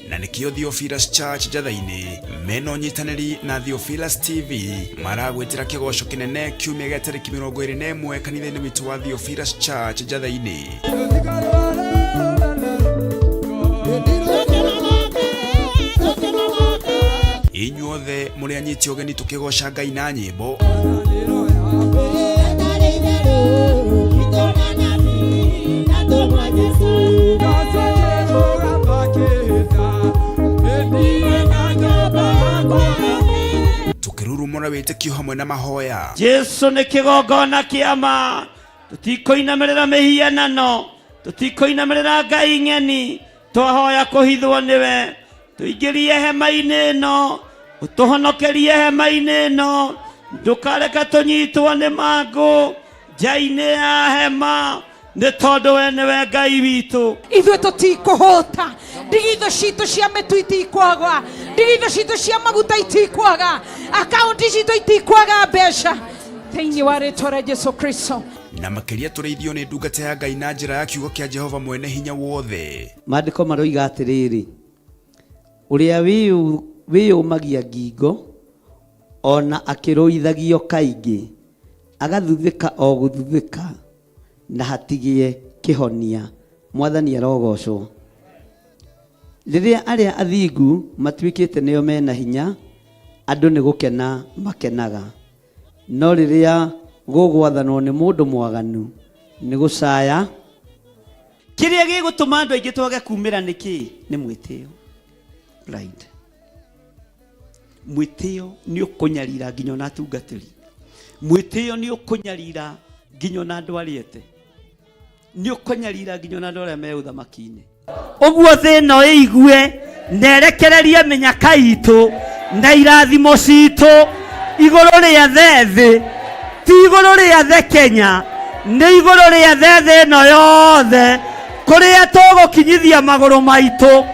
na nikio Theophilus Church Jathaini meno nyitaneri na Theophilus TV maragwitira kigosho kinene kiumia gya tariki 21 kanitha-ini witu wa Theophilus Church Jathaini. Inyuothe muri anyiti ogeni tukigosha Ngai na nyimbo tukirurumura witikio hamwe na mahoya. Jesu ni kigongona kiama, tutikoinamirira mihianano, tutikoinamirira Ngai ng'eni, twahoya kuhithwo niwe, tuingirie hema-ini ino, utuhonokerie hema-ini ino, ndukareke tunyitwo ni mangu nja-ini ya hema, ni tondu we niwe Ngai witu. Ithuĩ tũtikũhũta, ndigitho citũ cia mĩtu itikwaga, ndigitho citũ cia maguta itikwaga, akaunti citũ itikwaga mbeca. thĩinĩ wa rĩtwa rĩa Jesũ Kristo. Na makiria tureithio nĩ ndungata ya Ngai na njĩra ya kiugo kĩa Jehova mwene hinya wothe. Maandĩko maroiga atĩrĩrĩ, ũrĩa wĩyũmagia ngingo ona akĩrũithagio kaingĩ agathuthĩka o gũthuthĩka na hatigie kĩhonia. Mwathani arogocwo. Rĩrĩa arĩa athingu matuĩkĩte nĩo mena hinya, andũ nĩ gũkena makenaga, no rĩrĩa gũgwathanwo nĩ mũndũ mwaganu nĩ gũcaya. Kĩrĩa gĩgũtũma andũ aingĩ twage kumĩra nĩkĩ? Nĩ mwĩtĩo. Right. Mwĩtĩo nĩ ũkũnyarira nginya na atungatĩri. Mwĩtĩo nĩ ũkũnyarira nginya na andũ arĩete. Nĩ ũkũnyarira nginya na andũ arĩa me ũthamaki-inĩ. Ũguo thĩna ĩigue nerekererie mĩnyaka itũ na irathimo citũ igũrũ rĩa thĩ, ti igũrũ rĩa thĩ Kenya, nĩ igũrũ rĩa thĩ ĩno yothe kũrĩa tũgũkinyithia magũrũ maitũ.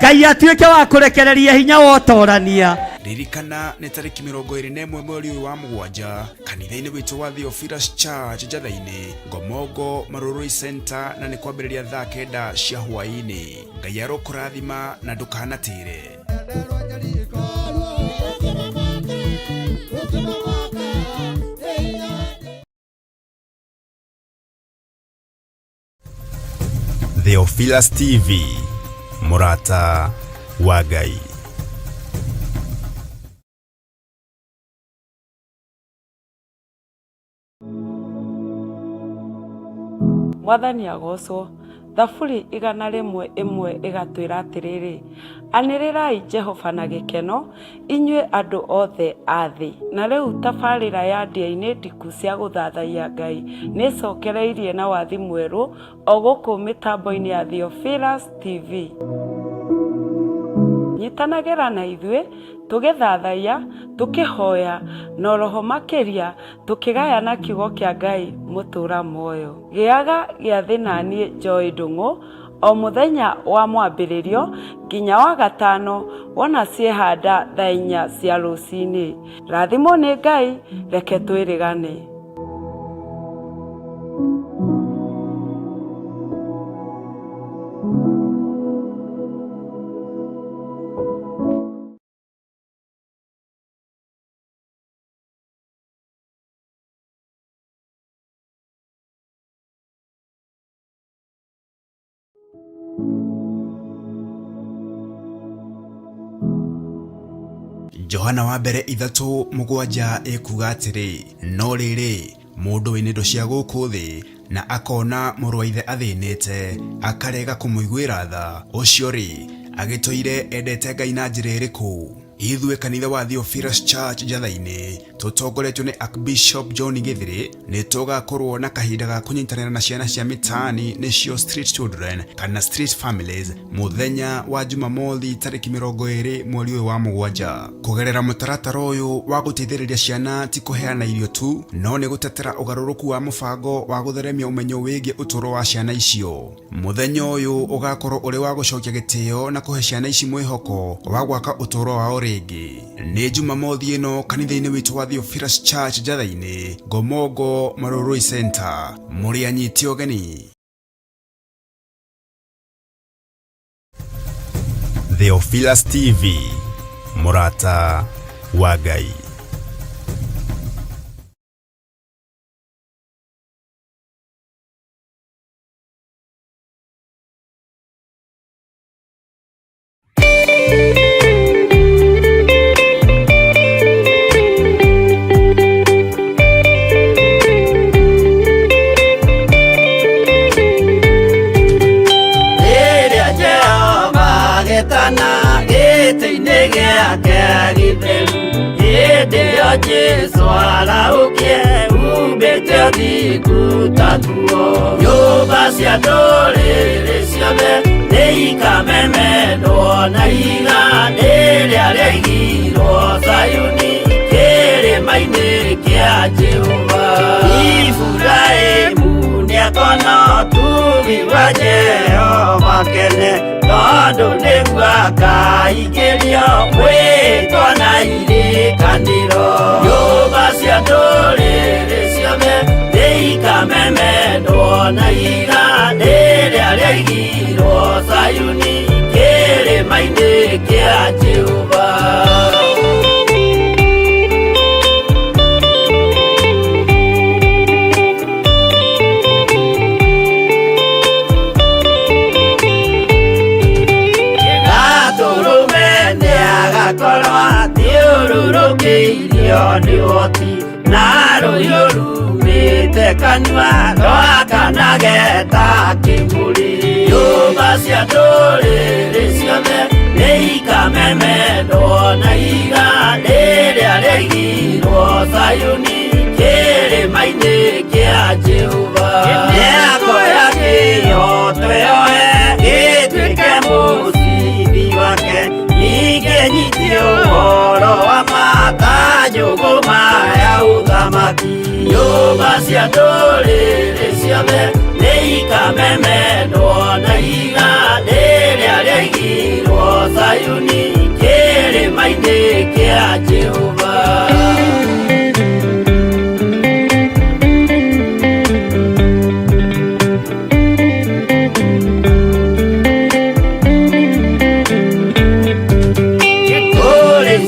Ngai atuĩke wa kũrekereria hinya wa ũtorania. Ririkana nĩ tarĩki 21 mweri wa mũgwanja kanitha-inĩ witũ wa Theophilus Church Njatha-inĩ, Ngomongo Marũrũi Center, na nĩ kwambĩrĩria thaa 9 cia hwaĩ-inĩ. Ngai arokũrathima na ndũkanatĩre. Theophilus TV, mũrata wa Ngai. Mwathani agocwo. Thaburi 101 ĩgatwĩra atĩrĩrĩ, anĩrĩrai Jehova na gĩkeno, inyuĩ andũ othe a thĩ. Na rĩu tabarĩra ya ndĩa-inĩ ndiku cia gũthathaiya Ngai nĩcokereirie na wathi mwerũ o gũkũ mĩtambo-inĩ ya Theophilus TV. Nyitanagĩra na ithuĩ tũgĩthathaiya, tũkĩhoya na roho makĩria tũkĩgayana kiugo kĩa Ngai mũtũra muoyo. Gĩaga gĩathĩ na niĩ Joy Ndung'u o mũthenya wa mwambĩrĩrio nginya wa gatano wona ciehanda thaa 4 cia rũcinĩ. Rathimwo nĩ Ngai, reke twĩrĩgane. Johana wa mbere 3:7 ĩkuga atĩrĩ, no rĩrĩ mũndũ wĩna indo cia gũkũ thĩ na akona mũrũ wa ithe athĩnĩte akarega kũmũiguĩra tha, ũcio rĩ agĩtũire endete Ngai na njĩra ĩrĩkũ? Ithuĩ kanitha wa Theophilus Church Njatha-inĩ tũtongoretio nĩ Archbishop John Gĩthĩrĩ nĩ tũgakorwo na kahinda ga kũnyitanĩra na ciana cia mitaani nĩcio street children kana street families mũthenya wa Jumamothi tarĩki 20 mweri wa mũgwanja. Kũgerera mũtaratara ũyũ wa gũteithĩrĩria ciana ti kũheana irio tu, no nĩ gũtetera ũgarũrũku wa mũbango wa gũtheremia ũmenyo wĩgiĩ ũtũũro wa ciana icio. Mũthenya ũyũ ũgakorwo ũrĩ wa gũcokia gĩtĩo na kũhe ciana ici mwĩhoko wa gwaka ũtũũro wao rĩngĩ. Nĩ Jumamothi ĩno kanitha-inĩ witũ wa Theophilus Church Njatha-inĩ, Ngomongo Marũrũi Center. Mũrĩ anyiti ũgeni. Theophilus TV, mũrata wa Ngai. Jesu araukie umbĩte ũthingu tatuo. Nyũmba cia ndũrĩrĩ ciothe nĩikamemendwo na iga rĩrĩa rĩaigirwo Zayuni kĩrĩma-inĩ kĩa Jehova. Iburahĩmu nĩakona ũtugi wa Jehova kene, no tondu nĩguo akaingĩrio mwĩtwo na irikanĩro. Nyũmba cia ndũrĩrĩ ciothe nĩikamemendwo na iga rĩrĩa rĩaigirwo Sayuni kĩrĩma-inĩ kĩa Jehova. Agakorwo athiũrũrũkĩirio nĩ ũhoti na rũhiũ rumĩte kanua rwakanageta kĩmũrĩ. Nyũmba cia ndũrĩrĩ ciothe nĩikamemendwo na iga rĩrĩa rĩaigirwo Sayuni kĩrĩma-inĩ kĩa Jehova. Nĩakoya kĩyo twĩoe gĩtuĩke mũcithi wake, ningĩ nyitio ũhoro wa makanjũgũ maya ũthamaki. Nyũmba cia ndũrĩrĩ ciothe nĩikamemendwo na iga rĩrĩa rĩaigirwo Sayuni kĩrĩma-inĩ kĩa Jehova.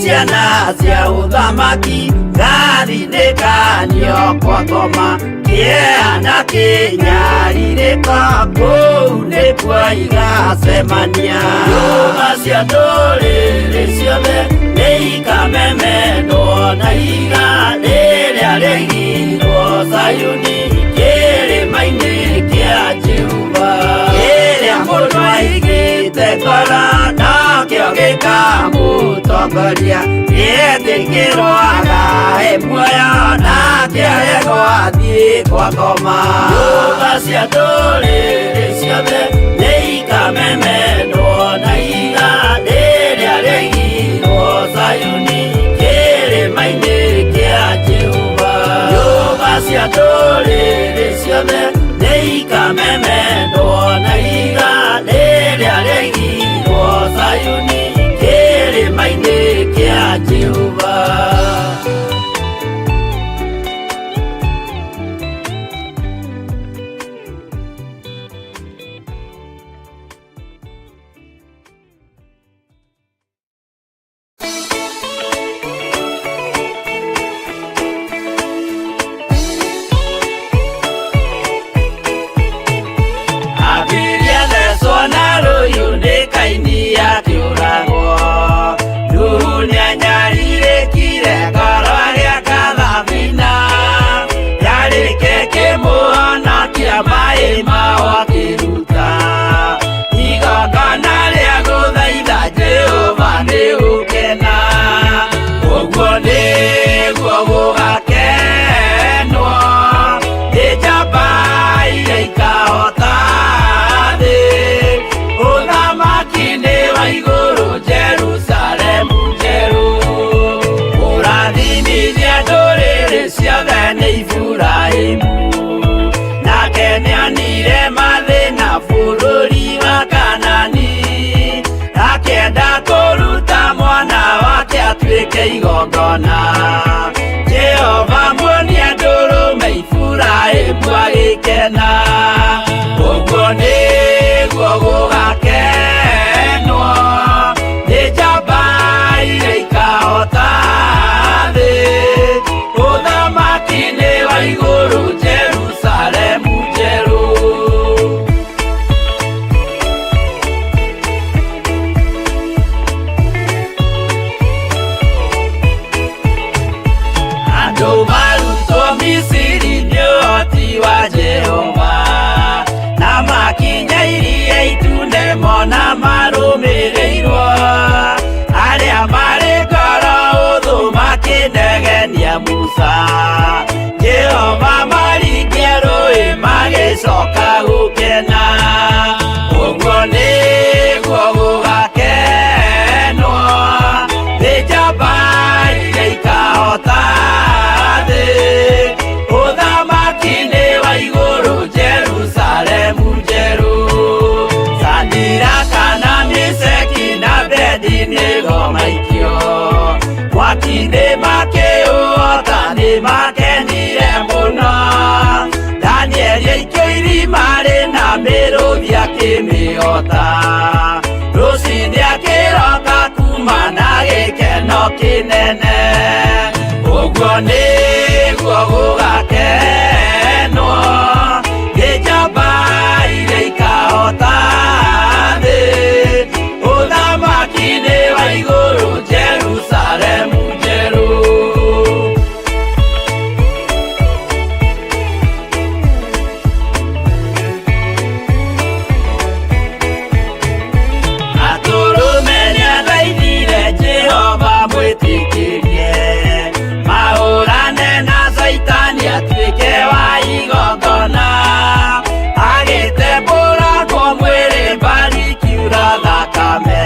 Ciana cia ũthamaki gathinĩkanio kwa ngoma, kĩeha kĩnyarirĩka kũu nĩkuo igacemania. Nyũmba cia ndũrĩrĩ ciothe nĩikamemendwo na iga rĩrĩa rĩaigirwo Sayuni kĩrĩma-inĩ kĩa Jehova. Kĩrĩa mũndũ aigĩte ngoro nakĩo gĩkamũtongoria, gĩtĩkĩrwaga he muoyo nake aregwo athiĩ kwa ngoma. Nyũmba cia ndũrĩrĩ ciothe nĩikamemendwo na iga rĩrĩa rĩaigirwo Sayuni kĩrĩma-inĩ kĩa Jehova. Nyũmba cia ndũrĩrĩ ciothe nĩikamemendwo na iga rĩrĩa rĩaigirwo Sayuni kĩrĩma-inĩ kĩa Jehova. Igongona Jehova muonia ndũrũme Iburahĩmu agĩkena, ũguo nĩguo gũgakenwo nĩ njamba iria ikahota thĩ. Ũthamaki-inĩ wa igũrũ Jerusalemu njerũ. Misiri nĩ ũhoti wa Jehova, na makinya iria itune mona marũmĩrĩirwo. Arĩa marĩ ngoro ũthũ makĩnegenia Musa, Jehova maringie rũĩ magĩcoka gũkena. Ũguo nĩguo gũgakenwo nĩ njamba iria ikahota thĩ. Ũthamaki-inĩ wa igũrũ Jerusalemu njerũ. Shadiraka na Meshaki ikahota rũcinĩ akĩroka kuma na gĩkeno kĩnene ũguo nĩguo gũgakenwo nĩ njamba iria ikahota thĩ ũthamaki-inĩ wa igũrũ Jerusalemu njerũ. Atũrũme nĩathaithire Jehova mwĩtĩkĩrie mahũrane na Saitani atuĩke wa igongona agĩtembũragwo mwĩrĩ mbari kiura thakame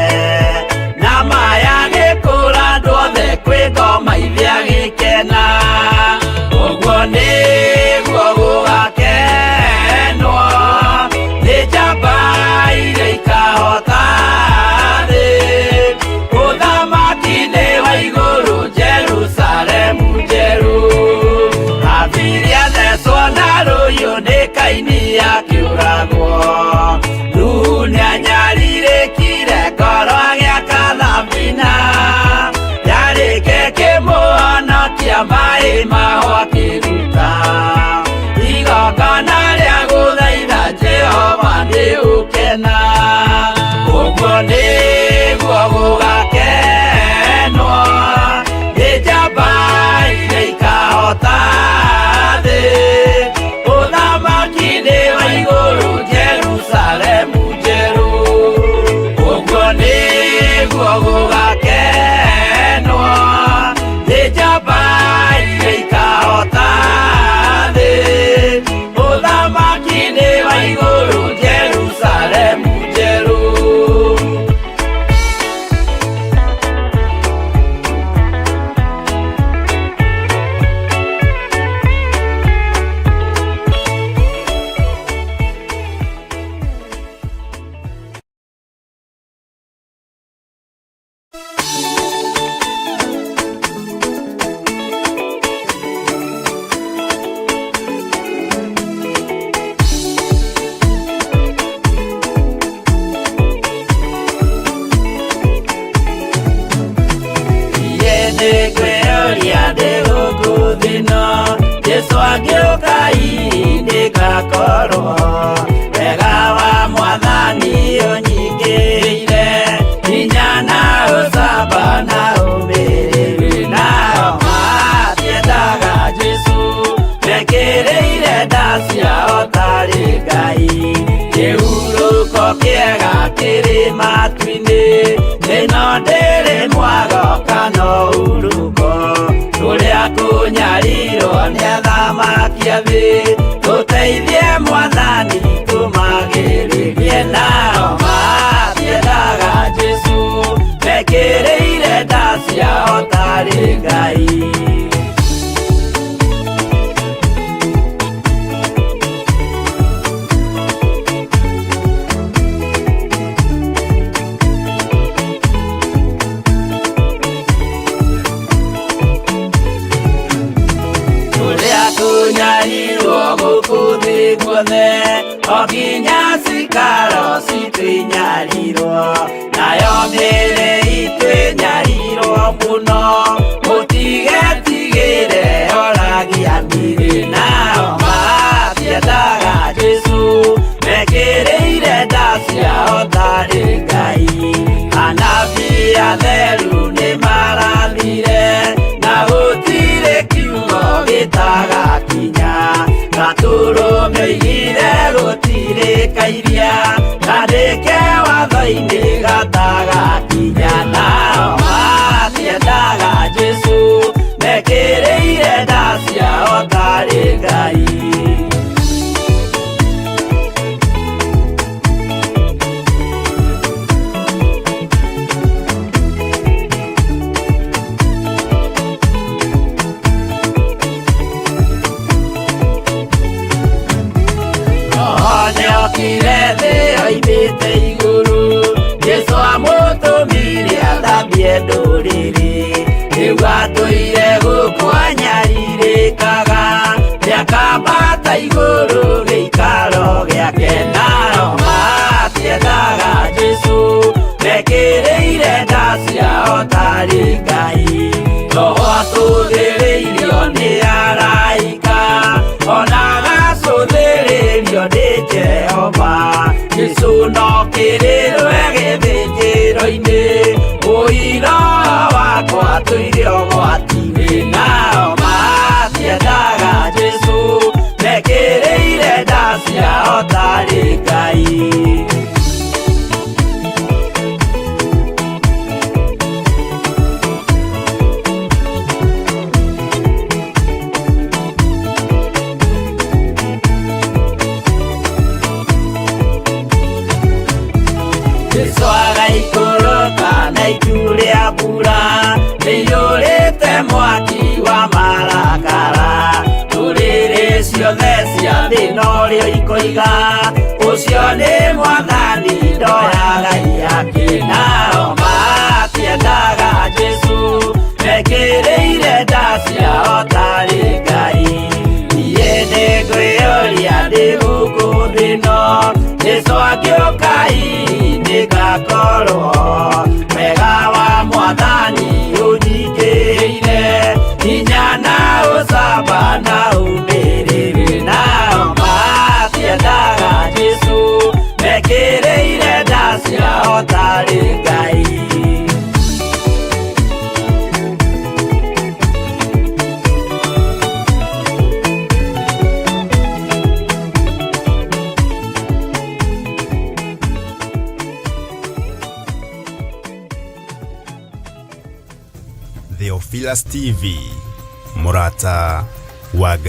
na maya gĩkũra andũ othe kwĩ ngoma iria gĩkena ũguo nĩguo gũgakenwo nĩ njamba iria ikahota thĩ ũthamaki-inĩ wa igũrũ Jerusalemu njerũ. Abiria thecwo na rũhiũ nĩ Kaini akĩũragwo Nuhu nĩanyarirĩkire ngoro agĩaka thabina yarĩke kĩmũhonokia maĩ maho akĩruta igongona rĩa gũthaitha Jehova nĩ ũkena ũguo nĩguo gũgakenwo nĩ njamba iria ikahota thĩ ũthamaki-inĩ wa igũrũ Jerusalemu njerũ ũguo nĩguo gũgakenwo nĩ njamba iria ikahota thĩ ũthamaki-inĩ wa igũrũ Jerusalemu njerũ. Jesu agĩũka ihinda ngakorwo wega wa Mwathani ũnyingĩire hinya na ũcamba na ũmĩrĩru nao matiendaga Jesu mekĩrĩire nda ciao tarĩ Ngai kĩhurũko kĩega kĩrĩ matu-inĩ ĩno ndĩrĩ mwago kana urugo tũrĩa kũnyarirwo nĩ athamaki a thĩ tũteithie Mwathani tũmagĩrĩrie nao matiendaga Jesu mekĩrĩire nda ciao tarĩ Ngai. Tunyarirwo gũkũ thĩ guothe o nginya cikaro citwĩnyarirwo nayo mĩĩrĩ itwĩnyarirwo mũno mũtigetigĩre oragia mĩĩrĩ nao matiendaga Jesu mekĩrĩire nda ciao tarĩ Ngai. Anabii atheru nĩ marathire na gũtirĩ kiugo gĩtagakinya gatũrũme oigire gũtirĩ kairia kandĩke watho-inĩ gatagakinya nao matiendaga Jesu mekĩrĩire nda ciao tarĩ Ngai. Nĩokire thĩ oimĩte igũrũ Jesu amũtũmire athambie ndũrĩrĩ rĩu atũire gũkũ anyarirĩkaga nĩakambata igũrũ gĩikaro gĩake nao matiendaga ciao tarĩ Ngai. Roho atũthĩrĩirio nĩ araika, ona agacũthĩrĩrio nĩ Jehova. Jesũ no kĩrĩrwe gĩthĩnjĩro-inĩ, ũira wakwa tũire ũgwati-inĩ. Nao matiendaga Jesũ, mekĩrĩire nda ciao tarĩ Ngai. Jesũ agaikũrũka na itu rĩa mbura, nĩiyũrĩte mwaki wa marakara. Ndũrĩrĩ ciothe cia thĩ norĩo ikoiga, ũcio nĩ Mwathani ndoya Ngai yake. Nao matiendaga Jesũ, mekĩrĩire nda ciao tarĩ Ngai. Niĩ nĩngwĩyũria ndĩ gũkũ thĩ ĩno, Jesũ angĩũka ngakorwo wega wa Mwathani ũnyingĩrĩire, hinya na ũcamba na ũmĩrĩru. Nao matiendaga Jesũ, mekĩrĩire nda ciao tarĩ Ngai. Theophilus TV, Murata wa Ngai.